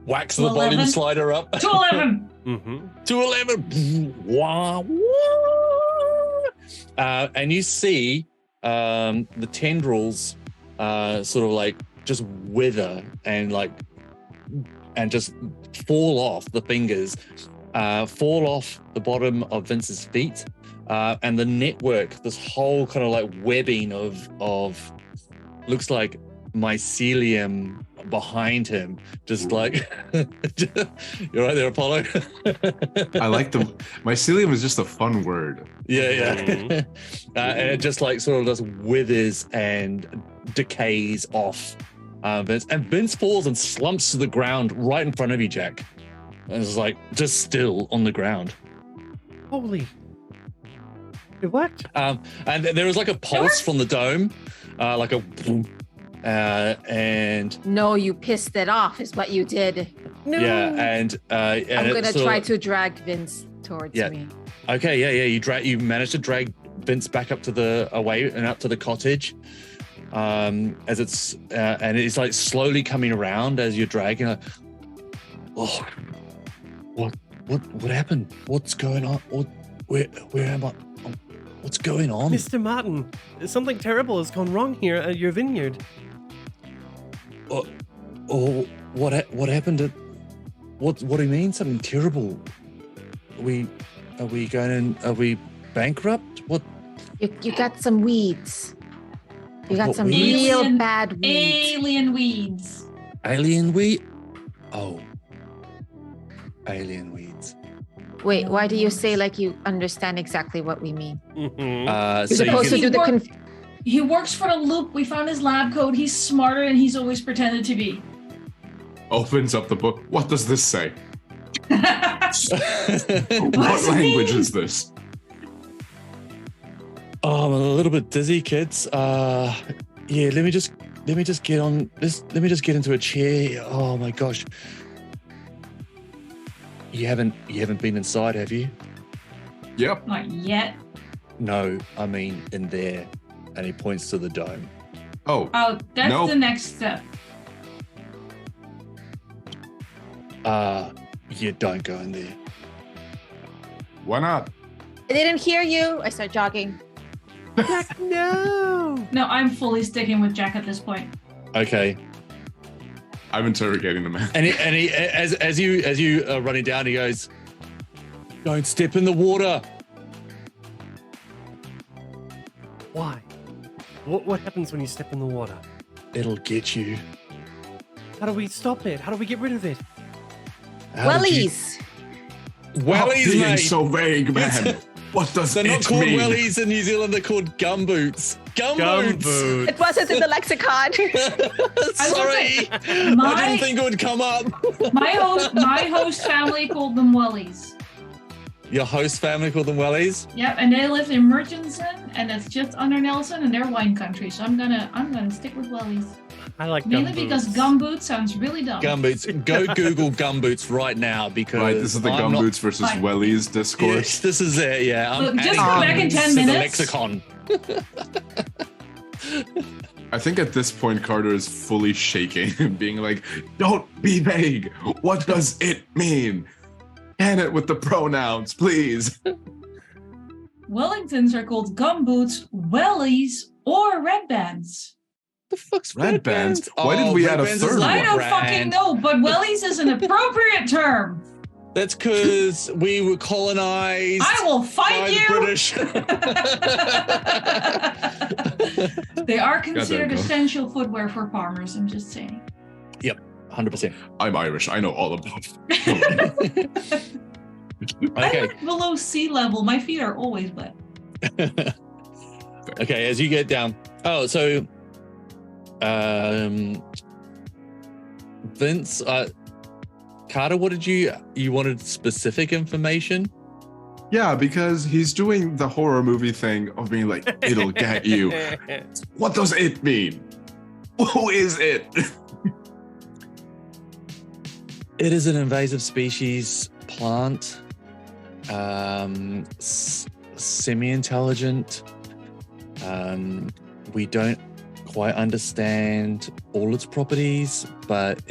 Whacks the 211. volume slider up 211. Mm-hmm. to 11. Wah, wah. And you see the tendrils sort of like just wither and just fall off the fingers, fall off the bottom of Vince's feet, and the network, this whole kind of like webbing of looks like mycelium behind him, just like you're right there, Apollo. I like the mycelium is just a fun word. Yeah. Mhm. And it just like sort of just withers and decays off Vince. And Vince falls and slumps to the ground right in front of you, Jack. And it's like just still on the ground. Holy. Wait, what? And there was like a pulse from the dome, and No, you pissed it off is what you did. No. Yeah, and I'm gonna try to drag Vince towards Yeah. me. Okay, yeah. You managed to drag Vince back up to the cottage. As it's and it's like slowly coming around as you're dragging. Oh, what happened? What's going on? Where am I? What's going on? Mr. Martin, something terrible has gone wrong here at your vineyard. What happened? What do you mean? Something terrible? Are we bankrupt? What? You got some weeds. You got What some weeds? real bad weeds. Alien weeds. Alien weed? Oh, alien weeds. Wait, why do you say like you understand exactly what we mean? Mhm. You're So you supposed to can, do the He works for the Loop. We found his lab code. He's smarter than he's always pretended to be. Opens up the book. What does this say? What's What it language mean? is this? Oh, I'm a little bit dizzy, kids. Yeah, let me just get on this. Let me just get into a chair. Oh my gosh. You haven't been inside, have you? Yep. Not yet. No, I mean in there. And he points to the dome. Oh, Oh, that's Nope. the next step. You don't go in there. why not? I didn't hear you. I start jogging. Jack, no. No, I'm fully sticking with Jack at this point. Okay. I'm interrogating the man. And he as you are running down, he goes, "Don't step in the water." Why? What happens when you step in the water? It'll get you. How do we stop it? How do we get rid of it? How did you- Wellies. Wellies, being mate. so vague, man. What does They're not it called mean? wellies in New Zealand. They're called gumboots. Gumboots. Gumboot. It wasn't in the lexicon. Sorry, I My- didn't think it would come up. My host family called them Wellies. Your host family called them wellies. Yep, and they lived in Murchison, and it's just under Nelson, and they're wine country. So I'm gonna stick with Wellies. I like Mainly gumboots. because gumboot sounds really dumb. Gumboots. Go Google gumboots right now because Right, this is the I'm not- gumboots versus Fine. wellies discourse. Yes, this is it. Yeah, I'm Look, just adding come back in gumboots 10 to the minutes. lexicon. I think at this point Carter is fully shaking, being like, "Don't be vague. What does it mean? Can it with the pronouns, please?" Wellingtons are called gumboots, wellies, or red bands. The fuck's Red bands? Why did we Red add a bands is third not I a don't brand. fucking know, but wellies is an appropriate term. That's because we were colonized I will by fight the you. British. They are considered go. essential footwear for farmers. I'm just saying. 100%. I'm Irish. I know all about it. I Okay. live below sea level. My feet are always wet. Okay, as you get down. Oh, so Vince, Carter, what did you wanted specific information? Yeah, because he's doing the horror movie thing of being like, "It'll get you." What does it mean? Who is it? It is an invasive species plant, semi-intelligent. We don't quite understand all its properties, but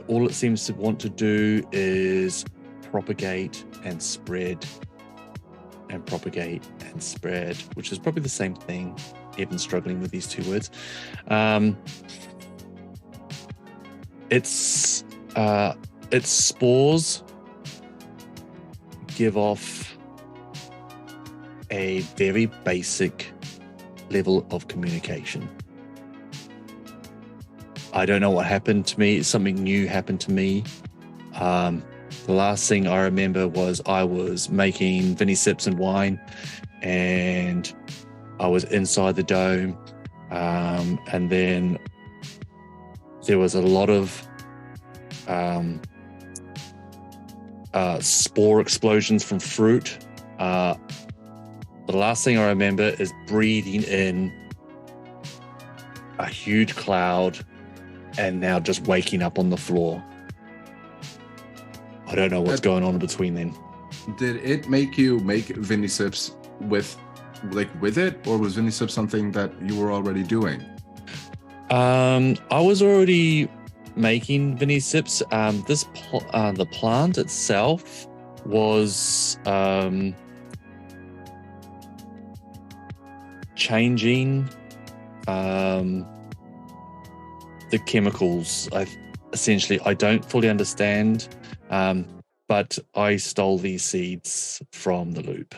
all it seems to want to do is propagate and spread, which is probably the same thing, even struggling with these two words. Its spores give off a very basic level of communication. I don't know what happened to me. Something new happened to me. The last thing I remember was I was making Vinny Sips and wine, and I was inside the dome, and then there was a lot of spore explosions from fruit. The last thing I remember is breathing in a huge cloud and now just waking up on the floor. I don't know what's going on in between then. Did it make you make Vinny Sips with it, or was Vinny Sips something that you were already doing? I was already making Vinny Sips. The plant itself was changing the chemicals. I don't fully understand, but I stole these seeds from the loop.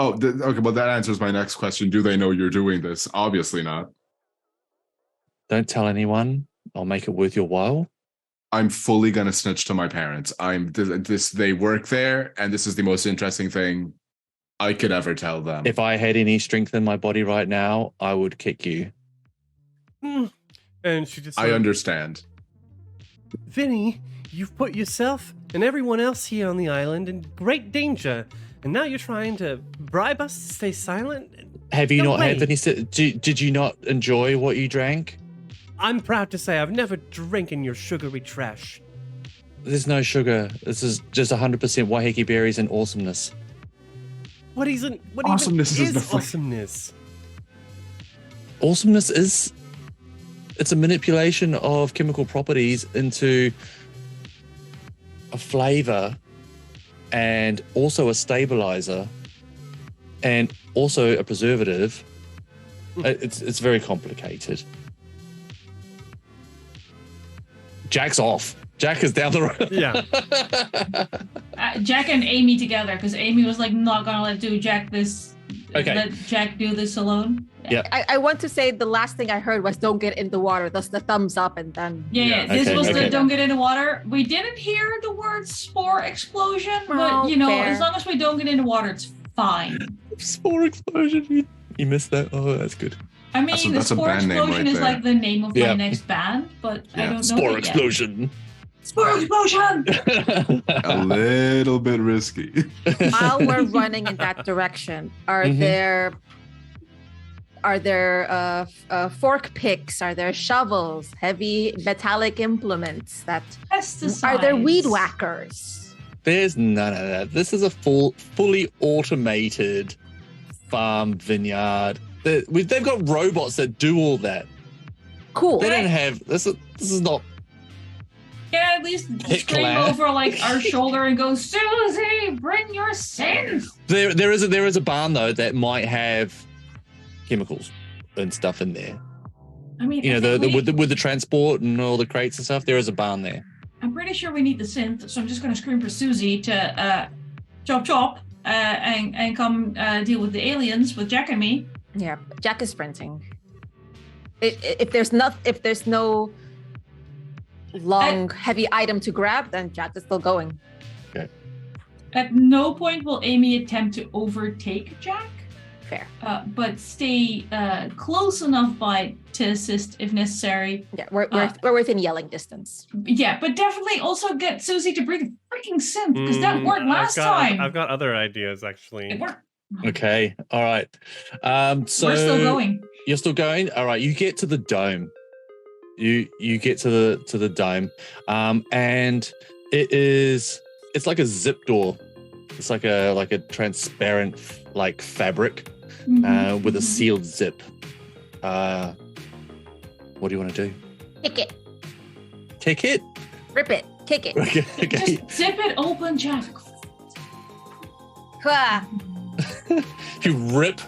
Oh, okay. Well, that answers my next question. Do they know you're doing this? Obviously not. Don't tell anyone. I'll make it worth your while. I'm fully gonna snitch to my parents. They work there, and this is the most interesting thing I could ever tell them. If I had any strength in my body right now, I would kick you. And she just I understand. Vinny, you've put yourself and everyone else here on the island in great danger, and now you're trying to bribe us to stay silent? Have you No not way. had any? Did you not enjoy what you drank? I'm proud to say I've never drinking your sugary trash. There's no sugar. This is just 100% Waiheke berries and awesomeness. What Awesomeness even is the is flavor. awesomeness? Awesomeness is... It's a manipulation of chemical properties into a flavor and also a stabilizer and also a preservative. It's very complicated. Jack's off. Jack is down the road. Yeah. Jack and Amy together, because Amy was like not gonna let Jack Okay. let Jack do this alone. Yeah. I want to say the last thing I heard was don't get in the water. That's the thumbs up and then. Yeah. Yeah. This Okay, was okay. the don't get in the water. We didn't hear the word spore explosion, Oh, but you know, fair. as long as we don't get in the water, it's fine. Spore explosion. You missed that. Oh, that's good. I mean, the That's a spore band name explosion right is there. like the name of Yeah. my next band, but I Yeah. don't know Spore it yet. explosion. Spore explosion. A little bit risky. While we're running in that direction, are Mhm. there fork picks? Are there shovels? Heavy metallic implements? Pesticides. Are there weed whackers? There's none of that. This is a fully automated farm vineyard. They've got robots that do all that. Cool. They don't have this. Is not. Yeah, at least Pick scream lad. over like our shoulder and go, Susie, bring your sins. There is a barn though that might have chemicals and stuff in there. I mean, You I know, think with the transport and all the crates and stuff. There is a barn there. I'm pretty sure we need the synth, so I'm just gonna scream for Susie to chop and come deal with the aliens with Jack and me. Yeah, Jack is sprinting. If there's no long heavy item to grab, then Jack is still going. At no point will Amy attempt to overtake Jack, Fair. but stay close enough by to assist if necessary. Yeah, we're within yelling distance. Yeah, but definitely also get Susie to bring the freaking synth because that worked last time. I've got other ideas actually. It worked. Okay. All right. So We're still going. You're still going. All right. You get to the dome. You get to the dome, and it's like a zip door. It's like a transparent like fabric with a sealed zip. What do you want to do? Kick it, Kick it? rip it, kick it. Okay. Okay. Just zip it open, Jack. Ah, You rip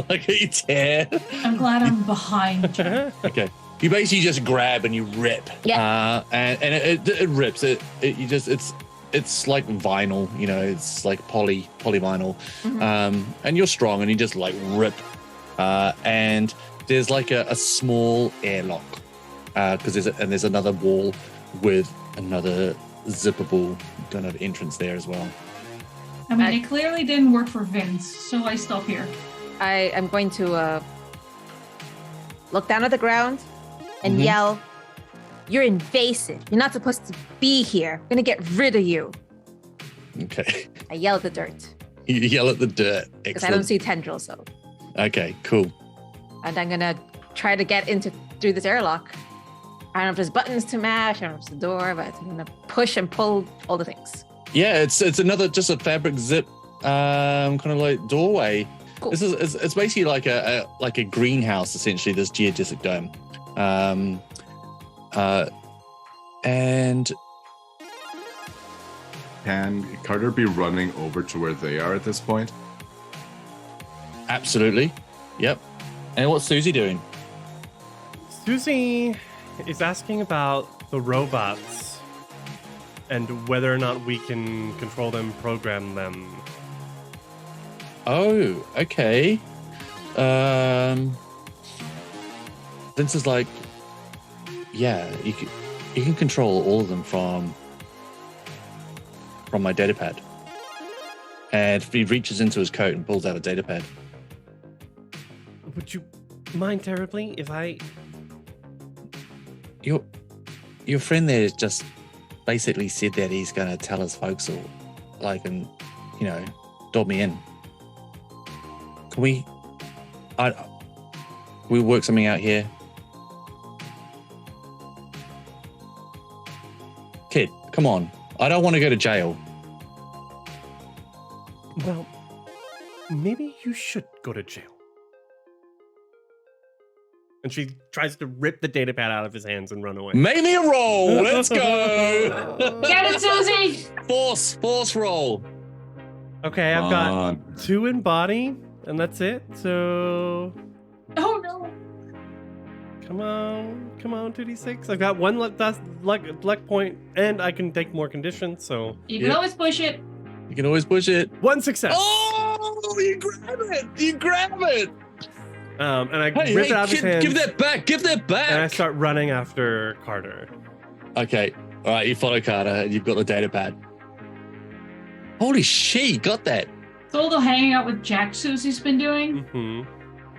like you tear. I'm glad I'm behind Jack. Okay. You basically just grab and you rip. Yeah. And it rips. It's like vinyl, you know, it's like polyvinyl. And you're strong and you just like rip. And there's like a small airlock. Because there's another wall with another zippable kind of entrance there as well. I mean, it clearly didn't work for Vince, so I stop here. I am going to look down at the ground and yell, "You're invasive. You're not supposed to be here. I'm gonna get rid of you." Okay. I yell at the dirt You yell at the dirt. because I don't Excellent. see tendrils, so. Okay, cool. And I'm gonna try to get through this airlock. I don't know if there's buttons to mash. I don't know if it's the door, but I'm gonna push and pull all the things. Yeah, it's another just a fabric zip, kind of like doorway. Cool. It's basically like a greenhouse essentially. This geodesic dome, and Can Carter be running over to where they are at this point? absolutely, yep. And what's Susie doing? Susie is asking about the robots and whether or not we can control them, program them. Oh, okay. Vince is like, yeah, you can control all of them from my datapad. And he reaches into his coat and pulls out a datapad. Would you mind terribly if I... Your friend there just basically said that he's going to tell his folks all, like, and, you know, dob me in. Can we work something out here? Kid, come on. I don't want to go to jail. Well, maybe you should go to jail. And she tries to rip the datapad out of his hands and run away. Make me a roll. Let's go. Get it, Susie! Force roll. Okay, I've got 2 in body, and that's it. So, Oh no. come on, 2d6. I've got 1 luck point, and I can take more conditions. So, You can Yep. always push it. You can always push it. 1 success. Oh, you grab it. You grab it. And I Hey, rip it out of his kid, hands. give that back. Give that back. And I start running after Carter. Okay. All right. You follow Carter. And you've got the datapad. Holy shit. You got that. So all the hanging out with Jack Susie's been doing, Mm-hmm.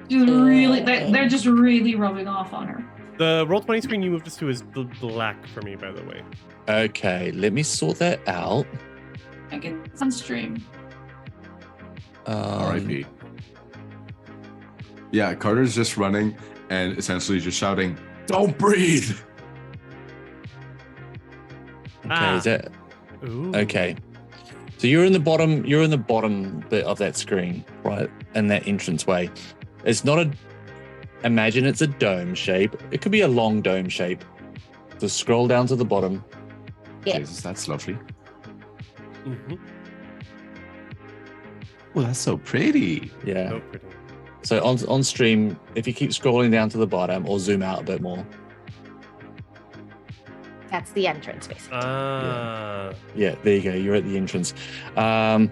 just really, they're just really rubbing off on her. The Roll20 screen you moved us to is black for me, by the way. Okay. Let me sort that out. I get on stream. R.I.P. Yeah, Carter's just running and essentially just shouting, "Don't breathe!" Okay. Is that Ooh. okay? So you're in the bottom bit of that screen, right? In that entranceway. It's not imagine it's a dome shape. It could be a long dome shape. So scroll down to the bottom. Yeah. Jesus, that's lovely. Mm-hmm. Oh, that's so pretty. Yeah. So pretty. So on stream, if you keep scrolling down to the bottom or zoom out a bit more. That's the entrance, basically. Ah. Yeah, there you go. You're at the entrance. And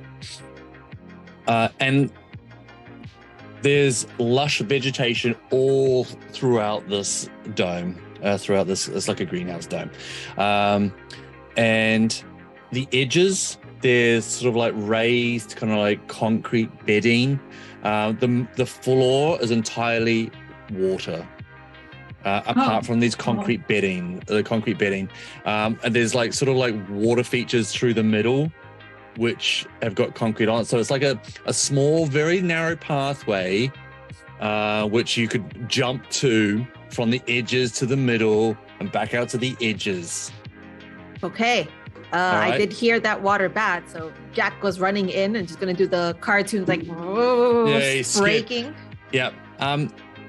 there's lush vegetation all throughout this dome. Throughout this, it's like a greenhouse dome. And the edges, there's sort of like raised kind of like concrete bedding. The floor is entirely water. Apart from these concrete bedding, and there's like sort of like water features through the middle, which have got concrete on it. So it's like a small, very narrow pathway, which you could jump to from the edges to the middle and back out to the edges. Okay. right. I did hear that water bad, so Jack was running in and just gonna do the cartoons like he's breaking. Yeah.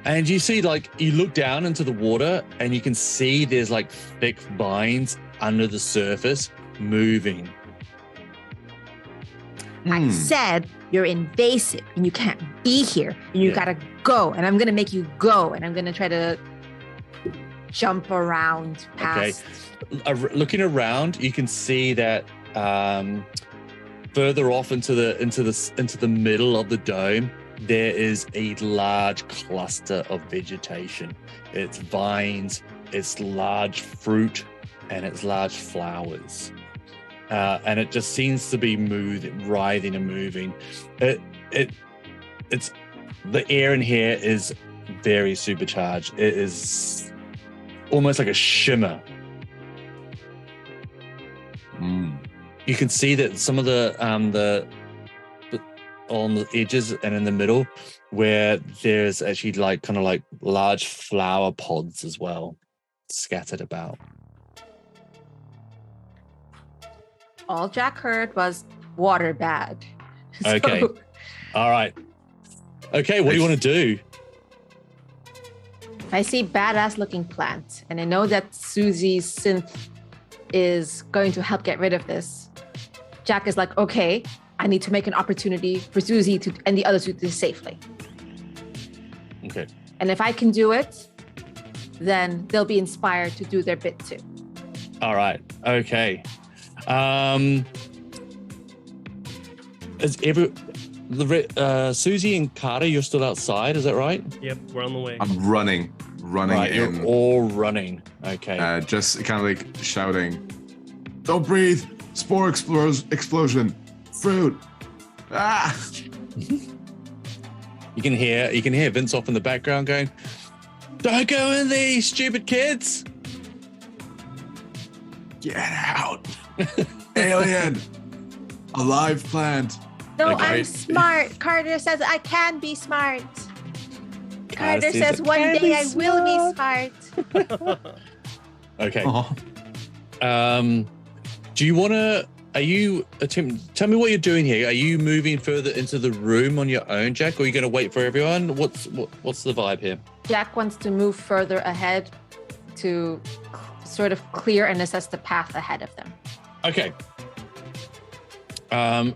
And you see, like, you look down into the water and you can see there's like thick vines under the surface moving. I said you're invasive and you can't be here and you gotta go, and I'm gonna make you go, and I'm gonna try to jump around past. Looking around, you can see that further off into the middle of the dome, there is a large cluster of vegetation. It's vines, it's large fruit, and it's large flowers. And it just seems to be writhing and moving. It's the air in here is very supercharged. It is almost like a shimmer. You can see that some of the on the edges and in the middle, where there's actually like kind of like large flower pods as well. scattered about. All Jack heard was water bad. Okay. All right. Okay, what do you want to do? If I see badass looking plant and I know that Susie's synth is going to help get rid of this, Jack is like, okay, I need to make an opportunity for Susie to and the others to do this safely. Okay. And if I can do it, then they'll be inspired to do their bit too. All right. Okay. Susie and Carter, you're still outside, is that right? Yep, we're on the way. I'm running Right, in. you're all running. Okay. Just kind of like shouting, "Don't breathe! Spore explosion! Fruit! Ah!" You can hear Vince off in the background going, "Don't go in there, you stupid kids!" Get out! Alien! A live plant! No, Okay. I'm smart. Carter says I can be smart. Carter says says I one can day be I will be smart. Okay. Oh, Do you want to? Tell me what you're doing here. Are you moving further into the room on your own, Jack, or are you going to wait for everyone? What's the vibe here? Jack wants to move further ahead to sort of clear and assess the path ahead of them. Okay. So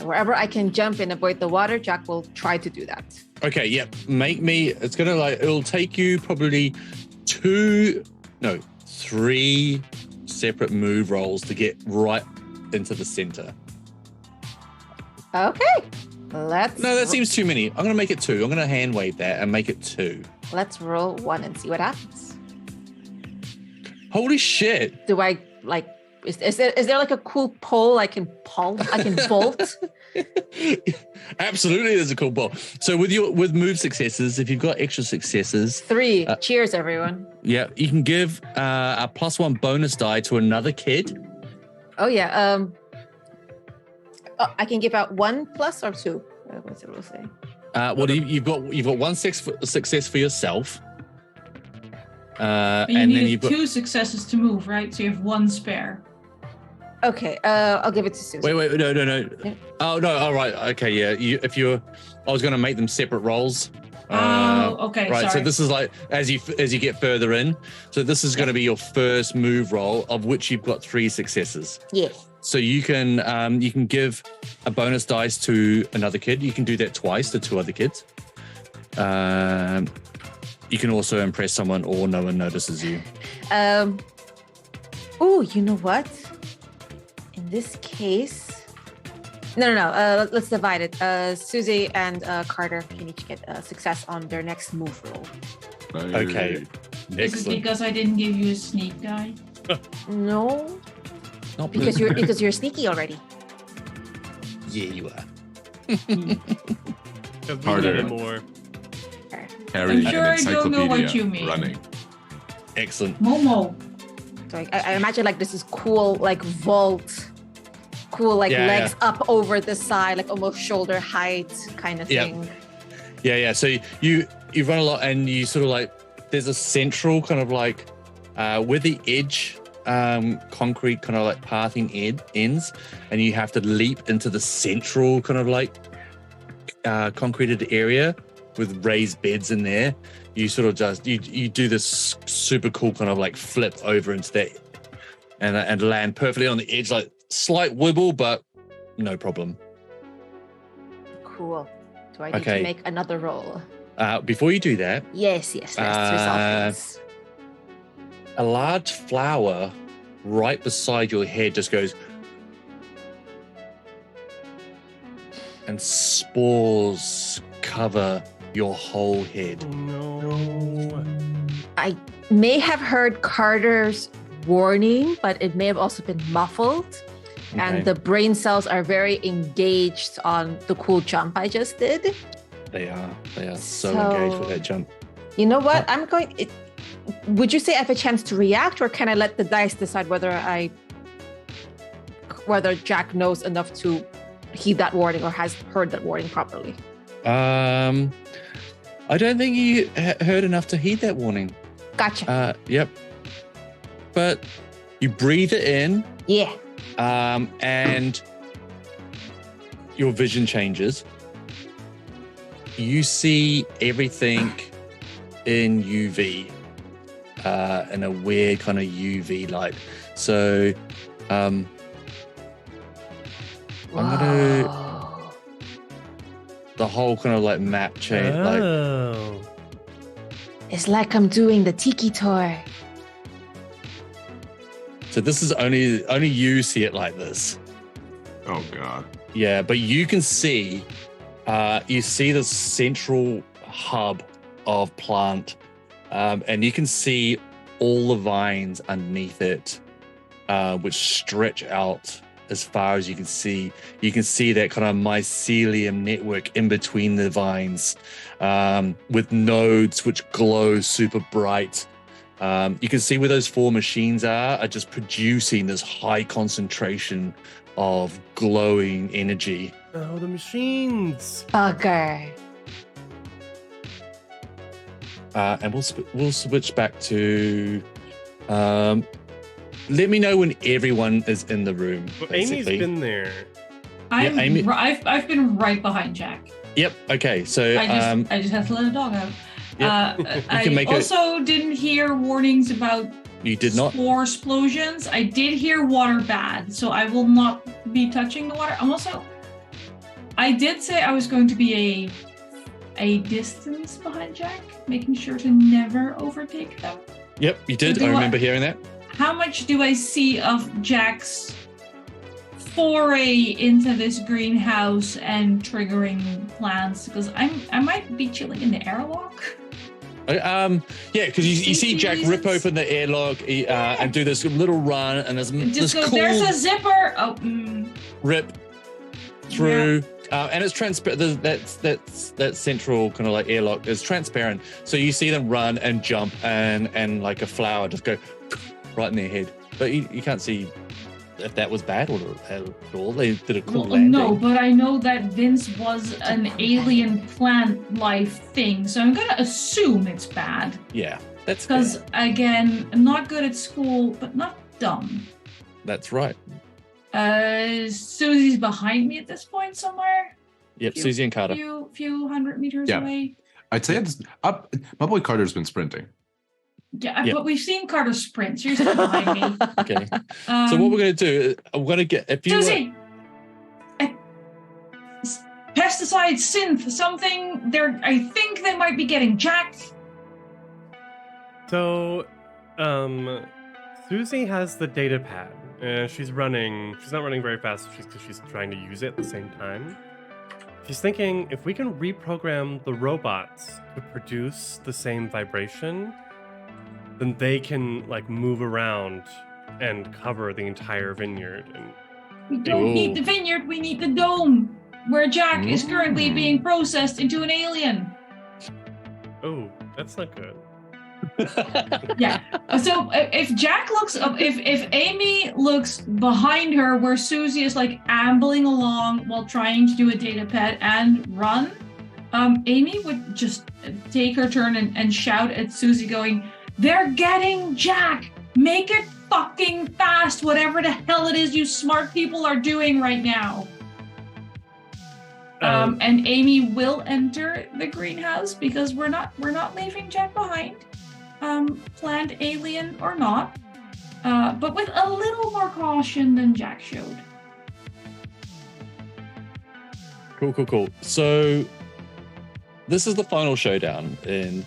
wherever I can jump and avoid the water, Jack will try to do that. Okay. Yeah. It'll take you probably 3 separate move rolls to get right into the center. Okay. No, that seems too many. I'm going to make it 2. I'm going to hand wave that and make it 2. Let's roll 1 and see what happens. Holy shit. Do I like? Is there like a cool pole I can vault? Absolutely, there's a cool ball. So with move successes, if you've got extra successes, 3. Cheers, everyone. yeah, you can give a +1 bonus die to another kid. Oh yeah. I can give out 1 plus or 2. What's it will say? You've got 1 success for yourself. And you and then need you've got 2 successes to move, right? So you have 1 spare. Okay. I'll give it to Susie. wait, no. Yeah. Oh no, all right, okay, yeah. I was going to make them separate rolls. Okay, Right, sorry. so this is like as you get further in. So this is going to be your first move roll, of which you've got 3 successes. Yeah. So you can give a bonus dice to another kid. You can do that twice to 2 other kids. You can also impress someone or no one notices you. Oh, you know what? In this case, no. Let's divide it. Susie and Carter can each get a success on their next move roll. Okay. Is it Excellent. because I didn't give you a sneak die? No, Not because you're sneaky already. Yeah, you are. Harder. More. Carry I'm sure an I don't know what encyclopedia you mean. running. Excellent. Momo. So I imagine like this is cool, like vault, cool like Yeah, legs up over the side, like almost shoulder height kind of Yep. thing. Yeah. So you run a lot, and you sort of like there's a central kind of like where the edge concrete kind of like pathing ends, and you have to leap into the central kind of like concreted area with raised beds in there. You sort of just you do this super cool kind of like flip over into that and land perfectly on the edge, like slight wibble, but no problem. Cool. Do I need Okay. to make another roll? Before you do that, Yes. Let's resolve this. a large flower right beside your head just goes, and spores cover your whole head. No. I may have heard Carter's warning, but it may have also been muffled. Okay. And the brain cells are very engaged on the cool jump I just did. They are so So- engaged with that jump. You know what? Would you say I have a chance to react, or can I let the dice decide whether Jack knows enough to heed that warning or has heard that warning properly? I don't think you heard enough to heed that warning. Gotcha. Yep. but you breathe it in, Yeah. and your vision changes. You see everything in UV, in a weird kind of UV light. So, I'm gonna Whoa. the whole kind of like map change, like Oh. It's like I'm doing the tiki tour. so. This is only you see it like this. Oh God. Yeah, but you can see, you see the central hub of plant, and you can see all the vines underneath it, which stretch out as far as you can see. You can see that kind of mycelium network in between the vines, with nodes which glow super bright. You can see where those 4 machines are just producing this high concentration of glowing energy. Oh, the machines. Bugger. And we'll switch back to. Let me know when everyone is in the room. Well, Amy's Basically. been there. Amy- I've been right behind Jack. Yep. Okay. So I just have to let a dog out. Yep. I can make it- also didn't hear warnings about you did not. spore explosions. I did hear water bad, so I will not be touching the water. I'm also, I did say I was going to be a distance behind Jack, making sure to never overtake them. Yep. You did. So I do remember hearing that. How much do I see of Jack's foray into this greenhouse and triggering plants? Because I might be chilling in the airlock. Yeah, because you see Safety Jack rip reasons? open the airlock and do this little run, and there's Just this go, cool there's a zipper. Oh, rip through, and it's transparent. That central kind of like airlock is transparent, so you see them run and jump, and like a flower just go right in their head. But you can't see if that was bad or at all. They did a cool well, landing. no, but I know that Vince was an alien plant life thing, so I'm gonna assume it's bad. Yeah, that's Because fair. again, I'm not good at school, but not dumb. That's right. Susie's behind me at this point somewhere. Yep, Few- Susie and Carter. Few hundred meters Yeah. away. I'd say it's up. My boy Carter's been sprinting. Yeah, Yep. but we've seen Carter sprint. So you're still behind me. Okay. So what we're going to do, I'm going to get if you. Susie, pesticide synth something. I think they might be getting jacked. So, Susie has the data pad, and she's running. She's not running very fast because she's trying to use it at the same time. She's thinking if we can reprogram the robots to produce the same vibration, then they can like move around and cover the entire vineyard. And We don't need the vineyard. We need the dome where Jack is currently being processed into an alien. oh, that's not good. Yeah. So if Jack looks up, if Amy looks behind her where Susie is like ambling along while trying to do a data pad and run, Amy would just take her turn and shout at Susie going, "They're getting Jack! Make it fucking fast, whatever the hell it is you smart people are doing right now." And Amy will enter the greenhouse because we're not leaving Jack behind. Planned alien or not, but with a little more caution than Jack showed. Cool. So this is the final showdown in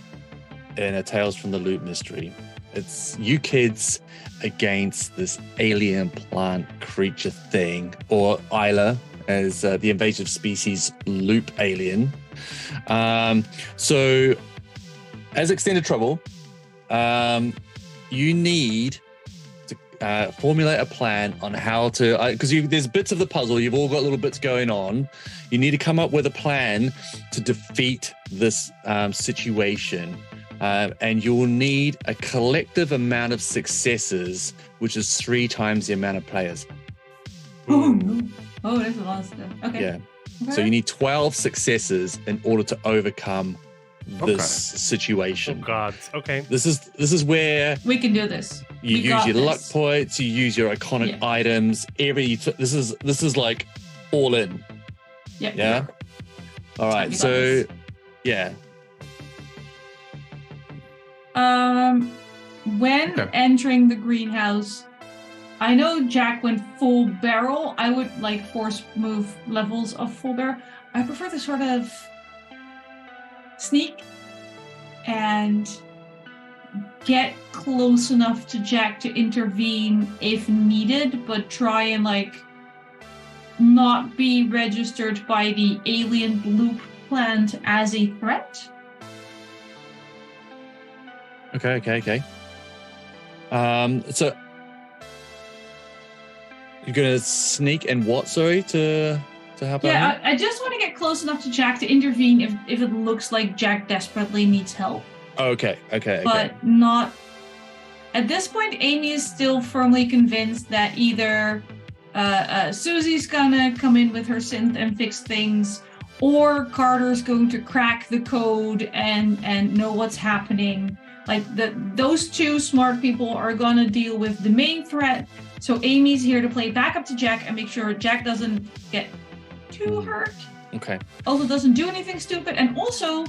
a Tales from the Loop mystery. It's you kids against this alien plant creature thing, or Isla, as the invasive species loop alien. So as extended trouble, you need to formulate a plan on how to, because there's bits of the puzzle, you've all got little bits going on. You need to come up with a plan to defeat this situation. And you'll need a collective amount of successes, which is 3 times the amount of players. Oh, there's a lot of stuff. Okay. Yeah. So you need 12 successes in order to overcome this situation. Oh God. Okay. This is where We can do this. you We use got your luck this. points, you use your iconic Yeah. items. This is like all in. Yeah. Yeah. All right. We got So this. yeah. When Okay. entering the greenhouse, I know Jack went full barrel. I would like force move levels of full barrel. I prefer to sort of sneak and get close enough to Jack to intervene if needed, but try and like not be registered by the alien loop plant as a threat. Okay. So you're gonna sneak and what? Sorry, to help out. Yeah, here? I just want to get close enough to Jack to intervene if it looks like Jack desperately needs help. Okay. But not at this point. Amy is still firmly convinced that either Susie's gonna come in with her synth and fix things, or Carter's going to crack the code and know what's happening. Like those two smart people are gonna deal with the main threat. So Amy's here to play backup to Jack and make sure Jack doesn't get too hurt. Okay. Also doesn't do anything stupid, and also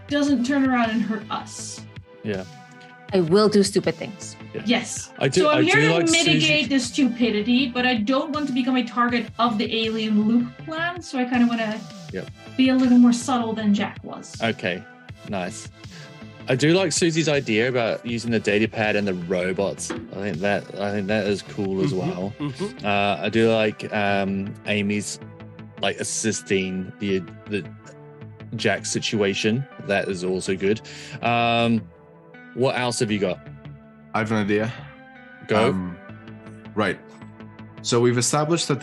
doesn't turn around and hurt us. Yeah. I will do stupid things. Yes. I do. So I'm I here do to like mitigate Susie. the stupidity, but I don't want to become a target of the alien loop plan. So I kind of want to Yep. be a little more subtle than Jack was. Okay. Nice. I do like Susie's idea about using the data pad and the robots. I think that is cool as well. Mhm. I do like Amy's like assisting the Jack situation. That is also good. What else have you got? I have an idea. Go. Right. So we've established that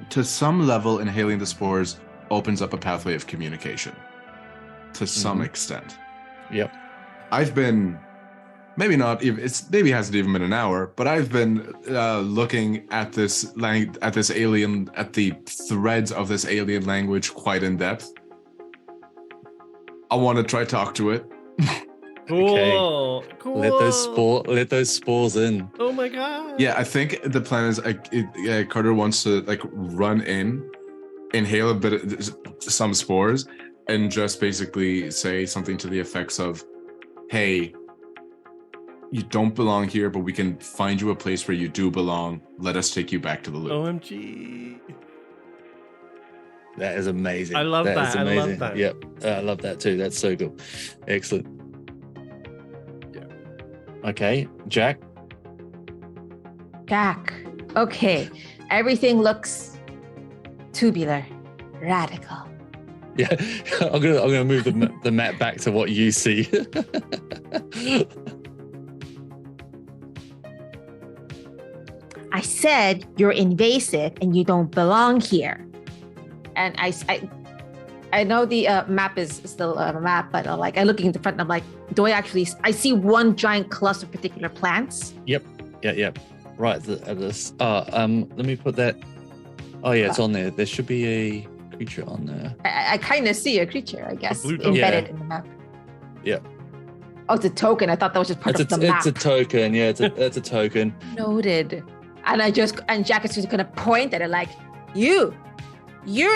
to some level, inhaling the spores opens up a pathway of communication. To some extent. Yep. I've been, maybe not even, maybe hasn't even been an hour, but I've been looking at this alien, at the threads of this alien language quite in depth. I want to try talk to it. Cool. Cool. Let those spores in. Oh my God. Yeah, I think the plan is Carter wants to like run in, inhale a bit of some spores, and just basically say something to the effects of, "Hey, you don't belong here, but we can find you a place where you do belong. Let us take you back to the loop." OMG. That is amazing. I love that. Is I love amazing. that. Yep. I love that too. That's so cool. Excellent. Yeah. Okay, Jack. Jack. Okay. Everything looks tubular, radical. Yeah, I'm gonna move the map back to what you see. I said you're invasive and you don't belong here. And I know the map is still a map, but like I look in the front and I'm like, I see one giant cluster of particular plants. Yep. Right. Let me put that. Oh yeah, it's on there. There should be a creature on there. I kind of see a creature, I guess, blue token. embedded Yeah. in the map. Yeah. Oh, it's a token. I thought that was just part of the map. It's a token. Yeah, it's a token. Noted. And Jack is just gonna point at it like, you're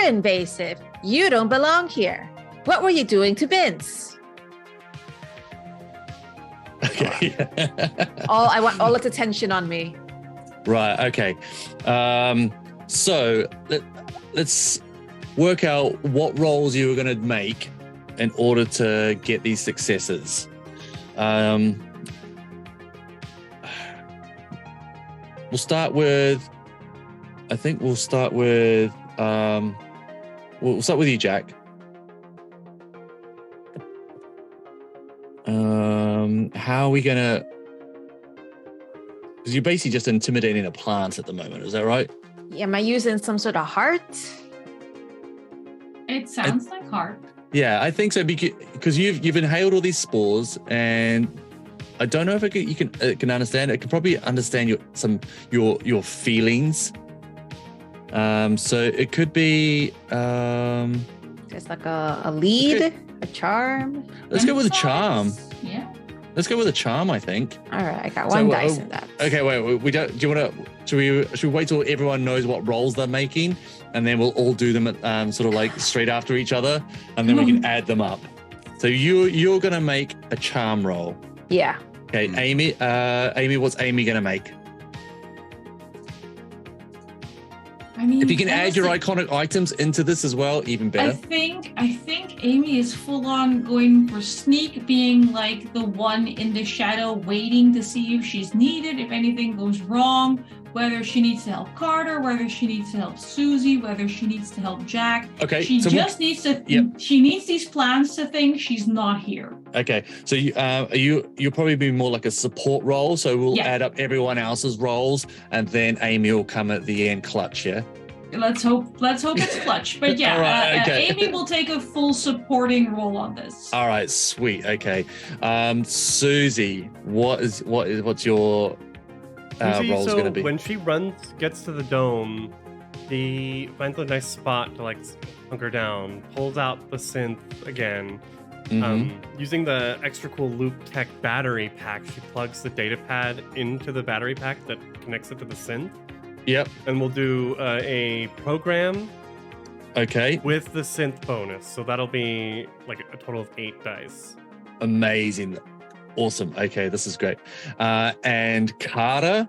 invasive. You don't belong here. What were you doing to Vince? Okay. I want all its attention on me. Right. Okay. So let's work out what roles you were going to make in order to get these successes. We'll start with. I think we'll start with. We'll start with you, Jack. How are we gonna? Because you're basically just intimidating a plant at the moment. Is that right? Am I using some sort of heart? It sounds like heart. Yeah, I think so because you've inhaled all these spores, and I don't know if you can understand. It can probably understand your feelings. So it could be. Just like a lead, a charm. Let's go with a charm. Yeah. Let's go with a charm, I think. All right, I got So, one dice in that. Okay, wait. We don't. Do you want to? Should we wait till everyone knows what rolls they're making, and then we'll all do them at, sort of like straight after each other, and then we can add them up. So you're gonna make a charm roll. Yeah. Okay, Amy. Amy, what's Amy gonna make? I mean, If you can add your honestly, iconic items into this as well, even I better. think Amy is full on going for sneak, being like the one in the shadow, waiting to see if she's needed, if anything goes wrong, whether she needs to help Carter, whether she needs to help Susie, whether she needs to help Jack. Okay, She so just needs to. Yep. She needs these plans to think she's not here. Okay, so you'll probably be more like a support role. So we'll Yeah. add up everyone else's roles, and then Amy will come at the end clutch. Yeah. Let's hope it's clutch. But yeah, All right, okay. Amy will take a full supporting role on this. All right, sweet. Okay, Susie, what's your Usually, role's so gonna be? when she gets to the dome, he finds a nice spot to like hunker down, pulls out the synth again. Mhm. Using the extra cool Loop Tech battery pack, she plugs the data pad into the battery pack that connects it to the synth. Yep. And we'll do a program Okay. with the synth bonus. So that'll be like a total of 8 dice. Amazing. Awesome. Okay, this is great. And Carter,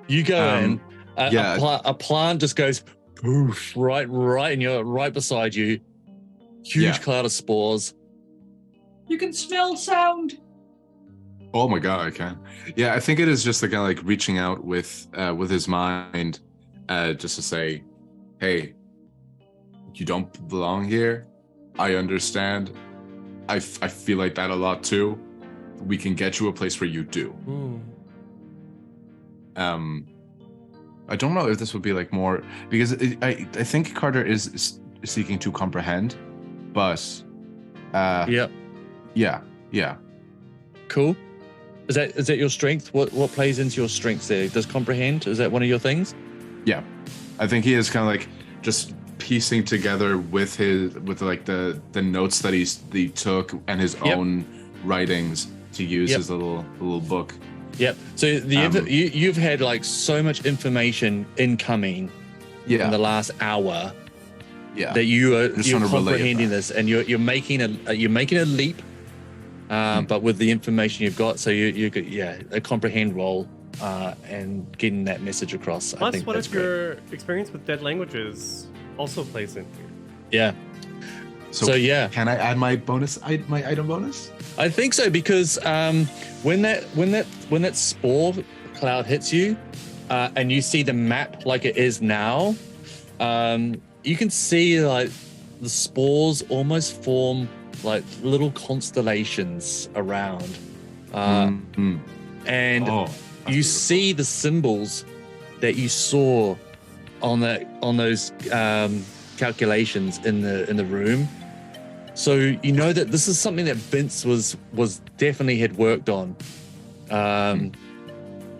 you go in. yeah. A plant just goes poof right, and you're right beside you. Huge Yeah. cloud of spores. You can smell sound. Oh my god, I can. Yeah, I think it is just the guy like reaching out with his mind, just to say, "Hey, you don't belong here. I understand. I feel like that a lot too. We can get you a place where you do." I don't know if this would be like more because I think Carter is seeking to comprehend, but Yep. yeah. Cool. Is that your strength? What plays into your strengths there? Does comprehend? Is that one of your things? Yeah, I think he is kind of like just piecing together with like the notes that he took and his Yep. own writings to use Yep. as a little book. Yep. So you've had like so much information incoming in the last hour Yeah, that you're Just trying to relay it comprehending back. this, and you're making a leap. But with the information you've got, so you a comprehend role and getting that message across. I Plus, think what that's if great. your experience with dead languages also plays in here? Yeah. So yeah, Can I add my my item bonus? I think so because when that spore cloud hits you, and you see the map like it is now, you can see like the spores almost form like little constellations around, and you see the symbols that you saw on those calculations in the room. So you know that this is something that Vince was definitely had worked on.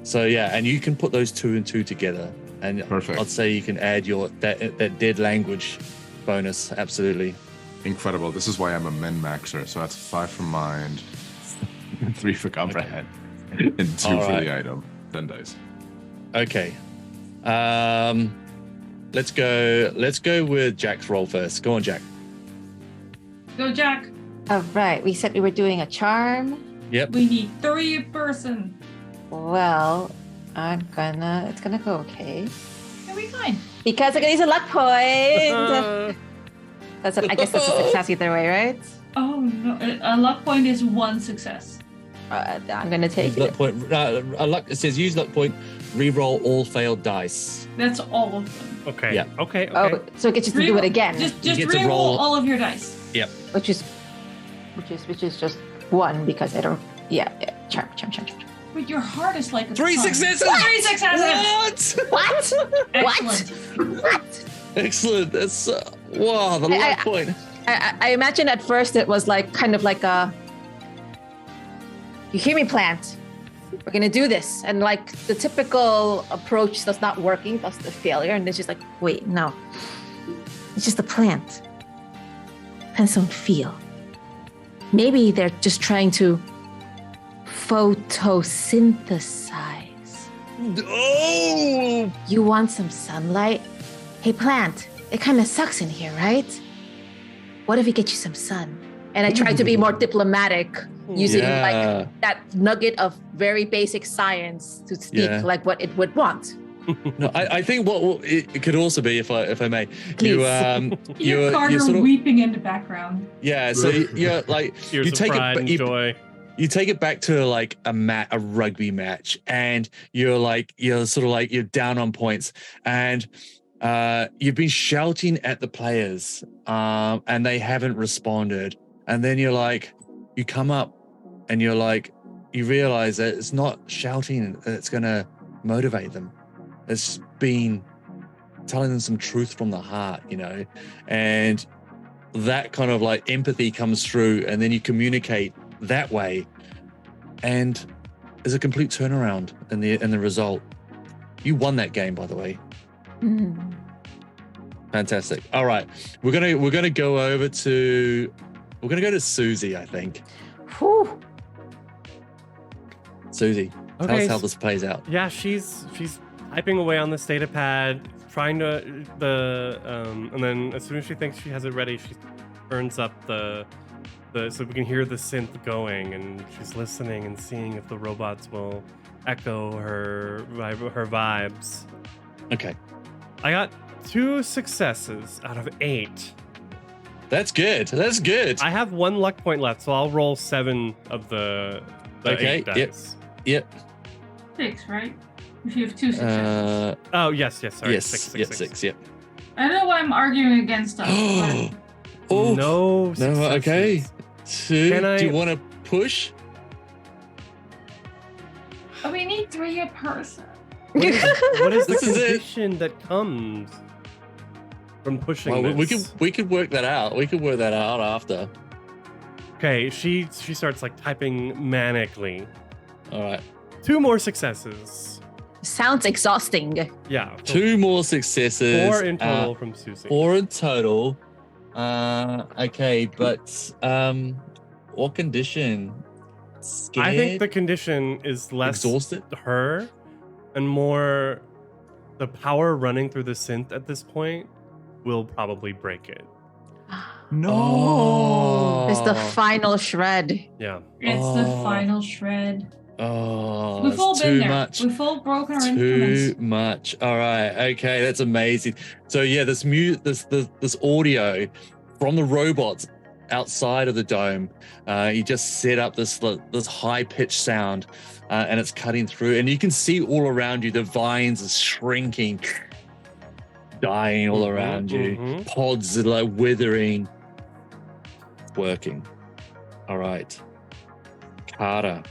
So yeah, and you can put those 2 and 2 together, and Perfect. I'd say you can add that dead language bonus. Absolutely. Incredible. This is why I'm a min maxer. So that's 5 for mind, 3 for comprehend, and 2 for All right. the item. 10 dice. Okay. Let's go with Jack's roll first. Go on, Jack. Go, Jack. All right. We said we were doing a charm. Yep. We need 3 a person. Well, it's gonna go okay. It'll be fine. Because I'm gonna use a luck point. I guess that's a success either way, right? Oh no, a luck point is 1 success. I'm gonna take Luck it. point. It says use luck point. Re-roll all failed dice. That's all of them. Okay. Yeah. Okay. Oh, so it gets you to do it again, Just get to re-roll roll- all of your dice. Yep. which is just 1 because I don't. Yeah. Charm. But your heart is like a 3 ton. successes. 3 successes. What? What? Excellent. What? Excellent. That's wow. The luck point. I imagine at first it was like kind of like a. You hear me, plant? We're gonna do this, and like the typical approach that's not working, that's the failure, and it's just like, wait, no, it's just a plant. and some feel. Maybe they're just trying to photosynthesize. Oh! You want some sunlight? Hey, plant, it kind of sucks in here, right? What if we get you some sun? And I try to be more diplomatic, using like that nugget of very basic science to speak like what it would want. No, I think what it could also be, if I may, Please. You're Carter sort of, weeping in the background. Yeah, so you're like Tears of pride and joy. You take it back to like a rugby match, and you're down on points, and you've been shouting at the players, and they haven't responded, and then you come up, and you realize that it's not shouting that's gonna motivate them. It's been telling them some truth from the heart, and that kind of like empathy comes through, and then you communicate that way, and there's a complete turnaround in the result. You won that game, by the way. Fantastic. All right, we're gonna go to Susie, I think. Whew. Susie, tell us how this plays out. Yeah, she's typing away on this data pad, trying to and then as soon as she thinks she has it ready, she turns up the so we can hear the synth going, and she's listening and seeing if the robots will echo her vibes. Okay. I got 2 successes out of 8. That's good. That's good. I have 1 luck point left, so I'll roll 7 of the 8 dice. Yep. 6, right? If you have 2 successes. Oh, yes, sorry. Yes, 6. Yep. I don't know why I'm arguing against us. Oh, no successes. Okay. 2. Do you want to push? But we need 3 a person. What is the This is it. condition that comes from pushing Well, this? we could work that out. We could work that out after. Okay, she starts like typing manically. All right. 2 more successes. Sounds exhausting. Yeah. 2 more successes. 4 in total from Susie. 4 in total. Okay, but what condition? Scared? I think the condition is less Exhausted? her and more the power running through the synth at this point will probably break it. No. It's the final shred. Yeah. It's the final shred. Oh, We've all been there. much. We've all broken our Too instruments. much. All right. Okay, that's amazing. So yeah, this audio from the robots outside of the dome. You just set up this high pitched sound, and it's cutting through, and you can see all around you the vines are shrinking, dying all around you. Pods are like withering. Working. All right, Carter.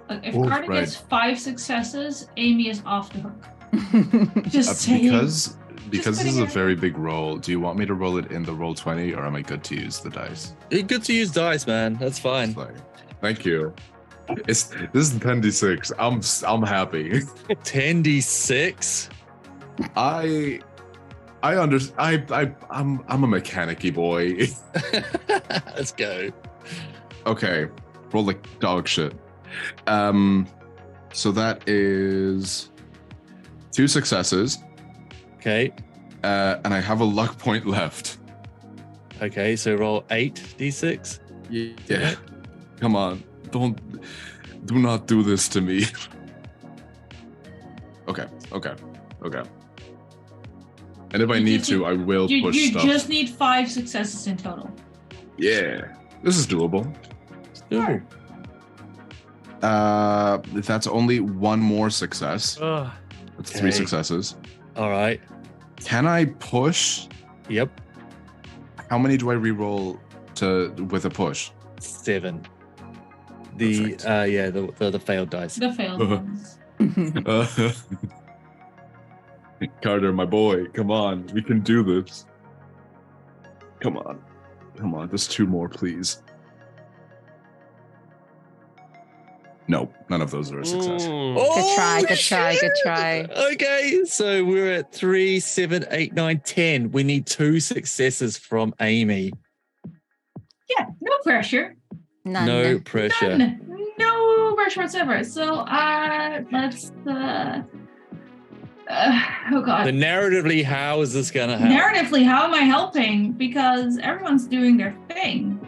Look, if Carter gets 5 successes, Amy is off the hook. Just saying. Because this is a very big roll, do you want me to roll it in the roll 20, or am I good to use the dice? It's good to use dice, man. That's fine. Thank you. This is 10d6. I'm happy. 10d6. I understand. I'm a mechanic-y boy. Let's go. Okay, roll like dog shit. So that is 2 successes. Okay. And I have a luck point left. Okay, so roll 8d6. Yeah. Come on. Do not do this to me. Okay. And if I need to, I will push stuff. You just need 5 successes in total. Yeah. This is doable. Ooh. That's only 1 more success. Ugh. That's 3 successes. All right. Can I push? Yep. How many do I reroll with a push? 7. The the failed dice. The failed ones. Carter, my boy, come on. We can do this. Come on. Just 2 more, please. Nope, none of those are a success. Oh, Good try. Okay, so we're at 3, 7, 8, 9, 10. We need 2 successes from Amy. Yeah, no pressure. None. No pressure. No pressure whatsoever. So let's oh god. The narratively, how is this gonna happen? Narratively, how am I helping? Because everyone's doing their thing.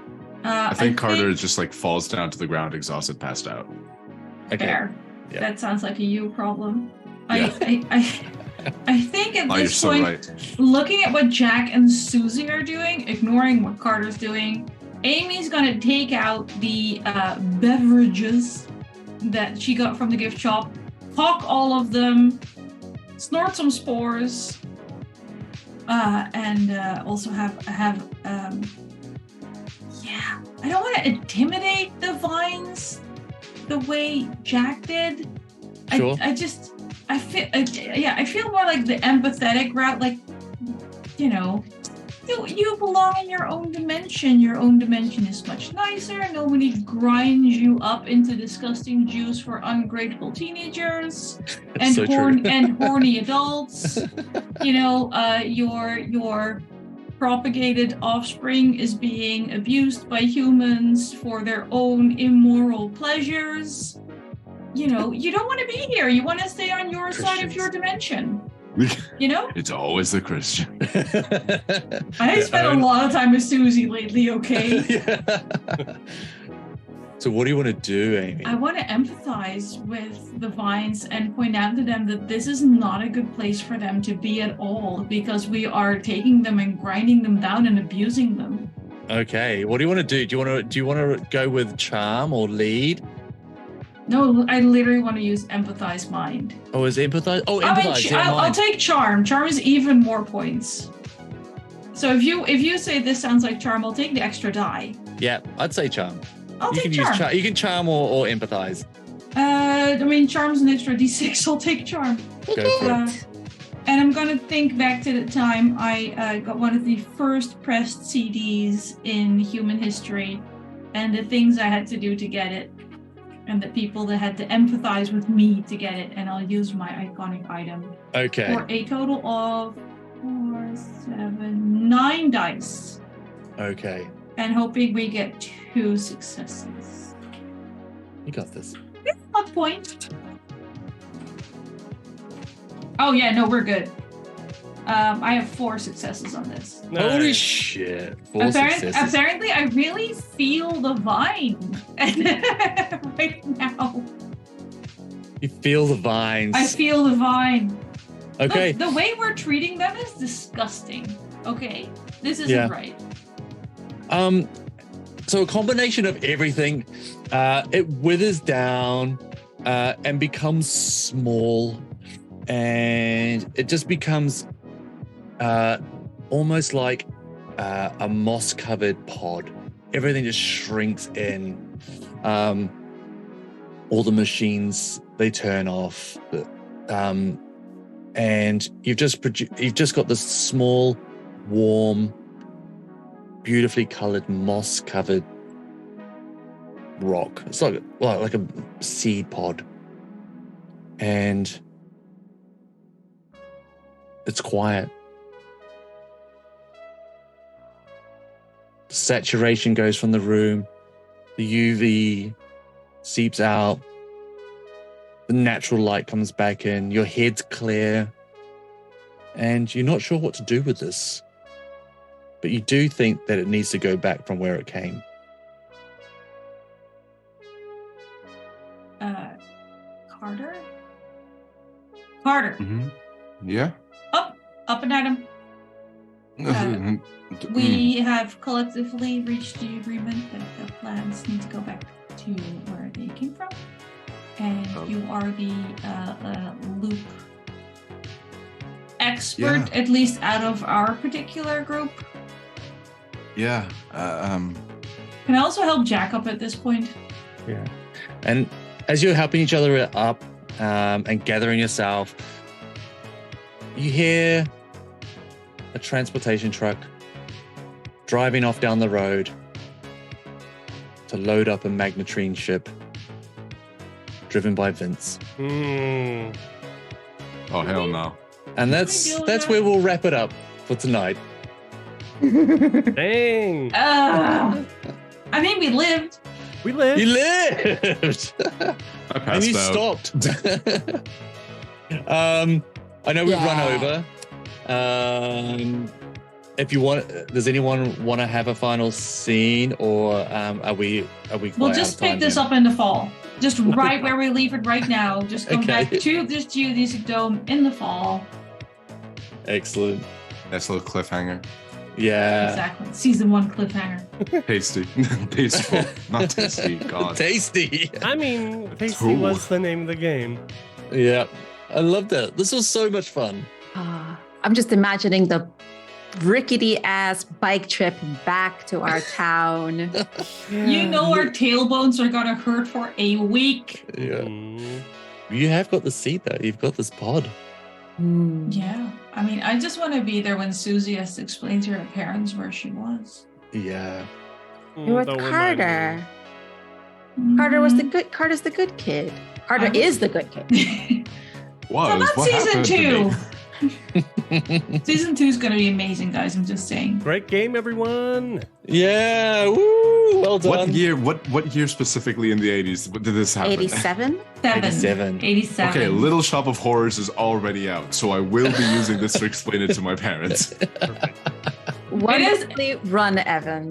I think Carter just like falls down to the ground, exhausted, passed out. Okay. Fair. Yeah. That sounds like a you problem. Yeah. I think at Oh, you're this so point, right. looking at what Jack and Susie are doing, ignoring what Carter's doing, Amy's gonna take out the beverages that she got from the gift shop, hawk all of them, snort some spores, and also have yeah. I don't want to intimidate the vines the way Jack did. Sure. I feel more like the empathetic route, like, you know, you belong in your own dimension. Your own dimension is much nicer. Nobody grinds you up into disgusting juice for ungrateful teenagers and So true. and horny adults. You know, your propagated offspring is being abused by humans for their own immoral pleasures. You know, you don't want to be here. You want to stay on your side of your dimension. You know? It's always the Christian. I spent a lot of time with Susie lately, okay? Yeah. So what do you want to do, Amy? I want to empathize with the vines and point out to them that this is not a good place for them to be at all, because we are taking them and grinding them down and abusing them. Okay. What do you want to do? Do you want to go with charm or lead? No, I literally want to use empathize mind. Oh, is empathize? Oh, I mean, empathize. I'll take charm. Charm is even more points. So if you say this sounds like charm, I'll take the extra die. Yeah, I'd say charm. I'll You take can charm. You can charm or empathize. I mean, charm's an extra d6. I'll take charm. Go for it. And I'm gonna think back to the time I got one of the first pressed CDs in human history, and the things I had to do to get it, and the people that had to empathize with me to get it, and I'll use my iconic item Okay. for a total of 4, 7, 9 dice, Okay. and hoping we get 2 successes. You got this. A point. Oh yeah, no, we're good. I have 4 successes on this. Holy Nice. shit. 4 successes. Apparently, I really feel the vine right now. You feel the vines. I feel the vine. Okay. Look, the way we're treating them is disgusting. Okay, this isn't Yeah. right. So a combination of everything, it withers down and becomes small, and it just becomes almost like a moss-covered pod. Everything just shrinks in. All the machines, they turn off, and you've just got this small, warm, beautifully colored moss-covered rock. It's like a seed pod, and it's quiet. The saturation goes from the room. The UV seeps out. The natural light comes back in. Your head's clear, and you're not sure what to do with this. But you do think that it needs to go back from where it came. Carter? Carter, Mm-hmm. Yeah. up and at him. We have collectively reached the agreement that the plans need to go back to where they came from. And you are the loop expert, at least out of our particular group. Yeah. Can I also help Jack up at this point? Yeah. And as you're helping each other up and gathering yourself, you hear a transportation truck driving off down the road to load up a magnetrine ship driven by Vince. Mm. Oh hell no. And that's where we'll wrap it up for tonight. Dang. I mean, we lived. We live. You lived. I And passed you out. stopped. I know we've run over. If you want, does anyone want to have a final scene, or are we? We'll just pick this up in the fall. Just right where we leave it right now. Just come back to this geodesic dome in the fall. Excellent. Nice little cliffhanger. Yeah. Exactly. Season 1 cliffhanger. Tasty. Tasteful. Not tasty. God. Tasty. I mean, Tasty was the name of the game. Yeah. I loved it. This was so much fun. I'm just imagining the rickety ass bike trip back to our town. You know our tailbones are gonna hurt for a week. Yeah. You have got the seat though. You've got this pod. Yeah. I mean, I just want to be there when Susie has to explain to her parents where she was. Yeah. You're with Don't remind me. Carter. Carter was the good. Carter's the good kid. Carter is the good kid. Was. So that's What season happened to me? 2. Season 2 is going to be amazing, guys. I'm just saying. Great game, everyone. Yeah. Woo. Well done. What year specifically in the 80s did this happen? 87. 87. Okay, Little Shop of Horrors is already out, so I will be using this to explain it to my parents. Wonderfully run, Evan.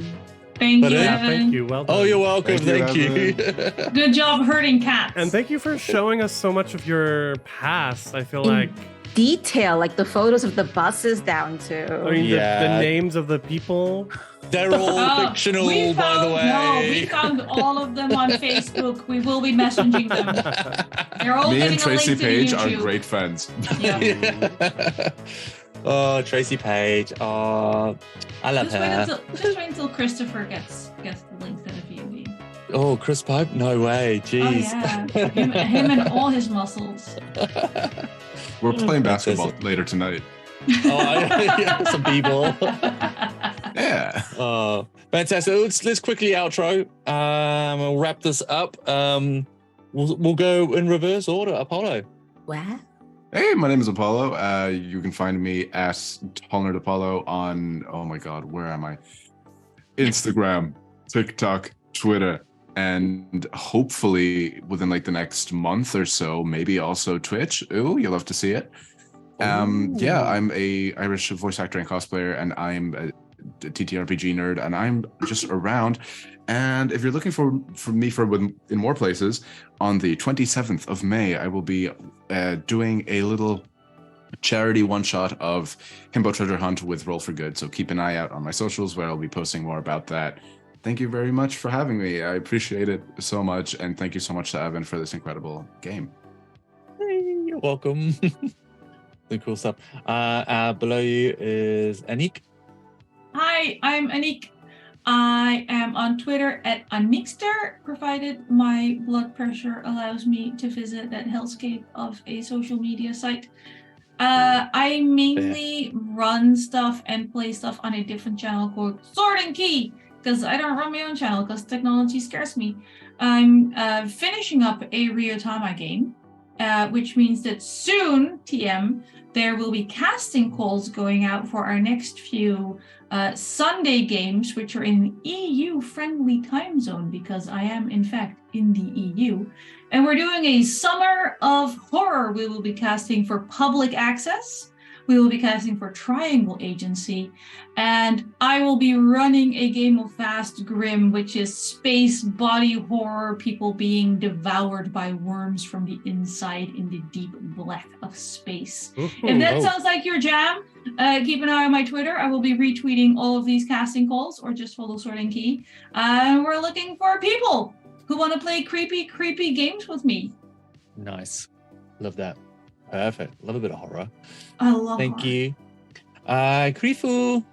Thank But you, yeah, Evan. Thank you. Well done. Oh, you're welcome. Thank you, Thank you. Good job hurting cats. And thank you for showing us so much of your past. I feel like, Detail, like the photos of the buses down to. I mean, Yeah. the names of the people. They're all fictional, we by the found- way. No, we found all of them on Facebook. We will be messaging them. They're all Me getting and Tracy a link Page to are YouTube. great friends. Yeah. Yeah. Oh, Tracy Page. Oh, I love her. Just wait until Christopher gets the link to the VOD. Oh, Chris Pipe? No way. Jeez. Oh yeah, him and all his muscles. We're playing basketball later tonight. Yeah, some people. Yeah. Oh, fantastic. Let's quickly outro. We'll wrap this up. We'll go in reverse order. Apollo. What? Hey, my name is Apollo. You can find me at Tallnerd Apollo on, oh my God, where am I? Instagram, TikTok, Twitter, and hopefully within like the next month or so, maybe also Twitch. Ooh, you'll love to see it. Yeah, I'm a Irish voice actor and cosplayer, and I'm a TTRPG nerd, and I'm just around. And if you're looking for me in more places, on the 27th of May, I will be doing a little charity one-shot of Himbo Treasure Hunt with Roll for Good. So keep an eye out on my socials where I'll be posting more about that. Thank you very much for having me. I appreciate it so much. And thank you so much to Evan for this incredible game. Hey, you're welcome. The cool stuff. Below you is Anik. Hi, I'm Anik. I am on Twitter at Anikster, provided my blood pressure allows me to visit that hellscape of a social media site. I mainly run stuff and play stuff on a different channel called Sword and Key, because I don't run my own channel because technology scares me. I'm finishing up a Ryotama game, which means that soon, TM, there will be casting calls going out for our next few Sunday games, which are in EU-friendly time zone, because I am, in fact, in the EU. And we're doing a Summer of Horror. We will be casting for Public Access. We will be casting for Triangle Agency. And I will be running a game of Vast Grim, which is space body horror, people being devoured by worms from the inside in the deep black of space. If that sounds like your jam, keep an eye on my Twitter. I will be retweeting all of these casting calls, or just follow Sword and Key. We're looking for people who want to play creepy games with me. Nice. Love that. Perfect. Love a bit of horror. I love Thank horror. you. Krifu.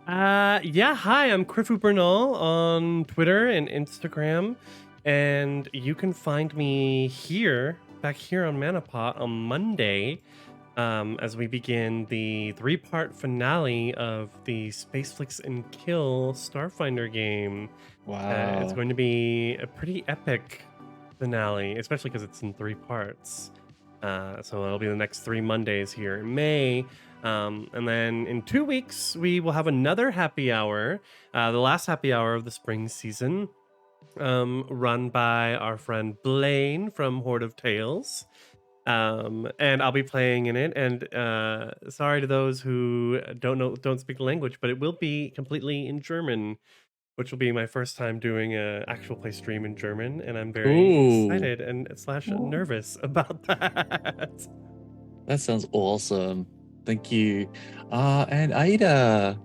Yeah, hi, I'm Krifu Bernal on Twitter and Instagram, and you can find me back here on Manapot on Monday, as we begin the 3-part finale of the Space Flicks and Kill Starfinder game. Wow. It's going to be a pretty epic finale, especially because it's in 3 parts. So it'll be the next 3 Mondays here in May. And then in 2 weeks, we will have another happy hour, the last happy hour of the spring season, run by our friend Blaine from Horde of Tales. And I'll be playing in it. And sorry to those who don't speak the language, but it will be completely in German, which will be my first time doing a actual play stream in German, and I'm very excited and / nervous about that. That sounds awesome. Thank you. And Aida.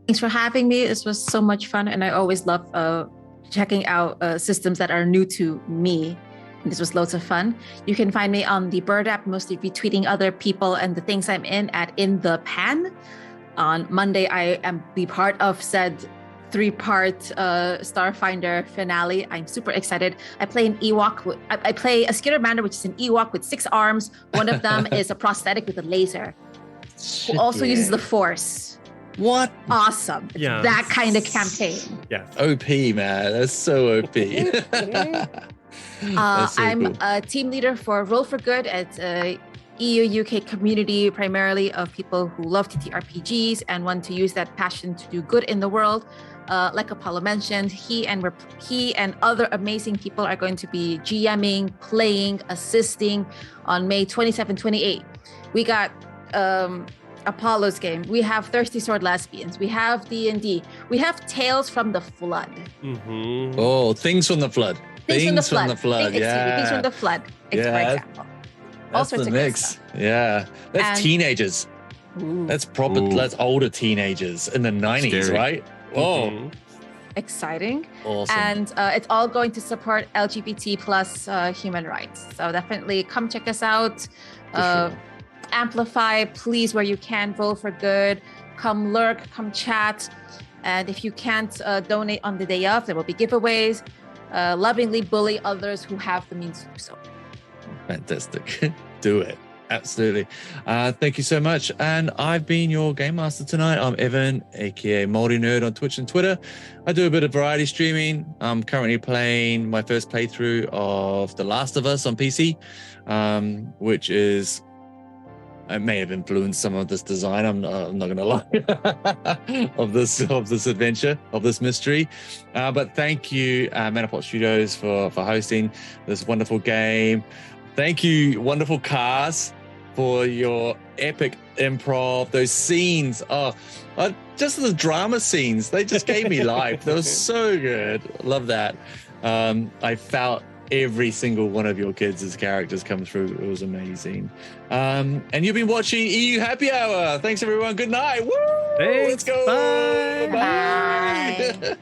Thanks for having me. This was so much fun, and I always love checking out systems that are new to me. And this was loads of fun. You can find me on the Bird app, mostly retweeting other people and the things I'm in at In the Pan. On Monday, I am be part of said 3-part Starfinder finale. I'm super excited. I play an Ewok. I play a Skittermander, which is an Ewok with 6 arms. One of them is a prosthetic with a laser, who also uses the Force. What? Awesome. Yeah. That kind of campaign. Yeah. OP, man. That's so OP. That's so I'm cool. a team leader for Roll for Good. It's a EU UK community primarily of people who love TTRPGs and want to use that passion to do good in the world. Like Apollo mentioned, he and other amazing people are going to be GMing, playing, assisting on May 27, 28. We got Apollo's game. We have Thirsty Sword Lesbians. We have D&D. We have Tales from the Flood. Mm-hmm. Oh, Things from the Flood. Things from the Flood. Yeah. Things from the Flood. For example. All That's sorts the of good mix. stuff. Yeah. That's And- teenagers. Ooh, That's proper. Ooh. That's older teenagers in the 90s, Scary. right? Oh, Mhm. exciting. awesome. And it's all going to support LGBT plus human rights. So definitely come check us out. For sure. Amplify, please, where you can. Roll for Good. Come lurk, come chat. And if you can't donate on the day of, there will be giveaways. Lovingly bully others who have the means to do so. Fantastic. Do it. Absolutely. Thank you so much. And I've been your Game Master tonight. I'm Evan, aka Moldy Nerd on Twitch and Twitter. I do a bit of variety streaming. I'm currently playing my first playthrough of The Last of Us on PC, which is... I may have influenced some of this design. I'm not going to lie of this adventure, of this mystery. But thank you, Manaport Studios, for hosting this wonderful game. Thank you, wonderful cast, for your epic improv. Those scenes, just the drama scenes, they just gave me life. They were so good. Love that. I felt every single one of your kids' characters come through. It was amazing. And you've been watching EU Happy Hour. Thanks, everyone. Good night. Woo! Thanks. Let's go. Bye. Bye.